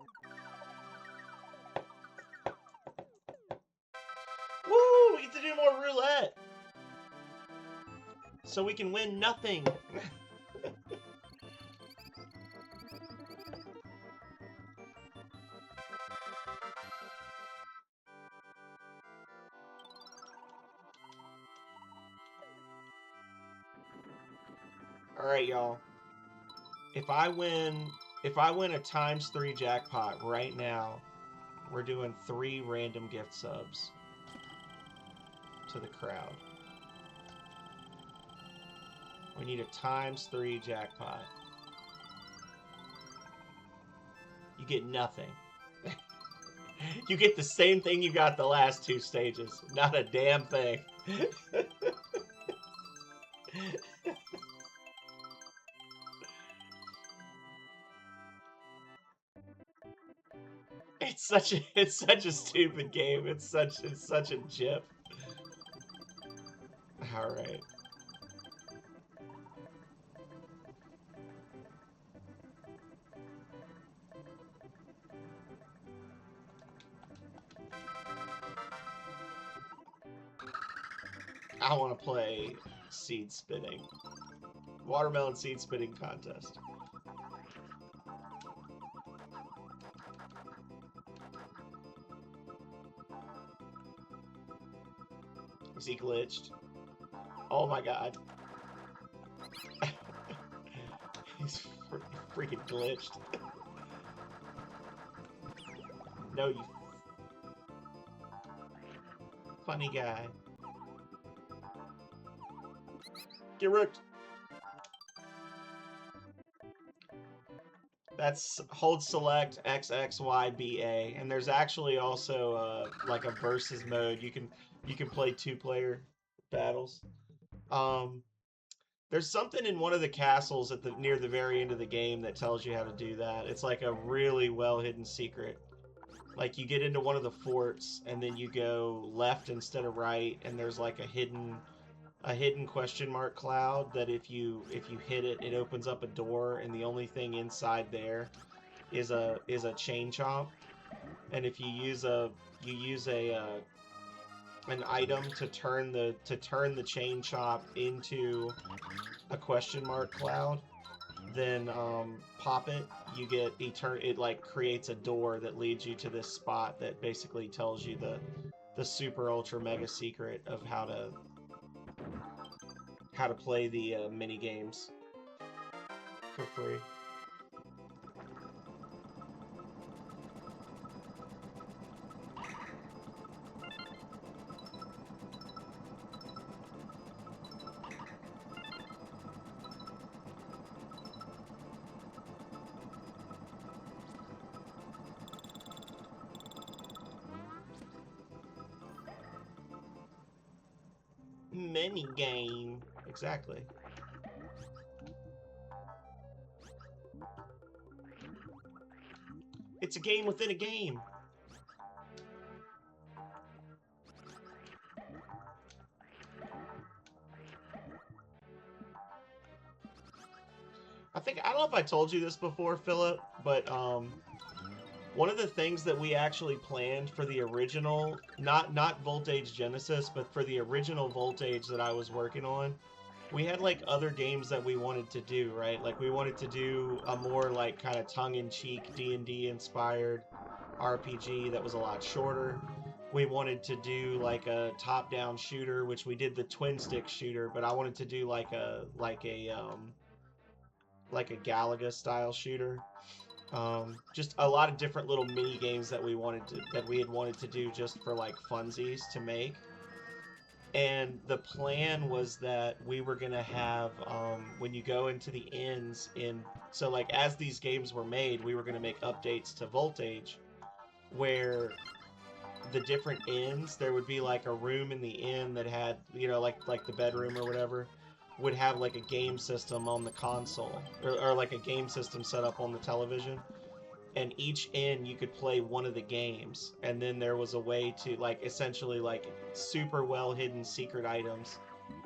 Woo! We get to do more roulette! So we can win nothing! Alright, y'all. If I win a ×3 jackpot right now, we're doing 3 random gift subs to the crowd. We need a ×3 jackpot. You get nothing. You get the same thing you got the last 2 stages. Not a damn thing. It's such a stupid game. It's such a jip. All right. I want to play seed spitting. Watermelon seed spitting contest. Is he glitched? Oh my god. He's freaking glitched. No, you funny guy. Get rooked. That's hold select XXYBA, and there's actually also like a versus mode. You can play 2-player battles. There's something in one of the castles at near the very end of the game that tells you how to do that. It's like a really well hidden secret. Like you get into one of the forts and then you go left instead of right, and there's like a hidden question mark cloud that if you hit it, it opens up a door, and the only thing inside there is a chain chomp. And if you use an item to turn the chain chomp into a question mark cloud, then pop it, you get it like creates a door that leads you to this spot that basically tells you the super ultra mega secret of how to play the mini games for free. Mini game. Exactly. It's a game within a game. I don't know if I told you this before, Philip, but one of the things that we actually planned for the original, not Voltage Genesis, but for the original Voltage that I was working on, we had like other games that we wanted to do, right? Like we wanted to do a more like kind of tongue-in-cheek D&D inspired RPG that was a lot shorter. We wanted to do like a top-down shooter, which we did the twin stick shooter, but I wanted to do like a Galaga style shooter. Just a lot of different little mini games that we had wanted to do just for like funsies to make. And the plan was that we were gonna have when you go into the inns in so like as these games were made, we were gonna make updates to Voltage where the different inns there would be like a room in the inn that had like the bedroom or whatever would have like a game system on the console or like a game system set up on the television, and each inn you could play one of the games, and then there was a way to like essentially like super well hidden secret items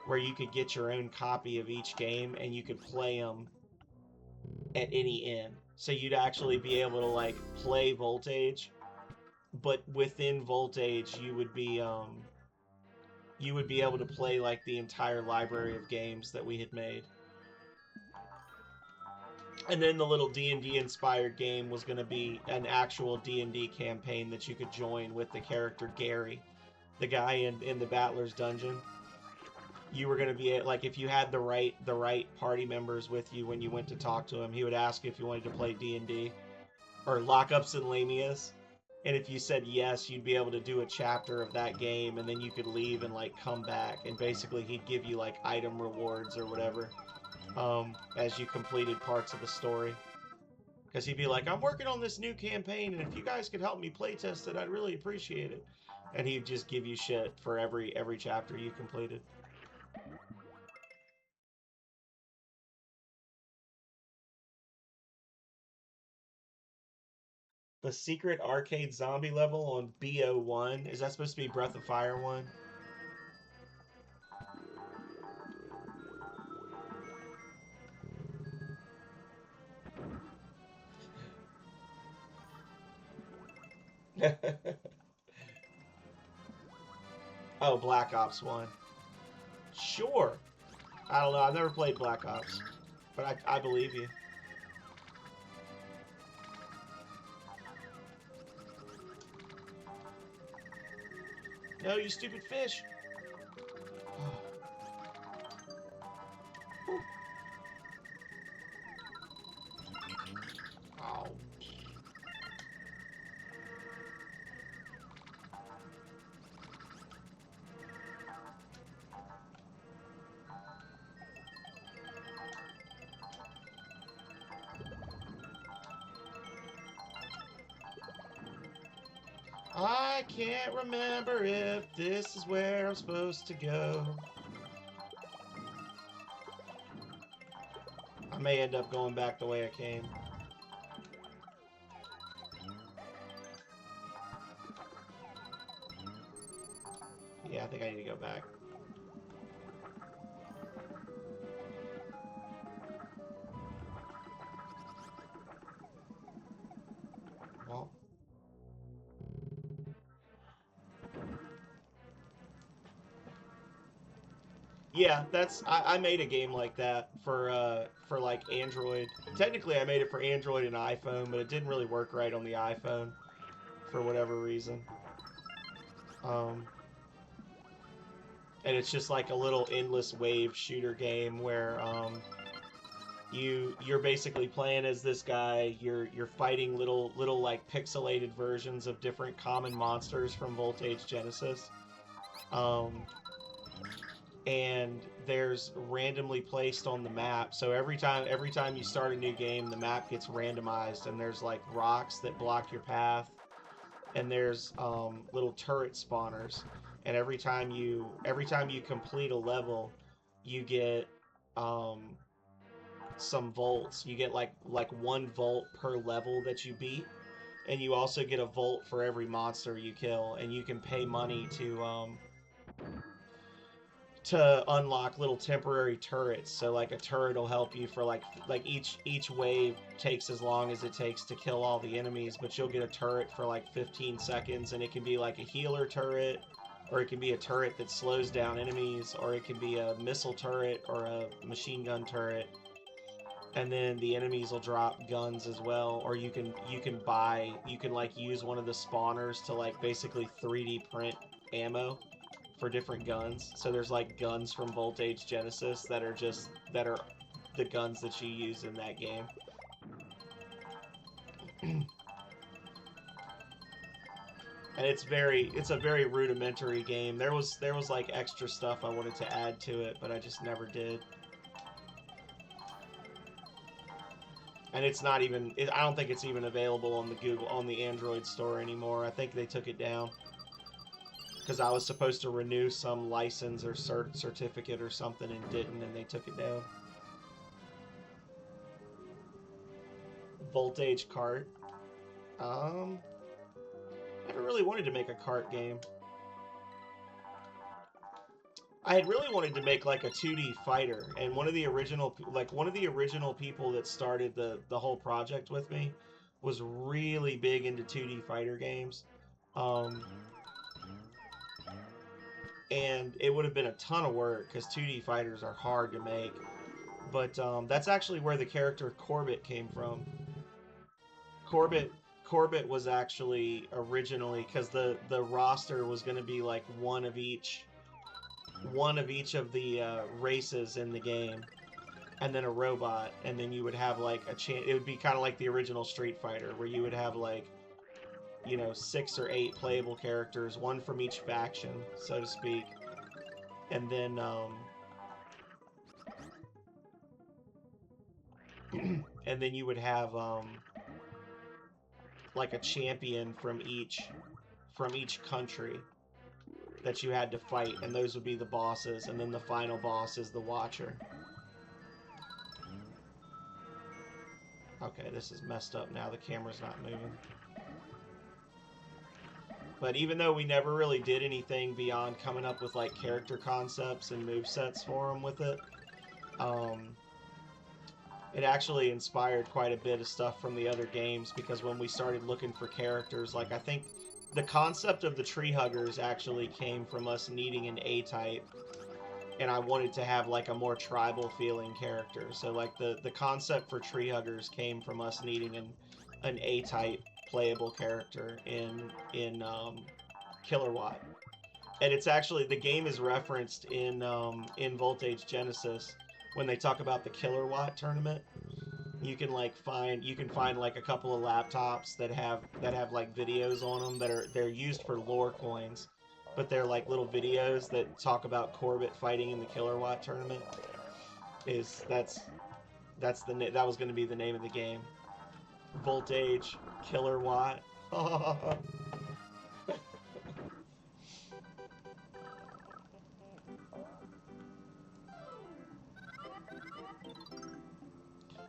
where you could get your own copy of each game and you could play them at any inn, so you'd actually be able to like play Voltage, but within Voltage you would be able to play like the entire library of games that we had made. And then the little D&D inspired game was going to be an actual D&D campaign that you could join with the character Gary, the guy in the Battler's Dungeon. You were going to be like, if you had the right party members with you when you went to talk to him, he would ask if you wanted to play D&D or Lockups and Lamias. And if you said yes, you'd be able to do a chapter of that game, and then you could leave and like come back, and basically he'd give you like item rewards or whatever as you completed parts of the story. Because he'd be like, I'm working on this new campaign, and if you guys could help me playtest it, I'd really appreciate it. And he'd just give you shit for every chapter you completed. The secret arcade zombie level on BO1, is that supposed to be Breath of Fire 1? Oh, Black Ops 1. Sure. I don't know. I've never played Black Ops, but I believe you. No, you stupid fish. Oh. I can't remember if this is where I'm supposed to go. I may end up going back the way I came. Yeah, I think I need to go back. Well. Yeah, I made a game like that for like Android. Technically I made it for Android and iPhone, but it didn't really work right on the iPhone for whatever reason. Um and it's just like a little endless wave shooter game where you're basically playing as this guy. You're fighting little like pixelated versions of different common monsters from Voltage Genesis. Um, and there's randomly placed on the map. So every time you start a new game, the map gets randomized, and there's like rocks that block your path, and there's little turret spawners. And every time you complete a level, you get um, some volts. You get like 1 volt per level that you beat, and you also get a volt for every monster you kill. And you can pay money to unlock little temporary turrets. So like a turret will help you for like each wave takes as long as it takes to kill all the enemies, but you'll get a turret for like 15 seconds, and it can be like a healer turret, or it can be a turret that slows down enemies, or it can be a missile turret or a machine gun turret. And then the enemies will drop guns as well, or you can like use one of the spawners to like basically 3D print ammo for different guns. So there's like guns from Voltage Genesis that are the guns that you use in that game. and it's a very rudimentary game. There was like extra stuff I wanted to add to it, but I just never did. And it's not even, I don't think it's even available on the Android store anymore. I think they took it down because I was supposed to renew some license or certificate or something and didn't, and they took it down. Voltage Kart. Never really wanted to make a kart game. I had really wanted to make like a 2D fighter, and one of the original people that started the whole project with me was really big into 2D fighter games. And it would have been a ton of work because 2D fighters are hard to make. But that's actually where the character Corbett came from. Corbett was actually originally, because the roster was going to be like one of each of the races in the game, and then a robot, and then you would have like it would be kind of like the original Street Fighter, where you would have like, you know, 6 or 8 playable characters, one from each faction, so to speak, and then and then you would have like a champion from each country that you had to fight, and those would be the bosses, and then the final boss is the Watcher. Okay, this is messed up now. The camera's not moving. But even though we never really did anything beyond coming up with like character concepts and movesets for them with it, it actually inspired quite a bit of stuff from the other games, because when we started looking for characters, like I think the concept of the Tree Huggers actually came from us needing an A-type, and I wanted to have like a more tribal feeling character. So like the concept for Tree Huggers came from us needing an A-type playable character in Kilowatt. And it's actually, the game is referenced in Voltage Genesis when they talk about the Kilowatt tournament. You can find like a couple of laptops that have like videos on them they're used for lore coins, but they're like little videos that talk about Corbett fighting in the Kilowatt tournament. That was going to be the name of the game. Voltage Kilowatt.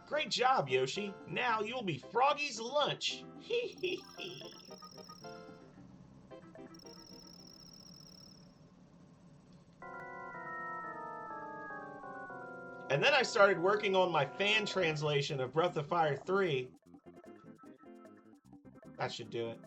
Great job, Yoshi. Now you'll be Froggy's lunch. Hee hee hee. And then I started working on my fan translation of Breath of Fire 3. That should do it.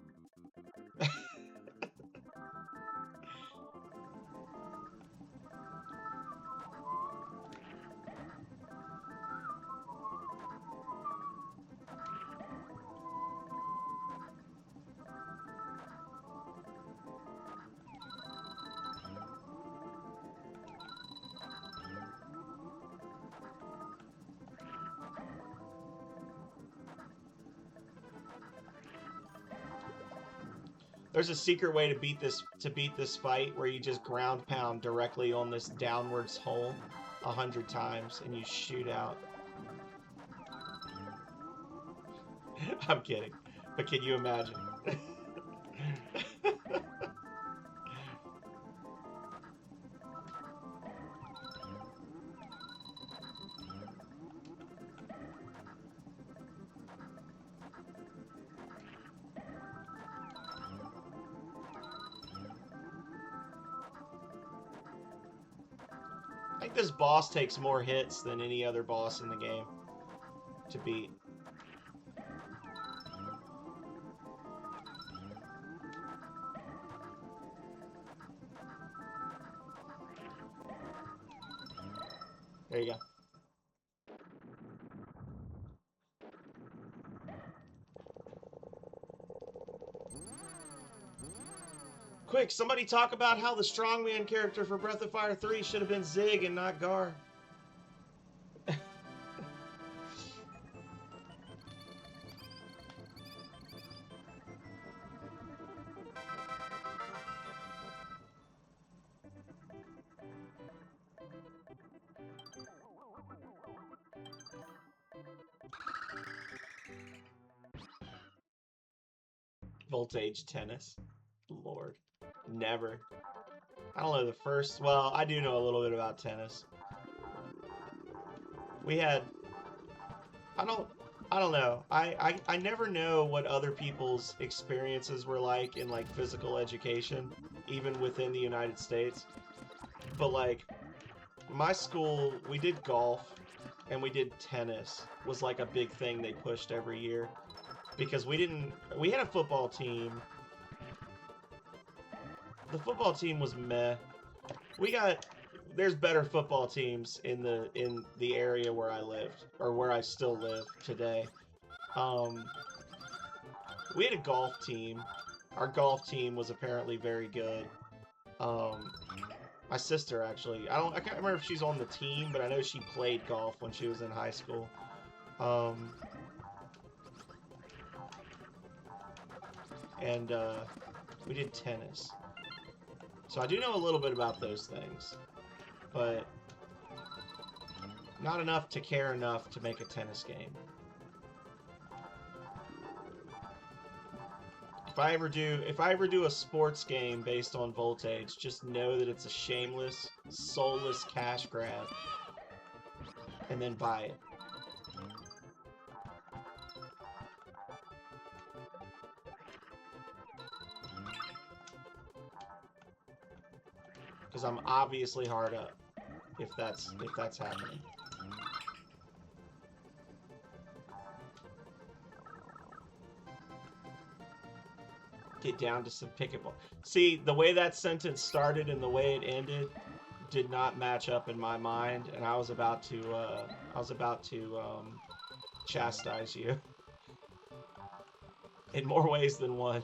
There's a secret way to beat this fight where you just ground pound directly on this downwards hole 100 times and you shoot out. I'm kidding, but can you imagine? I think this boss takes more hits than any other boss in the game to beat. There you go. Quick, somebody talk about how the strongman character for Breath of Fire 3 should have been Zig and not Gar. Voltage tennis. Lord. Never. I don't know the first. Well, I do know a little bit about tennis. We had. I don't. I don't know. I never know what other people's experiences were like in like physical education, even within the United States. But like my school, we did golf and we did tennis was like a big thing they pushed every year because we had a football team. The football team was meh. We got there's better football teams in the area where I lived or where I still live today. Um, we had a golf team. Our golf team was apparently very good. Um, my sister actually. I can't remember if she's on the team, but I know she played golf when she was in high school. Um, and we did tennis. So I do know a little bit about those things, but not enough to care enough to make a tennis game. If I ever do a sports game based on Voltage, just know that it's a shameless, soulless cash grab, and then buy it. Because I'm obviously hard up if that's happening. Get down to some pickleball. See, the way that sentence started and the way it ended did not match up in my mind, and I was about to chastise you in more ways than one.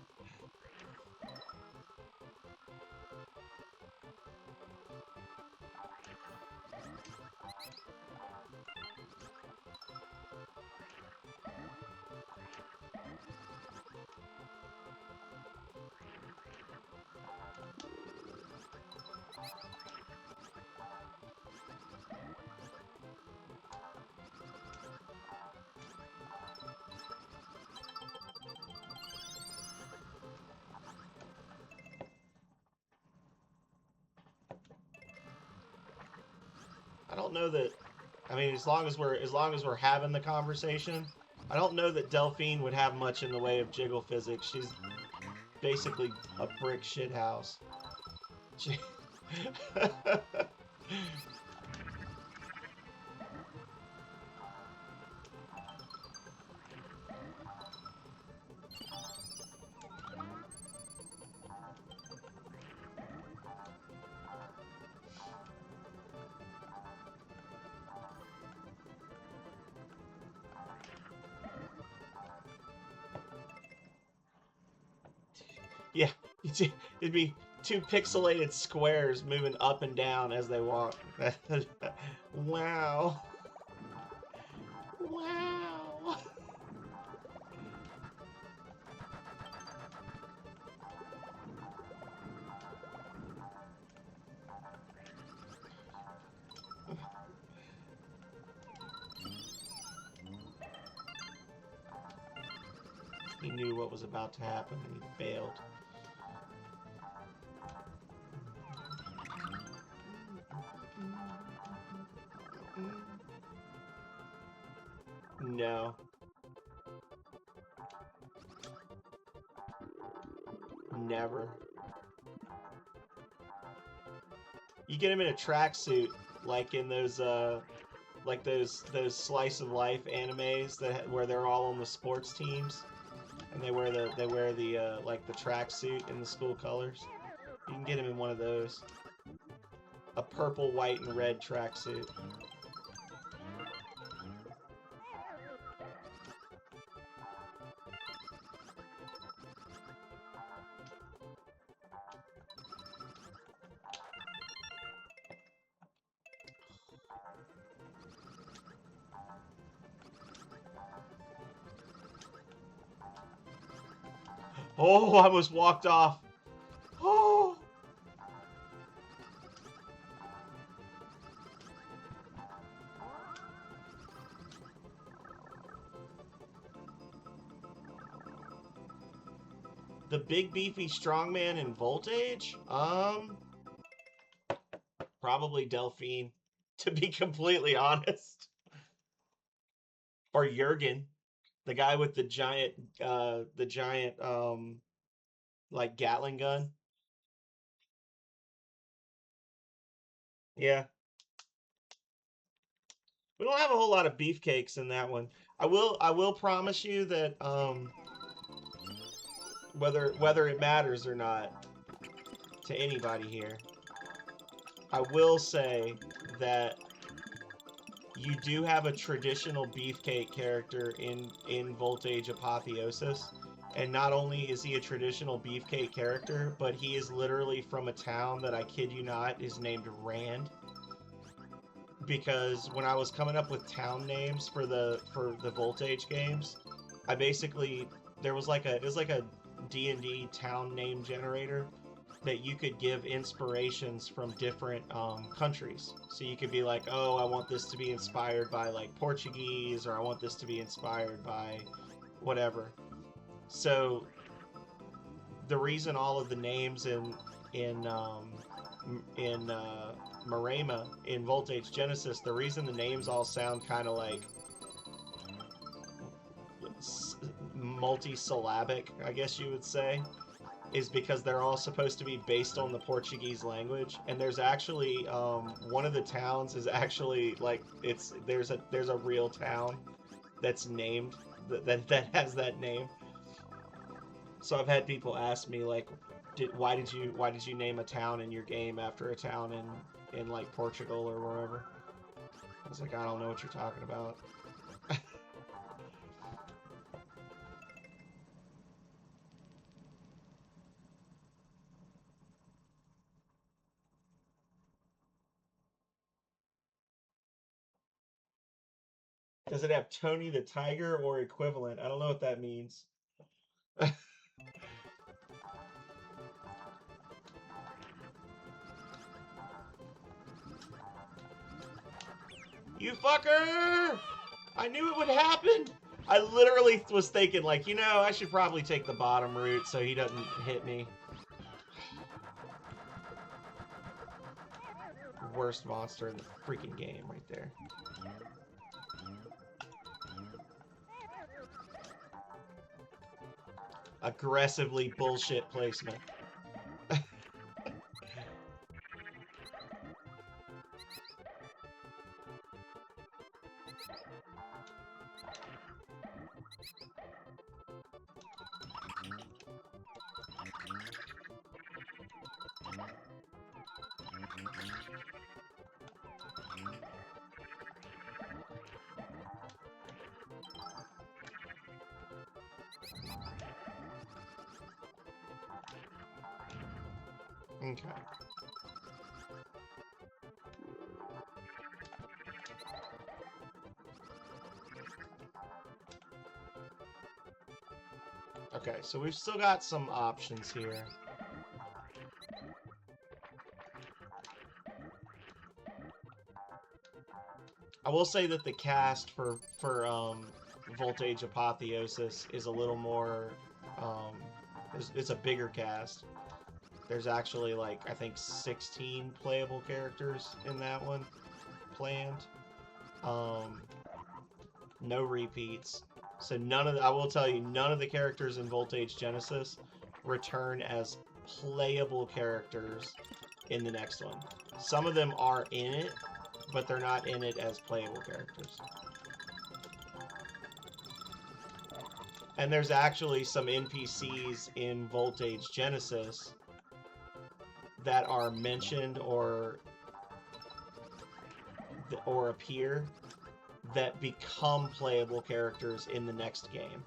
I don't know that. I mean, as long as we're having the conversation, I don't know that Delphine would have much in the way of jiggle physics. She's basically a brick shit house. She... Yeah, it'd be two pixelated squares moving up and down as they walk. Wow. Wow. He knew what was about to happen and he bailed. No. Never. You get him in a tracksuit, like in those those slice of life animes where they're all on the sports teams, and they wear the like the tracksuit in the school colors. You can get him in one of those. A purple, white, and red tracksuit. Oh, I almost walked off. Oh. The big beefy strongman in Voltage? Probably Delphine, to be completely honest. Or Jurgen, the guy with the giant like Gatling gun. Yeah. We don't have a whole lot of beefcakes in that one. I will promise you that whether it matters or not to anybody here, I will say that you do have a traditional beefcake character in Voltage Apotheosis, and not only is he a traditional beefcake character, but he is literally from a town that, I kid you not, is named Rand. Because when I was coming up with town names for the Voltage games, I basically it was like a D&D town name generator that you could give inspirations from different countries. So you could be like, oh, I want this to be inspired by like Portuguese, or I want this to be inspired by whatever. So the reason all of the names in Marema in Voltage Genesis, the reason the names all sound kind of like multi-syllabic, I guess you would say, is because they're all supposed to be based on the Portuguese language. And there's actually one of the towns is actually like there's a real town that's named that has that name. So I've had people ask me like, why did you name a town in your game after a town in like Portugal or wherever? I was like, I don't know what you're talking about. Does it have Tony the Tiger or equivalent? I don't know what that means. You fucker! I knew it would happen! I literally was thinking, like, you know, I should probably take the bottom route so he doesn't hit me. Worst monster in the freaking game right there. Aggressively bullshit placement. Okay. Okay, so we've still got some options here. I will say that the cast for Voltage Apotheosis is a little more, it's a bigger cast. There's actually, like, I think 16 playable characters in that one planned. No repeats. So I will tell you, none of the characters in Voltage Genesis return as playable characters in the next one. Some of them are in it, but they're not in it as playable characters. And there's actually some NPCs in Voltage Genesis that are mentioned or appear that become playable characters in the next game.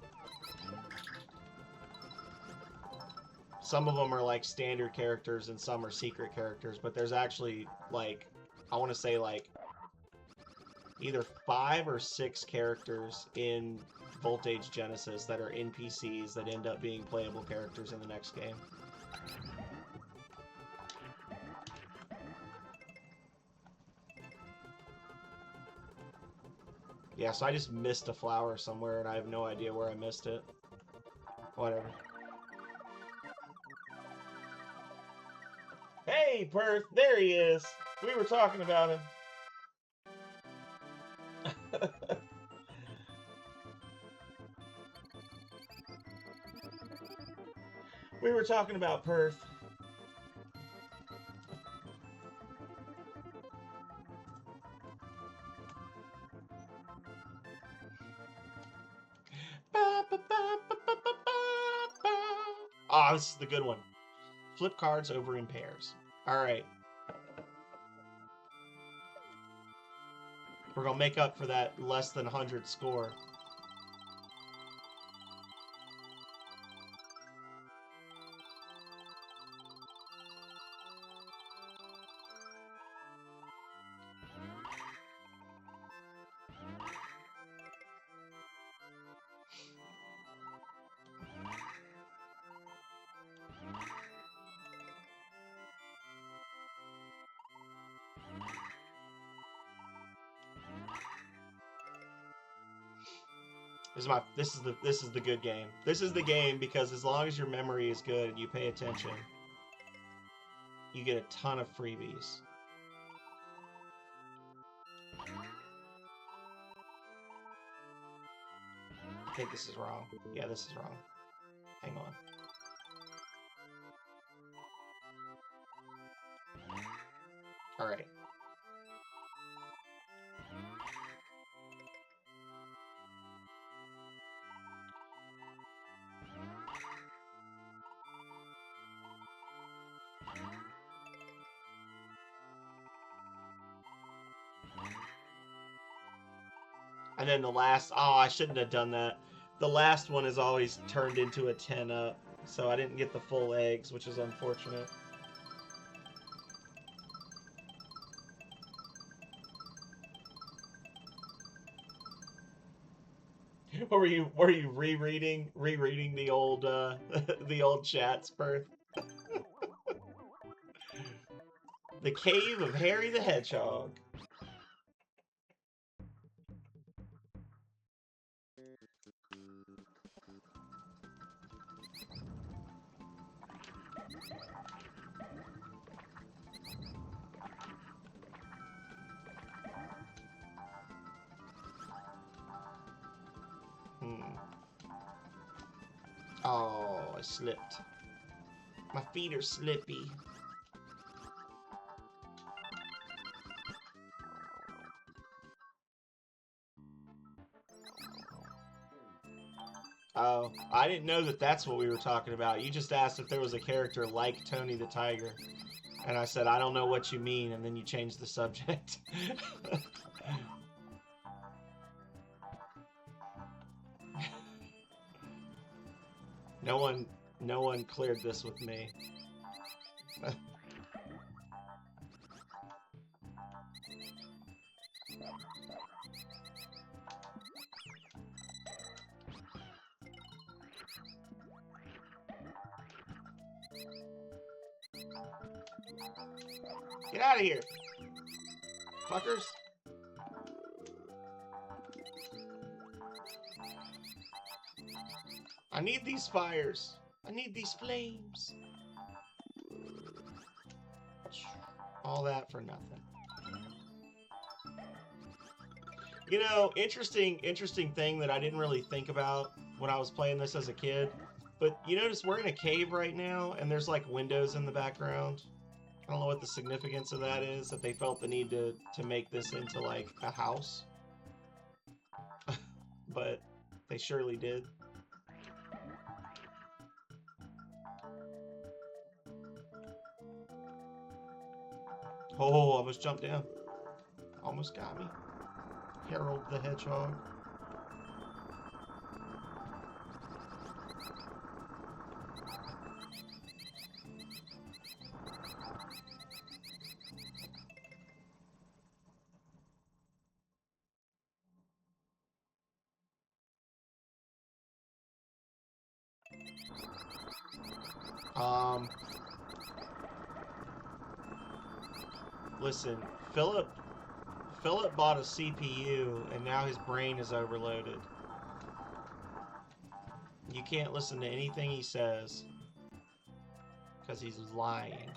Some of them are like standard characters and some are secret characters, but there's actually, like, I want to say like either 5 or 6 characters in Voltage Genesis that are NPCs that end up being playable characters in the next game. Yeah, so I just missed a flower somewhere and I have no idea where I missed it. Whatever. Hey, Perth, there he is. We were talking about him. We were talking about Perth. Ah, this is the good one. Flip cards over in pairs. All right. We're going to make up for that less than 100 score. This is the good game. This is the game because as long as your memory is good and you pay attention, you get a ton of freebies. I think this is wrong. Yeah, this is wrong. Hang on. All right. And then the last, oh, I shouldn't have done that. The last one is always turned into a 10 up, so I didn't get the full eggs, which is unfortunate. Were you rereading the old the old chats, Perth? The Cave of Harry the Hedgehog. Oh, I slipped. My feet are slippy. Oh, I didn't know that that's what we were talking about. You just asked if there was a character like Tony the Tiger. And I said, I don't know what you mean, and then you changed the subject. No one cleared this with me. Get out of here, fuckers. I need these fires. I need these flames. All that for nothing. You know, interesting thing that I didn't really think about when I was playing this as a kid. But you notice we're in a cave right now, and there's like windows in the background. I don't know what the significance of that is, that they felt the need to make this into like a house. But they surely did. Oh, almost jumped down. Almost got me. Harold the Hedgehog. Listen, Philip bought a CPU and now his brain is overloaded. You can't listen to anything he says because he's lying.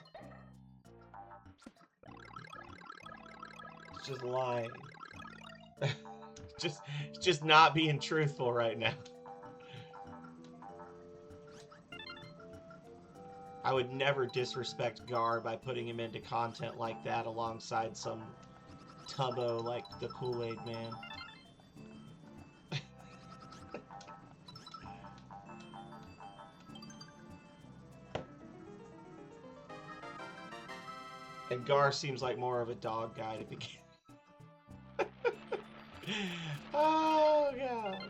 just lying. just not being truthful right now. I would never disrespect Gar by putting him into content like that alongside some Tubbo like the Kool-Aid Man. And Gar seems like more of a dog guy to begin. Oh, God.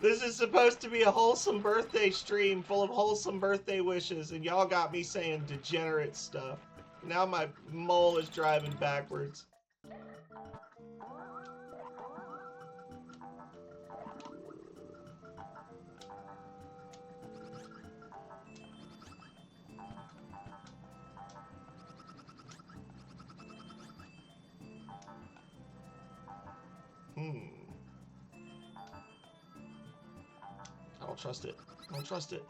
This is supposed to be a wholesome birthday stream full of wholesome birthday wishes, and y'all got me saying degenerate stuff. Now my mole is driving backwards. I don't trust it. I don't trust it.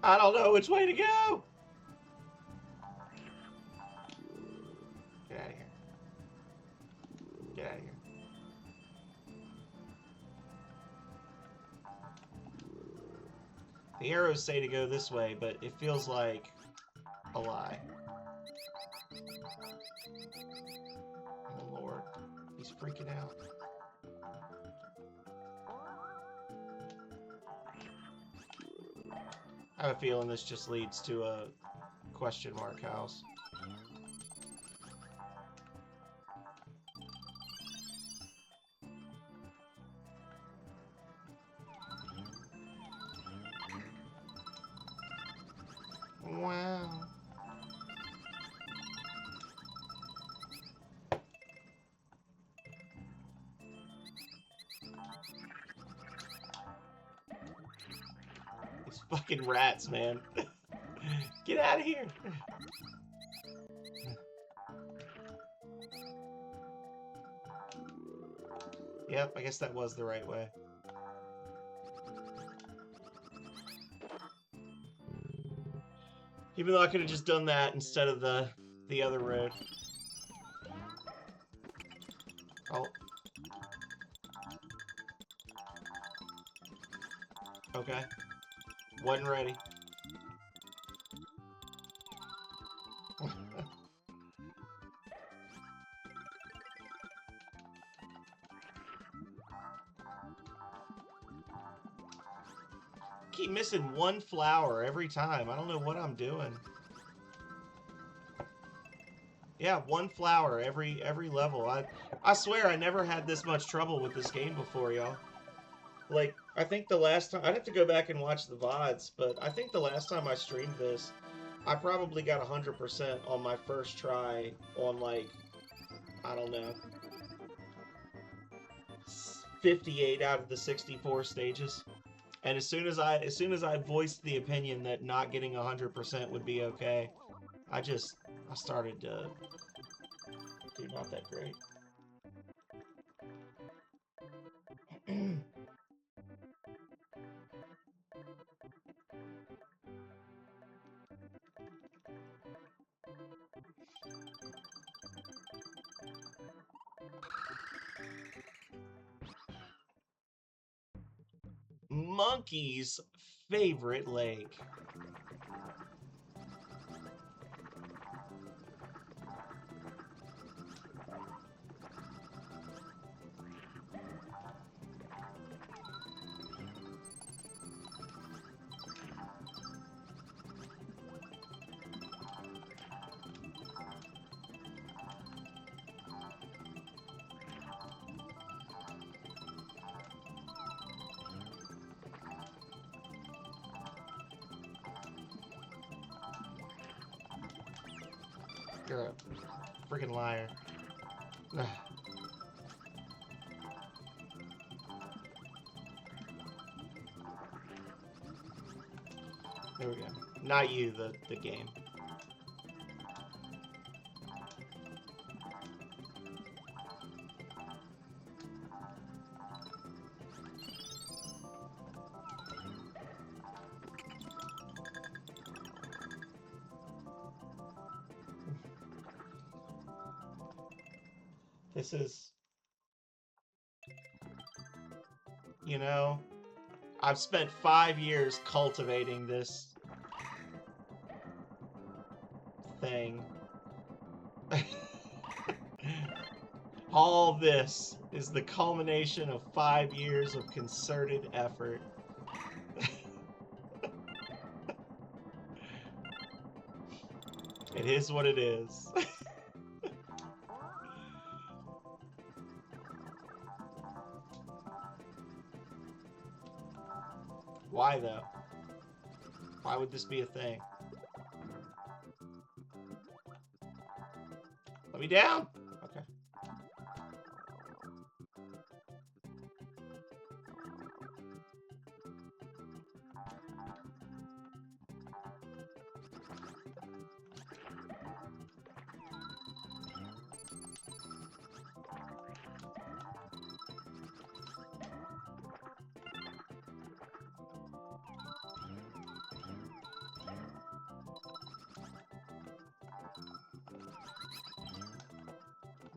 I don't know which way to go! Get out of here. Get out of here. The arrows say to go this way, but it feels like a lie. Oh, Lord. He's freaking out. I have a feeling this just leads to a question mark house. Wow. These fucking rats, man. Get out of here. Yep, I guess that was the right way. Even though I could have just done that instead of the other road. Oh. Okay. Wasn't ready. Keep missing one flower every time. I don't know what I'm doing. Yeah, one flower every level. I swear I never had this much trouble with this game before, y'all. Like, I think the last time... I'd have to go back and watch the VODs, but I think the last time I streamed this, I probably got 100% on my first try on, like, I don't know, 58 out of the 64 stages. And as soon as I voiced the opinion that not getting 100% would be okay, I started to do not that great. Monkey's favorite lake. You're a freaking liar. There we go. Not you, the game. This is, you know, I've spent 5 years cultivating this thing. All this is the culmination of 5 years of concerted effort. It is what it is. Why, though? Why would this be a thing? Let me down! Okay.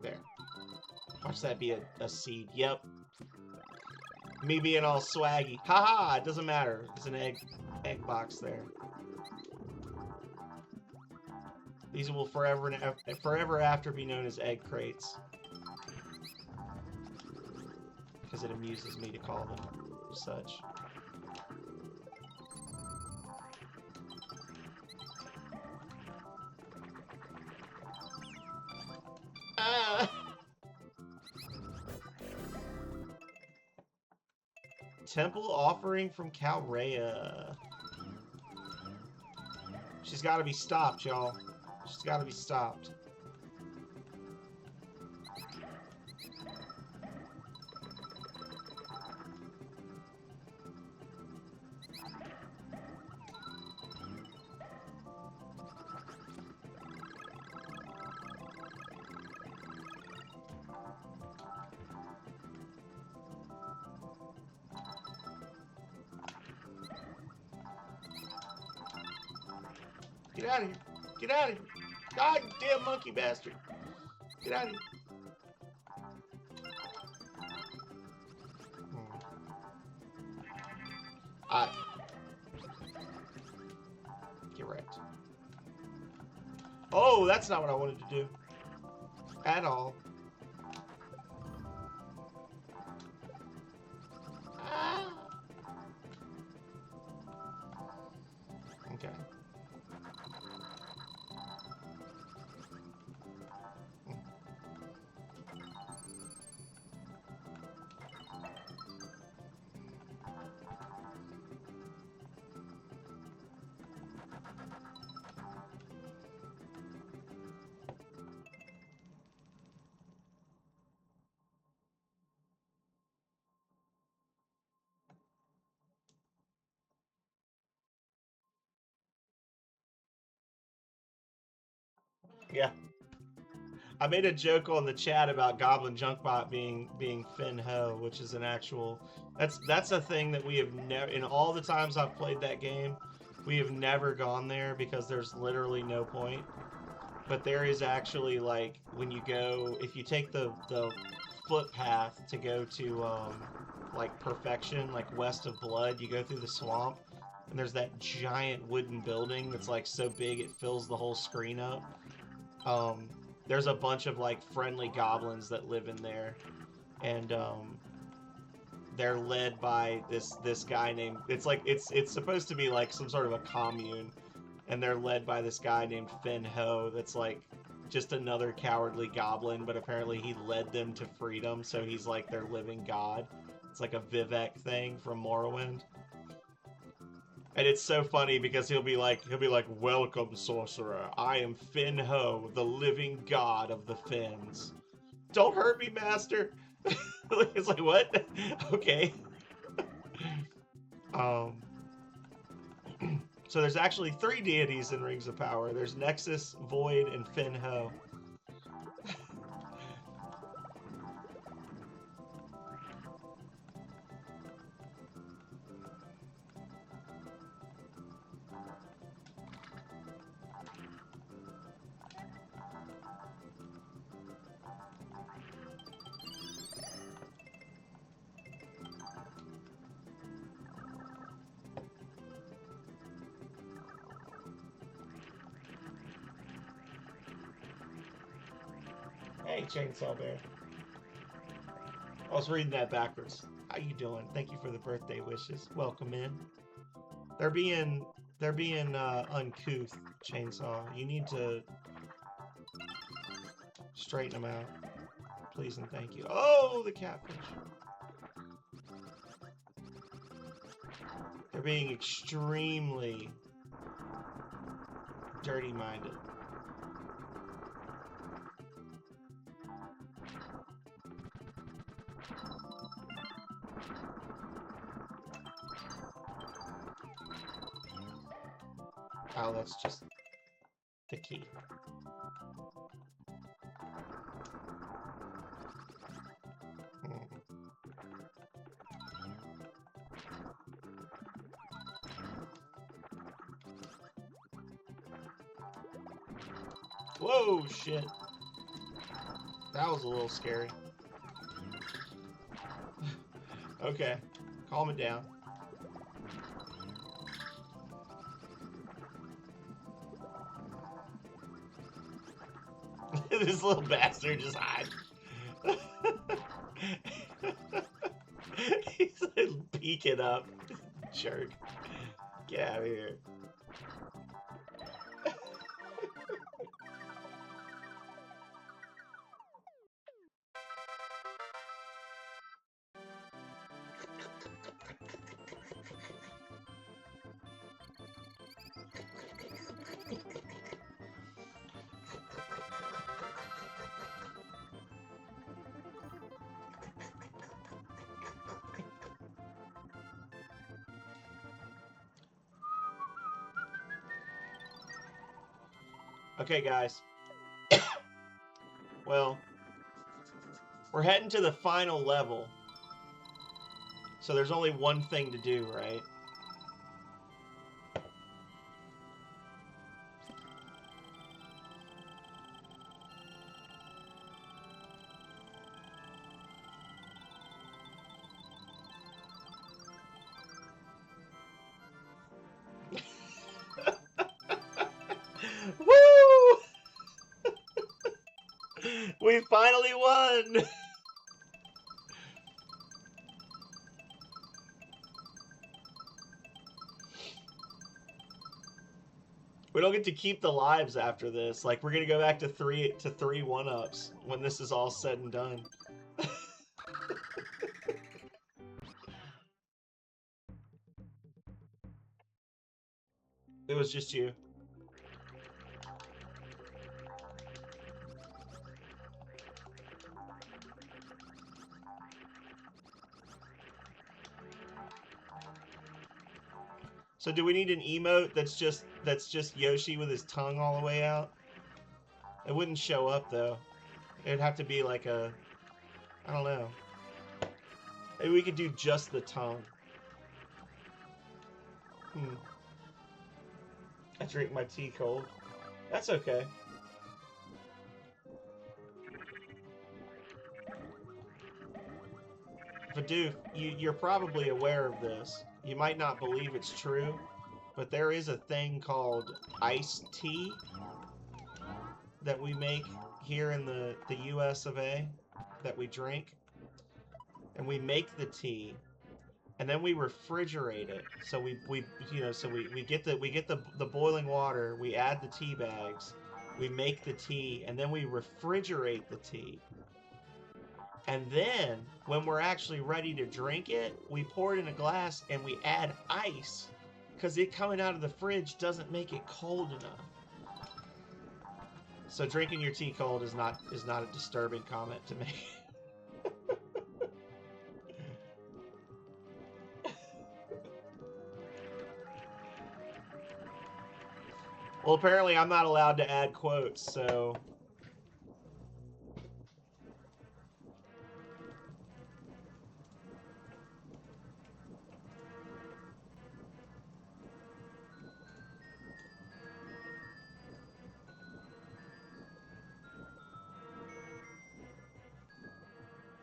There. Watch that be a seed. Yep. Me being all swaggy. Haha! It doesn't matter. It's an egg box there. These will forever after be known as egg crates. Because it amuses me to call them such. Temple offering from Calrea. She's got to be stopped, y'all. She's got to be stopped. Get out of here. Get out of here. God damn monkey bastard. Get out of here. Get wrecked. Oh, that's not what I wanted to do. At all. Okay. Yeah. I made a joke on the chat about Goblin Junkbot being Finn Ho, which is an actual that's a thing that we have never, in all the times I've played that game, we have never gone there because there's literally no point. But there is actually, like, when you go, if you take the footpath to go to like Perfection, like west of Blood, you go through the swamp, and there's that giant wooden building that's like so big it fills the whole screen up. There's a bunch of like friendly goblins that live in there, and they're led by this guy named, it's supposed to be like some sort of a commune, and they're led by this guy named Finn Ho that's like just another cowardly goblin, but apparently he led them to freedom, so he's like their living god. It's like a Vivek thing from Morrowind. And it's so funny because he'll be like, "Welcome, sorcerer. I am Finn Ho, the living god of the Finns. Don't hurt me, master." It's like, what? Okay. So there's actually 3 deities in Rings of Power. There's Nexus, Void, and Finn Ho. Hey, Chainsaw Bear. I was reading that backwards. How you doing? Thank you for the birthday wishes. Welcome in. They're being uncouth, Chainsaw. You need to straighten them out. Please and thank you. Oh, the catfish. They're being extremely dirty-minded. Oh, that's just the key. Whoa, shit. That was a little scary. Okay, calm it down. This little bastard just hides. He's like peeking up. Jerk. Get out of here. Okay, guys. Well, we're heading to the final level. So there's only one thing to do, right? Woo! We finally won! We don't get to keep the lives after this. Like, we're gonna go back to three 1-ups when this is all said and done. It was just you. So do we need an emote that's just Yoshi with his tongue all the way out? It wouldn't show up though. It'd have to be like a, I don't know. Maybe we could do just the tongue. I drink my tea cold. That's okay. Vidoof, you're probably aware of this. You might not believe it's true, but there is a thing called iced tea that we make here in the US of A that we drink. And we make the tea and then we refrigerate it. So we get the boiling water, we add the tea bags, we make the tea, and then we refrigerate the tea. And then, when we're actually ready to drink it, we pour it in a glass and we add ice, because it coming out of the fridge doesn't make it cold enough. So drinking your tea cold is not a disturbing comment to make. Well, apparently I'm not allowed to add quotes, so...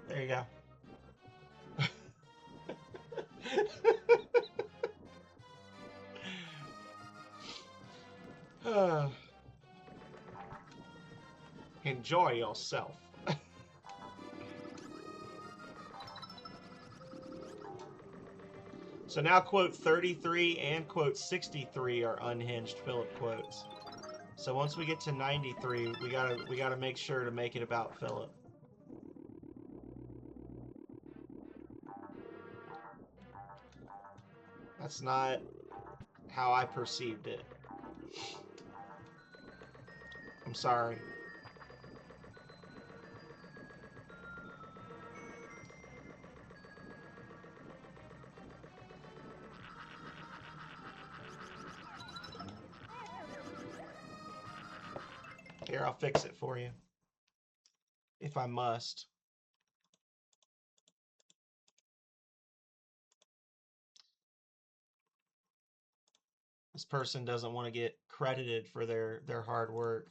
There you go. Enjoy yourself. So now quote 33 and quote 63 are unhinged Philip quotes. So once we get to 93, we gotta make sure to make it about Philip. That's not how I perceived it. I'm sorry. Here, I'll fix it for you. If I must. This person doesn't want to get credited for their hard work.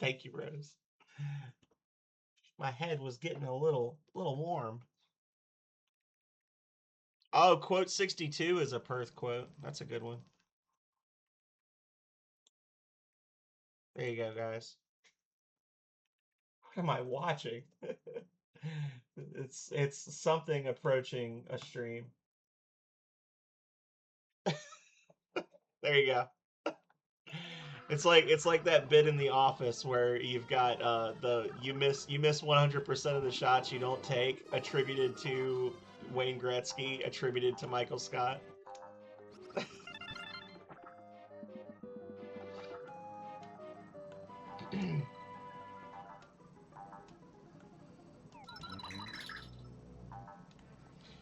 Thank you, Rose. My head was getting a little warm. Oh, quote 62 is a Perth quote. That's a good one. There you go, guys. What am I watching? It's something approaching a stream. There you go. It's like that bit in The Office where you've got you miss 100% of the shots you don't take, attributed to Wayne Gretzky, attributed to Michael Scott.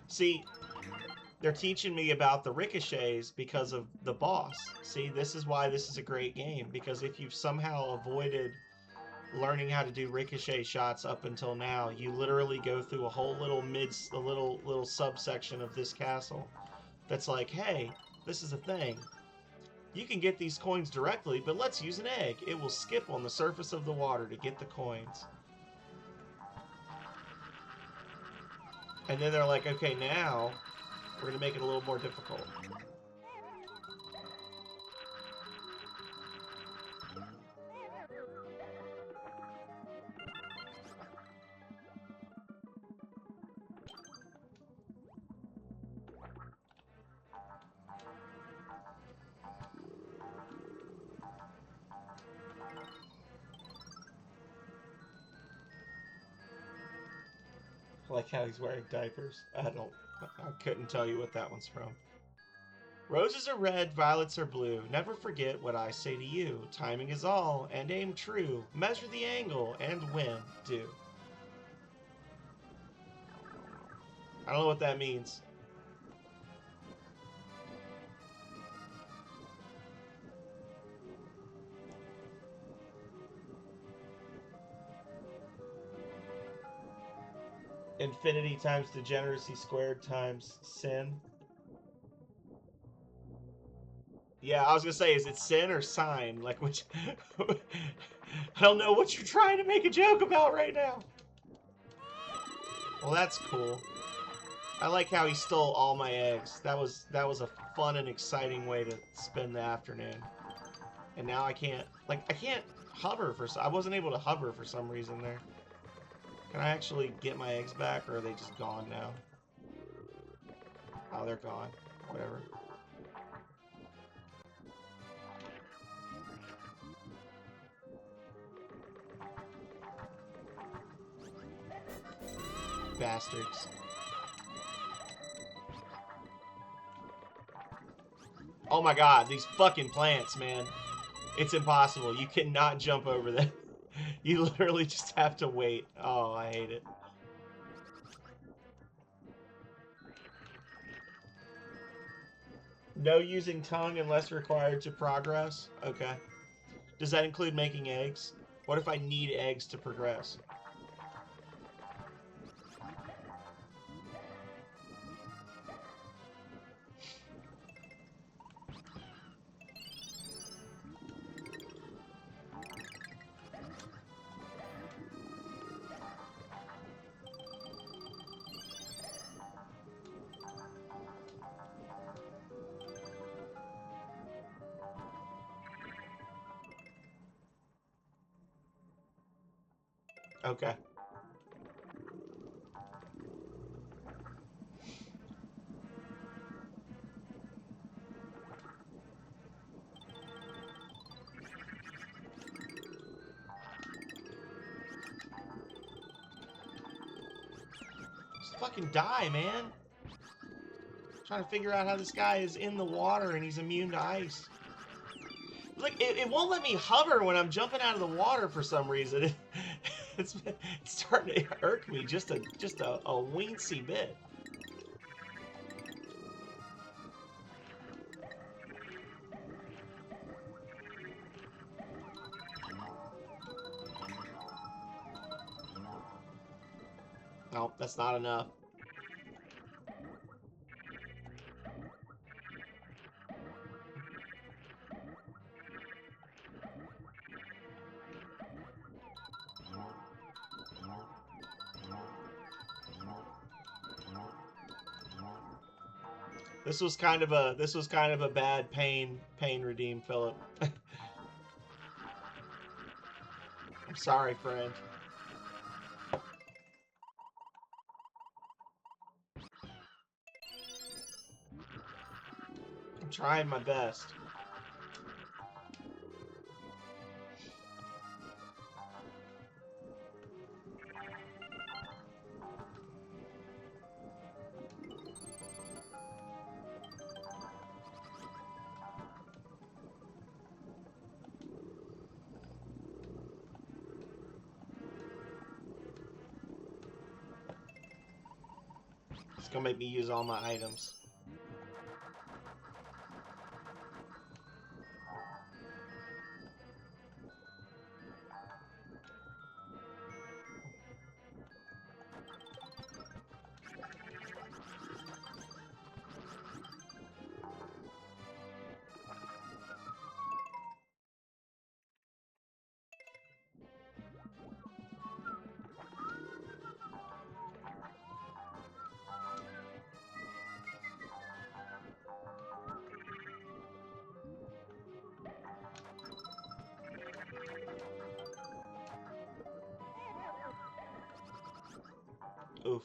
See, they're teaching me about the ricochets because of the boss. See, this is why this is a great game, because if you've somehow avoided learning how to do ricochet shots up until now, you literally go through a whole little subsection of this castle that's like, hey, this is a thing. You can get these coins directly, but let's use an egg. It will skip on the surface of the water to get the coins. And then they're like, okay, now we're going to make it a little more difficult. I like how he's wearing diapers. I couldn't tell you what that one's from. Roses are red, violets are blue. Never forget what I say to you. Timing is all, and aim true. Measure the angle, and when do. I don't know what that means. Infinity times degeneracy squared times sin. Yeah, I was gonna say, is it sin or sign? Like, which? I don't know what you're trying to make a joke about right now. Well, that's cool. I like how he stole all my eggs. That was a fun and exciting way to spend the afternoon. And now I can't hover I wasn't able to hover for some reason there. Can I actually get my eggs back, or are they just gone now? Oh, they're gone. Whatever. Bastards. Oh my god, these fucking plants, man. It's impossible. You cannot jump over them. You literally just have to wait. Oh, I hate it. No using tongue unless required to progress? Okay. Does that include making eggs? What if I need eggs to progress? Okay. Just fucking die, man. I'm trying to figure out how this guy is in the water and he's immune to ice. Like, it won't let me hover when I'm jumping out of the water for some reason. It's starting to irk me just a weensy bit. No, that's not enough. This was kind of a bad pain redeem, Philip. I'm sorry, friend. I'm trying my best. It's gonna make me use all my items. Oof.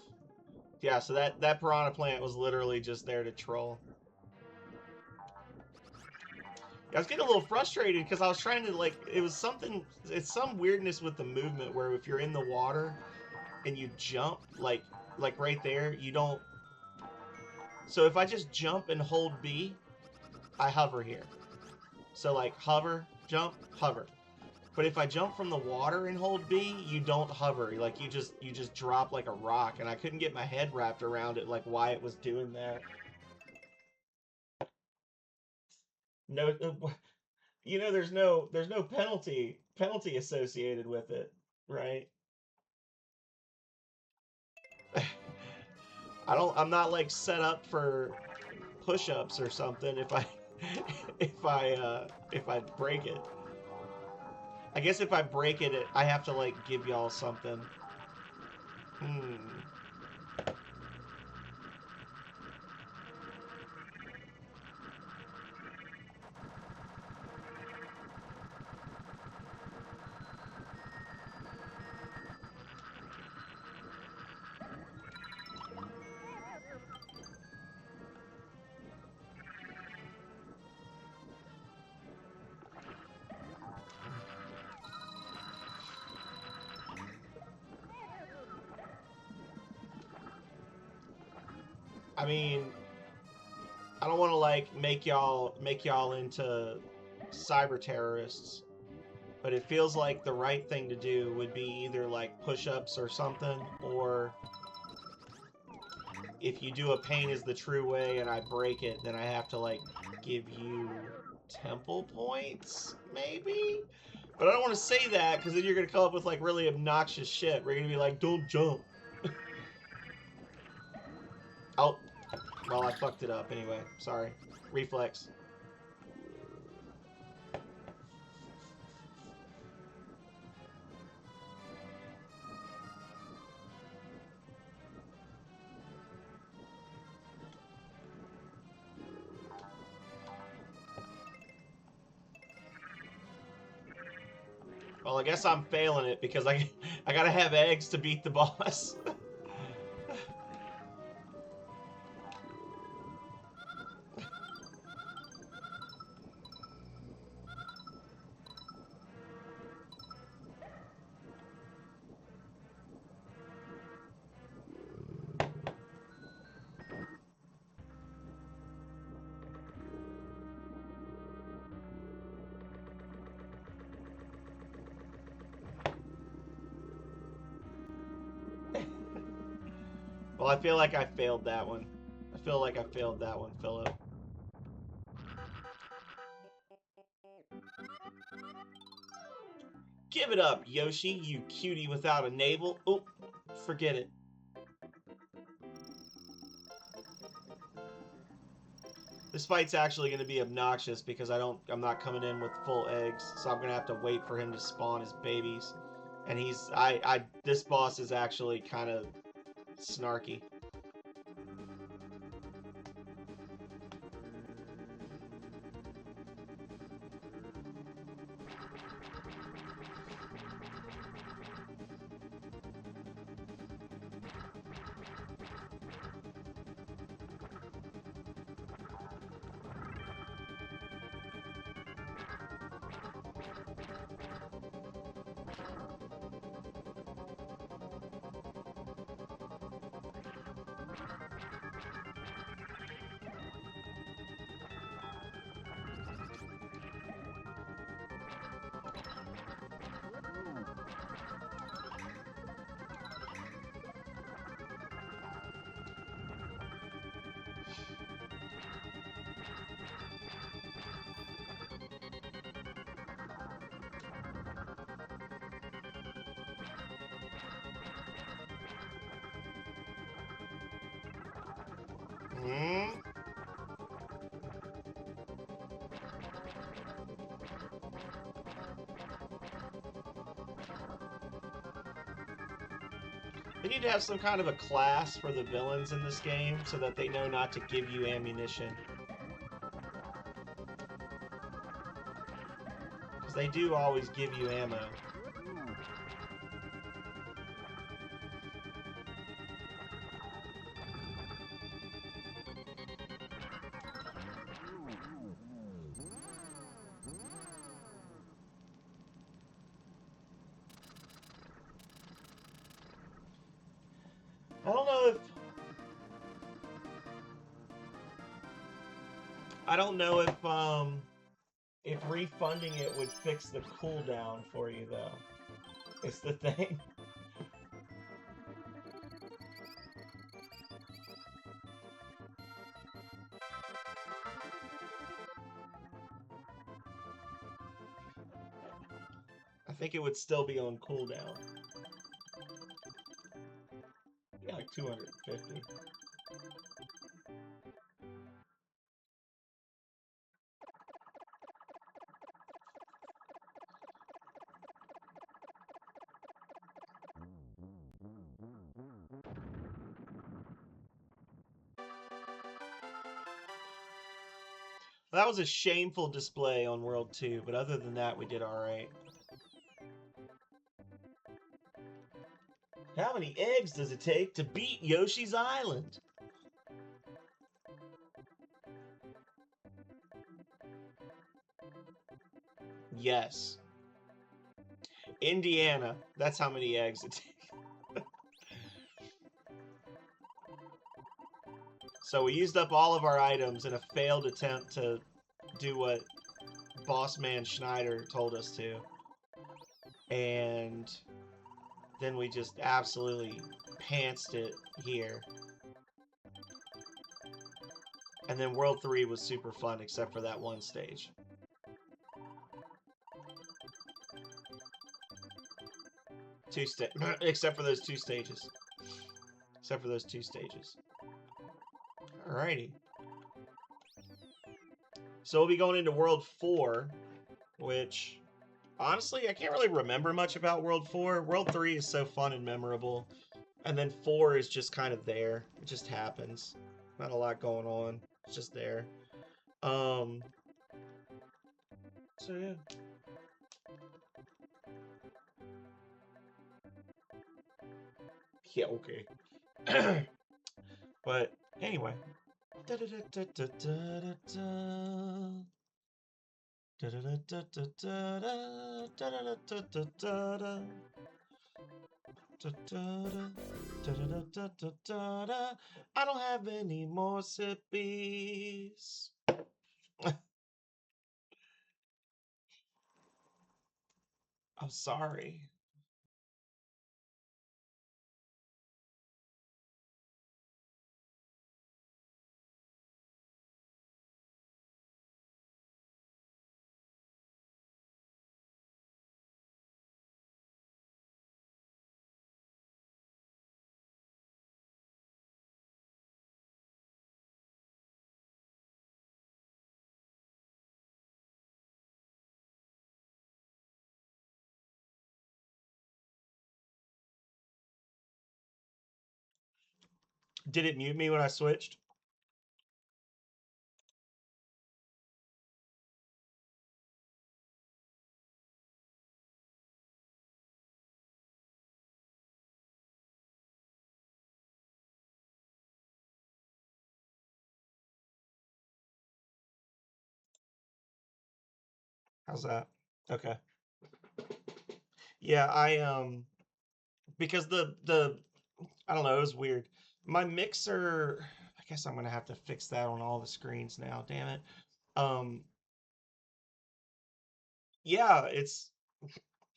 Yeah, so that piranha plant was literally just there to troll. I was getting a little frustrated because I was trying to, like, it's some weirdness with the movement where if you're in the water and you jump, like right there, you don't. So if I just jump and hold B, I hover here. So like hover, jump, hover. But if I jump from the water and hold B, you don't hover. Like you just drop like a rock, and I couldn't get my head wrapped around it, like why it was doing that. No, you know, there's no penalty associated with it, right? I'm not like set up for push-ups or something if I if I break it. I guess if I break it, I have to like give y'all something. I mean, I don't want to like make y'all into cyber terrorists, but it feels like the right thing to do would be either like push-ups or something, or if you do a pain is the true way and I break it, then I have to like give you temple points, maybe? But I don't want to say that because then you're going to come up with like really obnoxious shit. We're going to be like, don't jump. Oh, well, I fucked it up anyway. Sorry. Reflex. Well, I guess I'm failing it because I gotta have eggs to beat the boss. Well, I feel like I failed that one. I feel like I failed that one, Philip. Give it up, Yoshi, you cutie without a navel. Oh, forget it. This fight's actually going to be obnoxious because I'm not coming in with full eggs, so I'm going to have to wait for him to spawn his babies. And this boss is actually kind of snarky. Hmm? They need to have some kind of a class for the villains in this game so that they know not to give you ammunition. Because they do always give you ammo. I don't know if refunding it would fix the cooldown for you though. It's the thing. I think it would still be on cooldown. Yeah, like 250. That was a shameful display on World 2, but other than that, we did alright. How many eggs does it take to beat Yoshi's Island? Yes. Indiana. That's how many eggs it takes. So we used up all of our items in a failed attempt to do what Bossman Schneider told us to. And then we just absolutely pantsed it here. And then World 3 was super fun except for that one stage. Except for those two stages. Except for those two stages. Alrighty. So we'll be going into World 4, which, honestly, I can't really remember much about World 4. World 3 is so fun and memorable. And then 4 is just kind of there. It just happens. Not a lot going on. It's just there. So, yeah. Yeah, okay. But anyway. I don't have any more sippies. I'm sorry. Did it mute me when I switched? How's that? Okay. Yeah, because the I don't know, it was weird. My mixer, I guess I'm gonna have to fix that on all the screens now, damn it. Um yeah,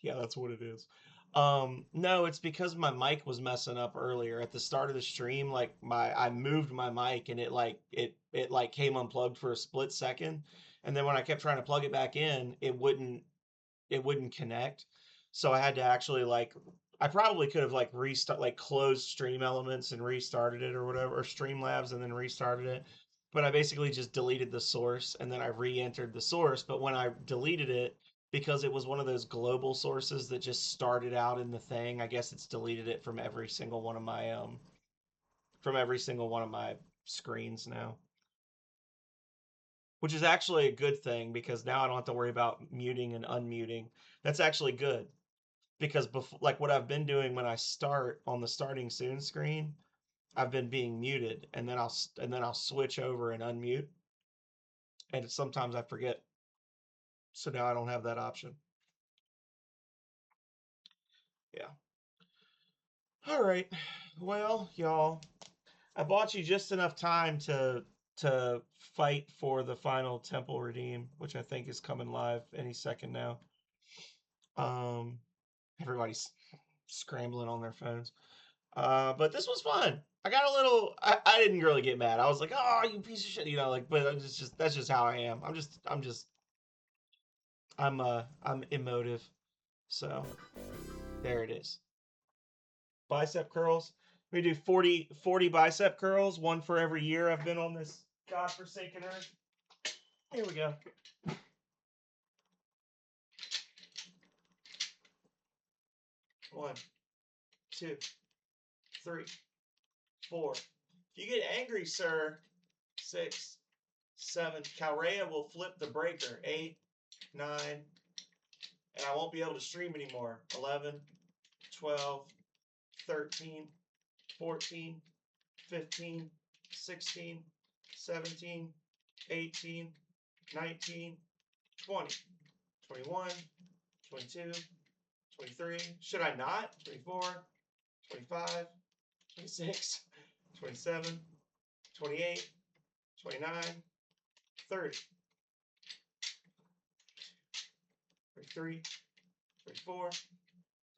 yeah, that's what it is. No, it's because my mic was messing up earlier at the start of the stream. Like I moved my mic and it like came unplugged for a split second, and then when I kept trying to plug it back in, it wouldn't connect. So I had to actually like I probably could have like restart like closed Stream Elements and restarted it or whatever, or Streamlabs and then restarted it. But I basically just deleted the source and then I re-entered the source. But when I deleted it, because it was one of those global sources that just started out in the thing, I guess it's deleted it from every single one of my screens now. Which is actually a good thing because now I don't have to worry about muting and unmuting. That's actually good because before, like what I've been doing when I start on the starting soon screen, I've been being muted, and then I'll switch over and unmute, and sometimes I forget, so now I don't have that option. Yeah. All right. Well, y'all, I bought you just enough time to fight for the final Temple Redeem, which I think is coming live any second now. Um, everybody's scrambling on their phones. But this was fun. I got a little. I didn't really get mad. I was like, "Oh, you piece of shit," like. But it's just that's just how I am. I'm emotive. So there it is. Bicep curls. We do 40 bicep curls, one for every year I've been on this godforsaken earth. Here we go. 1, 2, 3, 4. If you get angry, sir, 6, 7. Calrea will flip the breaker. 8, 9, and I won't be able to stream anymore. 11, 12, 13, 14, 15, 16, 17, 18, 19, 20, 21, 22, 23. Should I not? 24, 25, 26, 27, 28, 29, 30, 33, 34,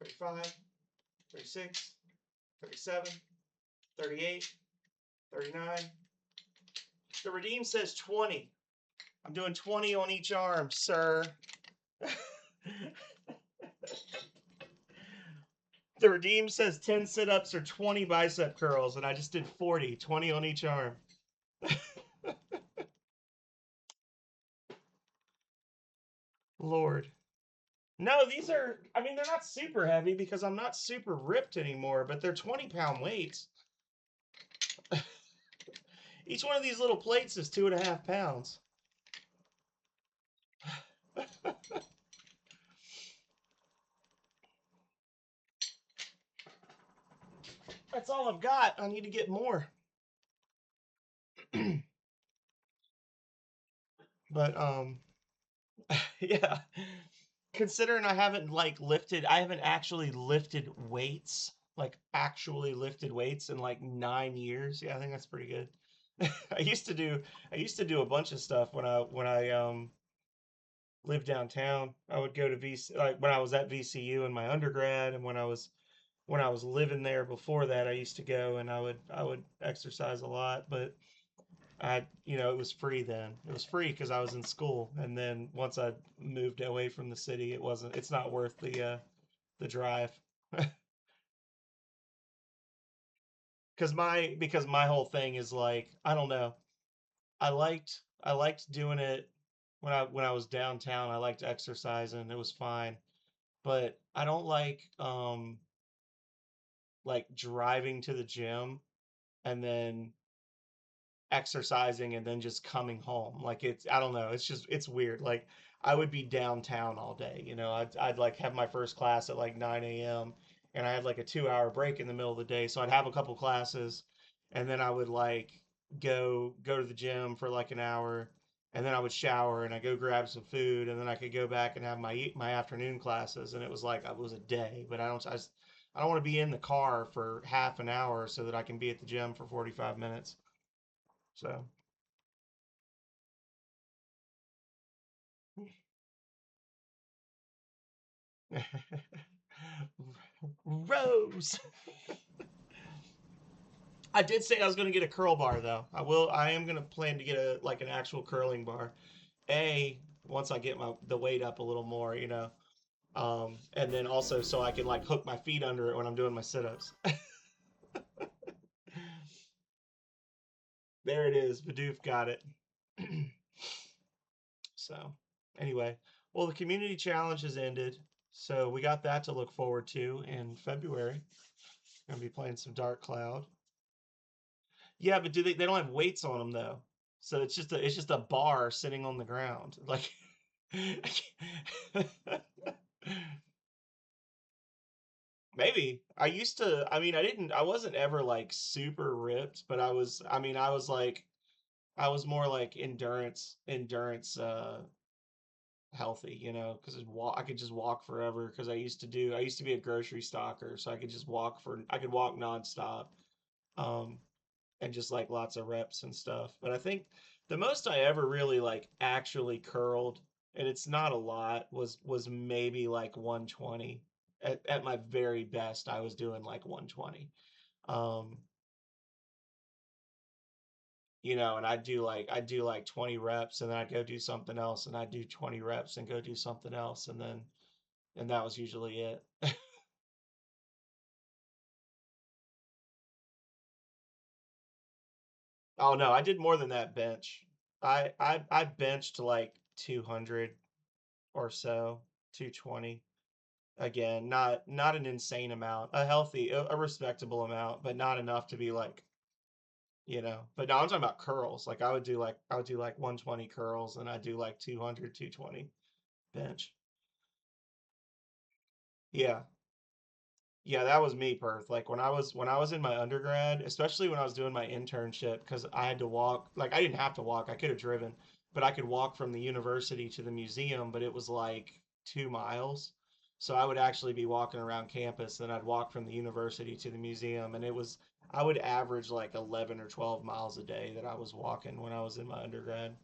35, 36, 37, 38, 39. The Redeem says 20. I'm doing 20 on each arm, sir. The Redeem says 10 sit-ups or 20 bicep curls, and I just did 40, 20 on each arm. Lord. No, these are, I mean, they're not super heavy because I'm not super ripped anymore, but they're 20-pound weights. Each one of these little plates is 2.5 pounds. all I've got. I need to get more. But yeah. Considering I haven't actually lifted weights, like actually lifted weights in like 9 years. Yeah, I think that's pretty good. I used to do I used to do a bunch of stuff when I lived downtown. I would go to VC, like when I was at VCU in my undergrad, and when I was living there before that, I used to go and I would exercise a lot, but it was free then. It was free because I was in school, and then once I moved away from the city, it's not worth the drive. Because my whole thing is like, I don't know. I liked doing it when I was downtown. I liked exercising. It was fine. But I don't like driving to the gym and then exercising and then just coming home. Like I don't know, it's weird. Like I would be downtown all day, I'd like have my first class at like 9 a.m. and I had like a 2 hour break in the middle of the day. So I'd have a couple classes and then I would like go to the gym for like an hour and then I would shower and I go grab some food and then I could go back and have my afternoon classes, and it was like it was a day. But I don't want to be in the car for half an hour so that I can be at the gym for 45 minutes. So Rose. I did say I was going to get a curl bar though. I am going to plan to get an actual curling bar. Once I get the weight up a little more, and then also so I can like hook my feet under it when I'm doing my sit-ups. There it is. Bidoof got it. So, anyway, well, the community challenge has ended. So we got that to look forward to in February. Gonna be playing some Dark Cloud. Yeah, but they don't have weights on them though. So it's just a bar sitting on the ground. Like maybe. I wasn't ever like super ripped, but I was more like endurance healthy, because I could just walk forever because I used to be a grocery stalker, so I could walk nonstop. Um and just like lots of reps and stuff. But I think the most I ever really like actually curled, and it's not a lot, was maybe like 120. At my very best, I was doing like 120. Um, and I'd do like 20 reps and then I'd go do something else and I'd do 20 reps and go do something else and that was usually it. Oh no, I did more than that bench. I benched like 200 or so, 220. Again, not an insane amount, a respectable amount, but not enough to be like, But now I'm talking about curls. Like I would do like 120 curls and I'd do like 200, 220 bench. Yeah. Yeah, that was me, Perth. Like when I was in my undergrad, especially when I was doing my internship, because I had to walk. Like I didn't have to walk, I could have driven, but I could walk from the university to the museum, but it was like 2 miles. So I would actually be walking around campus, and I'd walk from the university to the museum, and I would average like 11 or 12 miles a day that I was walking when I was in my undergrad.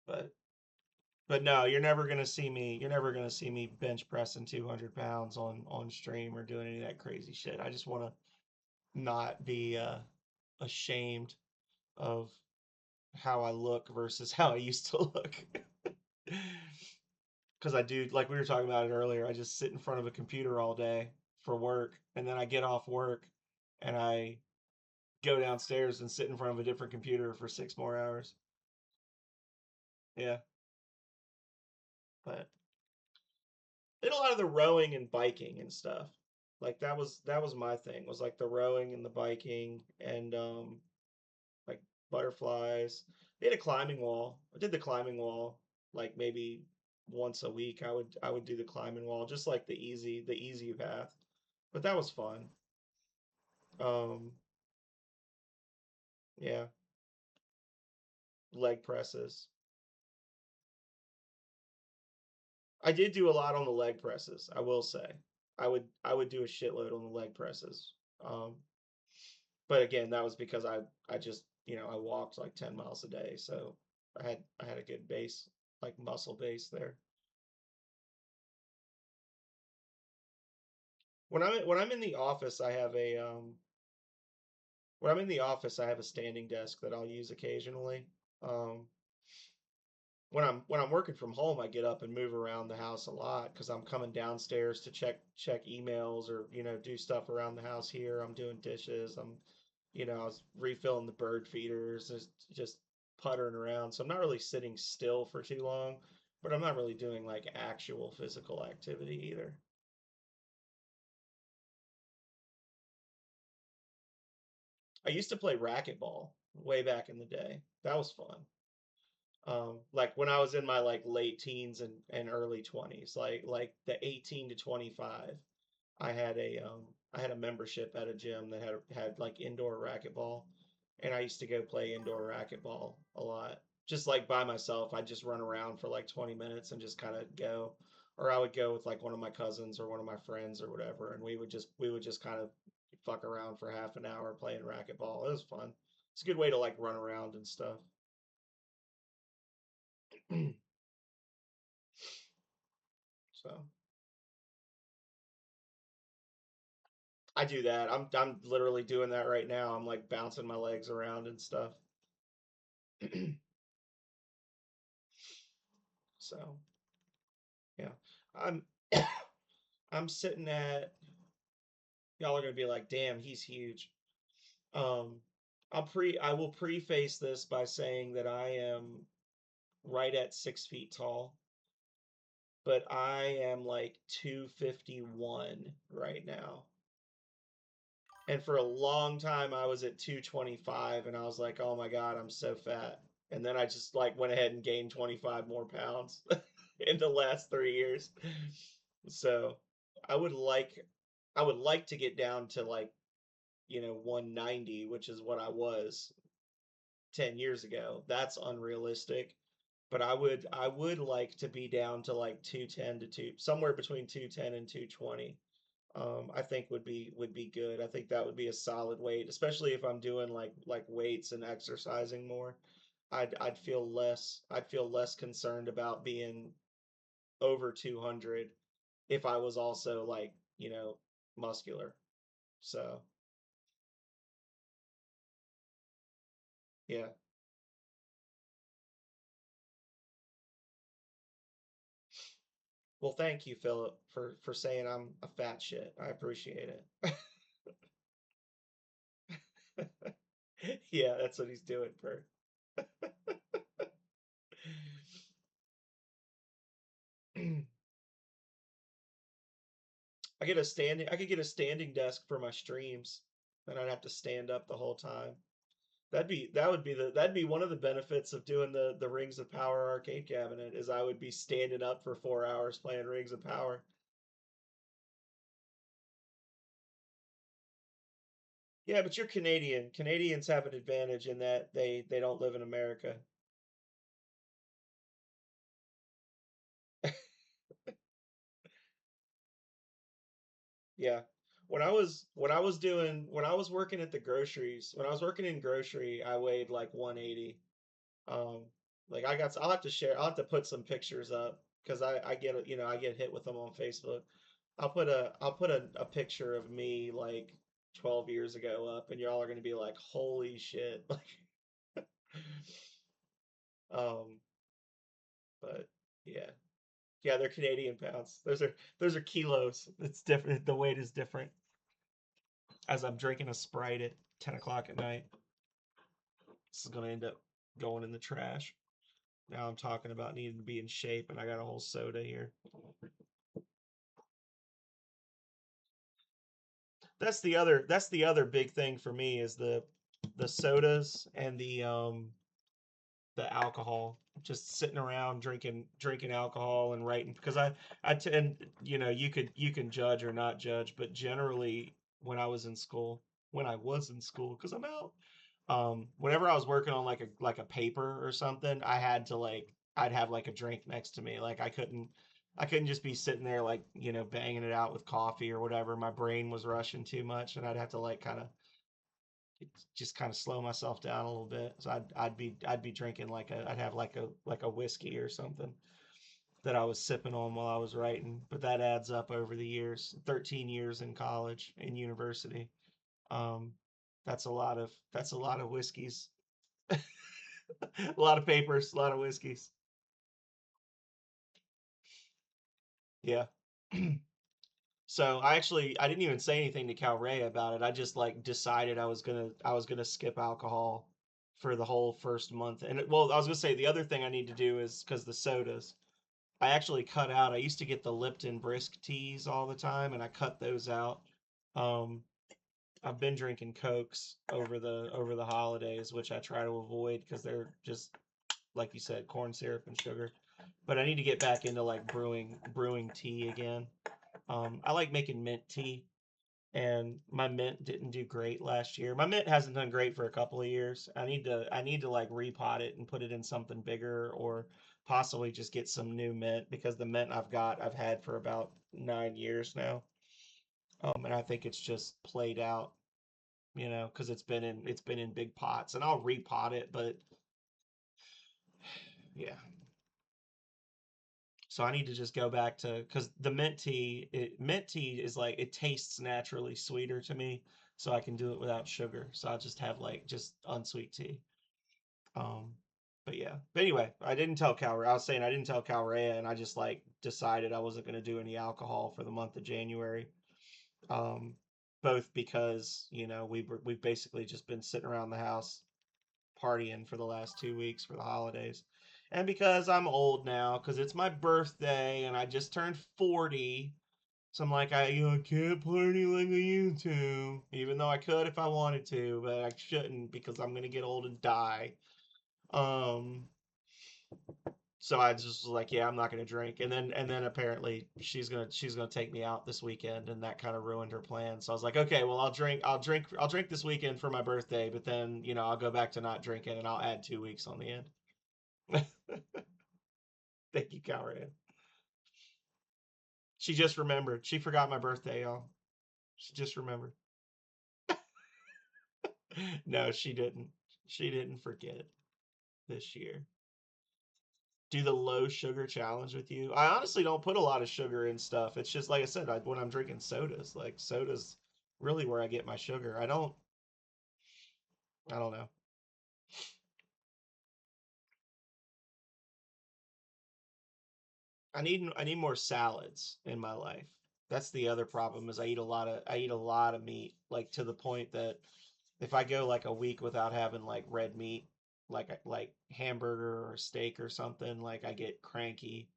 But But no, you're never gonna see me bench pressing 200 pounds on stream or doing any of that crazy shit. I just want to not be ashamed of how I look versus how I used to look. Because I do, like we were talking about it earlier, I just sit in front of a computer all day for work, and then I get off work and I go downstairs and sit in front of a different computer for 6 more hours. Yeah, but did a lot of the rowing and biking and stuff. Like that was my thing. Was like the rowing and the biking and like butterflies. They had a climbing wall. I did the climbing wall like maybe once a week. I would do the climbing wall, just like the easy path. But that was fun. Um, yeah, leg presses. I did do a lot on the leg presses, I will say. I would do a shitload on the leg presses. Um, but again, that was because I just, I walked like 10 miles a day, so I had a good base, like muscle base there. When I'm in the office, I have a when I'm in the office, I have a standing desk that I'll use occasionally. Um, when I'm working from home, I get up and move around the house a lot because I'm coming downstairs to check emails or do stuff around the house here. I'm doing dishes. I was refilling the bird feeders, just puttering around. So I'm not really sitting still for too long, but I'm not really doing like actual physical activity either. I used to play racquetball way back in the day. That was fun. Like when I was in my like late teens and early 20s, like the 18 to 25, I had a membership at a gym that had like indoor racquetball, and I used to go play indoor racquetball a lot. Just like by myself, I'd just run around for like 20 minutes and just kind of go, or I would go with like one of my cousins or one of my friends or whatever, and we would just kind of fuck around for half an hour playing racquetball. It was fun. It's a good way to like run around and stuff. So I do that. I'm literally doing that right now. I'm like bouncing my legs around and stuff. So yeah, I'm I'm sitting at, y'all are gonna be like, damn, he's huge. Um, I will preface this by saying that I am right at 6 feet tall, but I am like 251 right now. And for a long time, I was at 225, and I was like, oh my God, I'm so fat. And then I just like went ahead and gained 25 more pounds in the last 3 years. So I would like, I would like to get down to like, 190, which is what I was 10 years ago. That's unrealistic. But I would like to be down to like 210 to somewhere between 210 and 220. I think would be good. I think that would be a solid weight, especially if I'm doing like weights and exercising more. I'd feel less concerned about being over 200 if I was also like, muscular. So, yeah. Well, thank you, Philip, for saying I'm a fat shit. I appreciate it. Yeah, that's what he's doing, Bert. I could get a standing desk for my streams. Then I'd have to stand up the whole time. That'd be one of the benefits of doing the Rings of Power arcade cabinet is I would be standing up for 4 hours playing Rings of Power. Yeah, but you're Canadian. Canadians have an advantage in that they don't live in America. Yeah. When I was working in grocery, I weighed like 180. Um, like I'll have to share. I'll have to put some pictures up because I get I get hit with them on Facebook. I'll put a picture of me like 12 years ago up, and y'all are gonna be like, holy shit! Like, um, but yeah, yeah, they're Canadian pounds. Those are kilos. It's different. The weight is different. As I'm drinking a Sprite at 10 o'clock at night, this is gonna end up going in the trash. Now I'm talking about needing to be in shape, and I got a whole soda here. That's the other big thing for me is the sodas and the alcohol, just sitting around drinking alcohol and writing because I tend, you can judge or not judge, but generally when I was in school, because I'm out, whenever I was working on like a paper or something, I'd have like a drink next to me. Like I couldn't just be sitting there like, banging it out with coffee or whatever. My brain was rushing too much and I'd have to like just kind of slow myself down a little bit. So I'd be drinking I'd have like a whiskey or something that I was sipping on while I was writing. But that adds up over the years. 13 years in college and university. Um, that's a lot of whiskeys, a lot of papers, a lot of whiskeys. Yeah. So I didn't even say anything to Calrea about it. I just like decided I was gonna skip alcohol for the whole first month. And well, I was gonna say the other thing I need to do is because the sodas, I actually cut out. I used to get the Lipton brisk teas all the time, and I cut those out. Um, I've been drinking Cokes over the holidays, which I try to avoid because they're just like you said, corn syrup and sugar. But I need to get back into like brewing tea again. I like making mint tea, and my mint didn't do great last year. My mint hasn't done great for a couple of years. I need to like repot it and put it in something bigger, or possibly just get some new mint because the mint I've had for about 9 years now. And I think it's just played out, because it's been in big pots, and I'll repot it, but yeah. So I need to just go back to because the mint tea is like it tastes naturally sweeter to me, so I can do it without sugar. So I'll just have like just unsweet tea. Um, but yeah. But anyway, I didn't tell Cal. I was saying I didn't tell Calrea, and I just like decided I wasn't going to do any alcohol for the month of January. Um, Both because we've basically just been sitting around the house partying for the last 2 weeks for the holidays. And because I'm old now, because it's my birthday and I just turned 40, so I'm like, I can't party like I used to, even though I could if I wanted to, but I shouldn't because I'm gonna get old and die. Um, so I just was like, yeah, I'm not gonna drink. And then apparently she's gonna take me out this weekend, and that kind of ruined her plan. So I was like, okay, well I'll drink this weekend for my birthday, but then I'll go back to not drinking, and I'll add 2 weeks on the end. Thank you, Calrian. She just remembered. She forgot my birthday, y'all. She just remembered. No, she didn't. She didn't forget this year. Do the low sugar challenge with you. I honestly don't put a lot of sugar in stuff. It's just like I said, when I'm drinking sodas, like sodas really where I get my sugar. I don't know. I need more salads in my life. That's the other problem is I eat a lot of meat, like to the point that if I go like a week without having like red meat, like hamburger or steak or something, like I get cranky.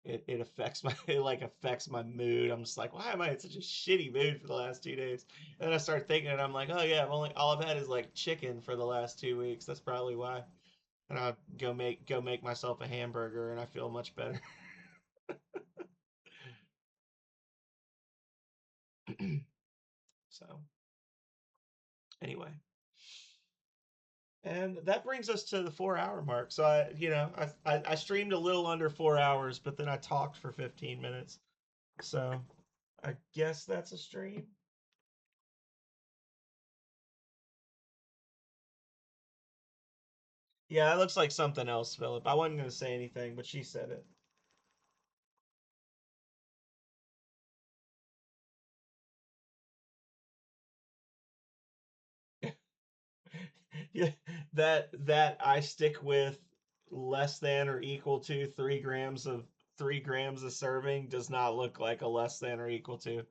It affects my it like affects my mood. I'm just like, why am I in such a shitty mood for the last 2 days? And then I start thinking, and I'm like, oh yeah, all I've had is like chicken for the last 2 weeks. That's probably why. And I go make myself a hamburger, and I feel much better. So anyway, and that brings us to the 4 hour mark. So I streamed a little under 4 hours, but then I talked for 15 minutes. So I guess that's a stream. Yeah, that looks like something else, Philip. I wasn't going to say anything, but she said it. Yeah, that I stick with less than or equal to 3 grams of serving does not look like a less than or equal to.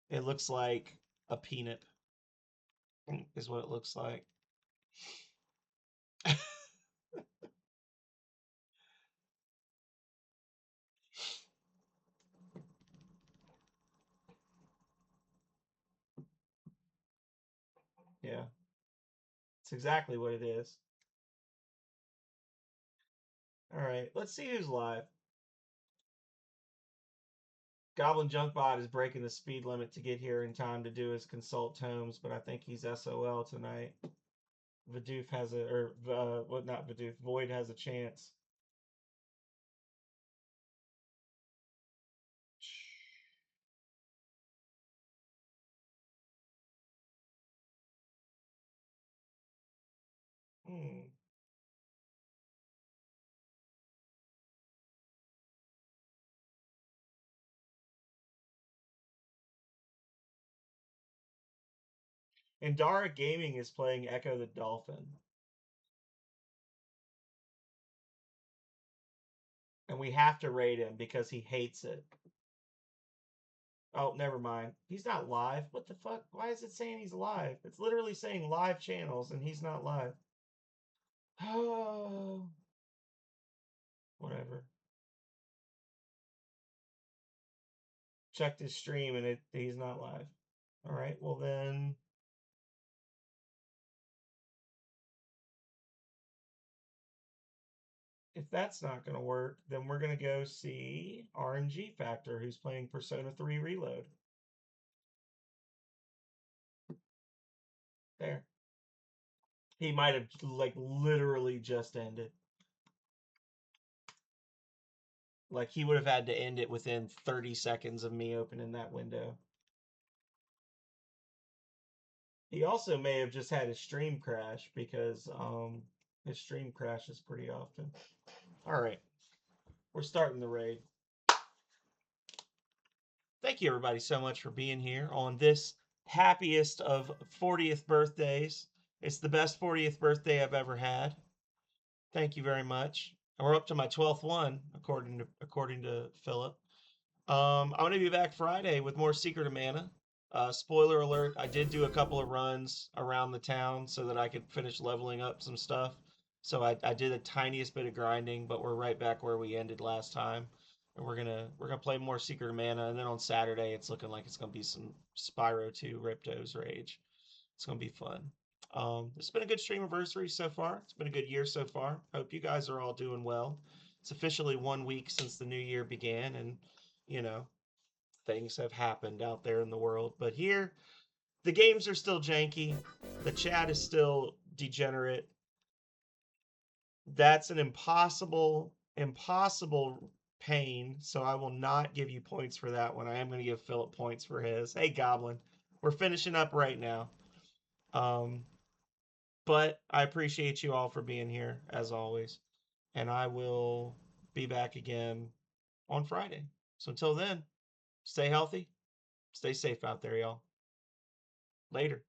It looks like a peanut is what it looks like. Yeah, it's exactly what it is. All right, let's see who's live. Goblin Junkbot is breaking the speed limit to get here in time to do his consult tomes, but I think he's SOL tonight. Vidoof has a, or what? Not Vidoof. Void has a chance. Hmm. Indara Gaming is playing Echo the Dolphin. And we have to raid him because he hates it. Oh, never mind. He's not live. What the fuck? Why is it saying he's live? It's literally saying live channels and he's not live. Oh. Whatever. Checked his stream and he's not live. All right, well then. If that's not going to work, then we're going to go see RNG Factor, who's playing Persona 3 Reload. There. He might have, like, literally just ended. Like, he would have had to end it within 30 seconds of me opening that window. He also may have just had his stream crash because his stream crashes pretty often. All right. We're starting the raid. Thank you, everybody, so much for being here on this happiest of 40th birthdays. It's the best 40th birthday I've ever had. Thank you very much. And we're up to my 12th one, according to Philip. I'm going to be back Friday with more Secret of Mana. Spoiler alert, I did do a couple of runs around the town so that I could finish leveling up some stuff. So I did the tiniest bit of grinding, but we're right back where we ended last time. And we're gonna play more Secret of Mana, and then on Saturday it's looking like it's gonna be some Spyro 2 Ripto's Rage. It's gonna be fun. It's been a good stream anniversary so far. It's been a good year so far. Hope you guys are all doing well. It's officially 1 week since the new year began, and you know, things have happened out there in the world. But here, the games are still janky. The chat is still degenerate. That's an impossible pain. So I will not give you points for that one. I am going to give Philip points for his. Hey, Goblin, we're finishing up right now. But I appreciate you all for being here as always. And I will be back again on Friday. So until then, stay healthy, stay safe out there, y'all. Later.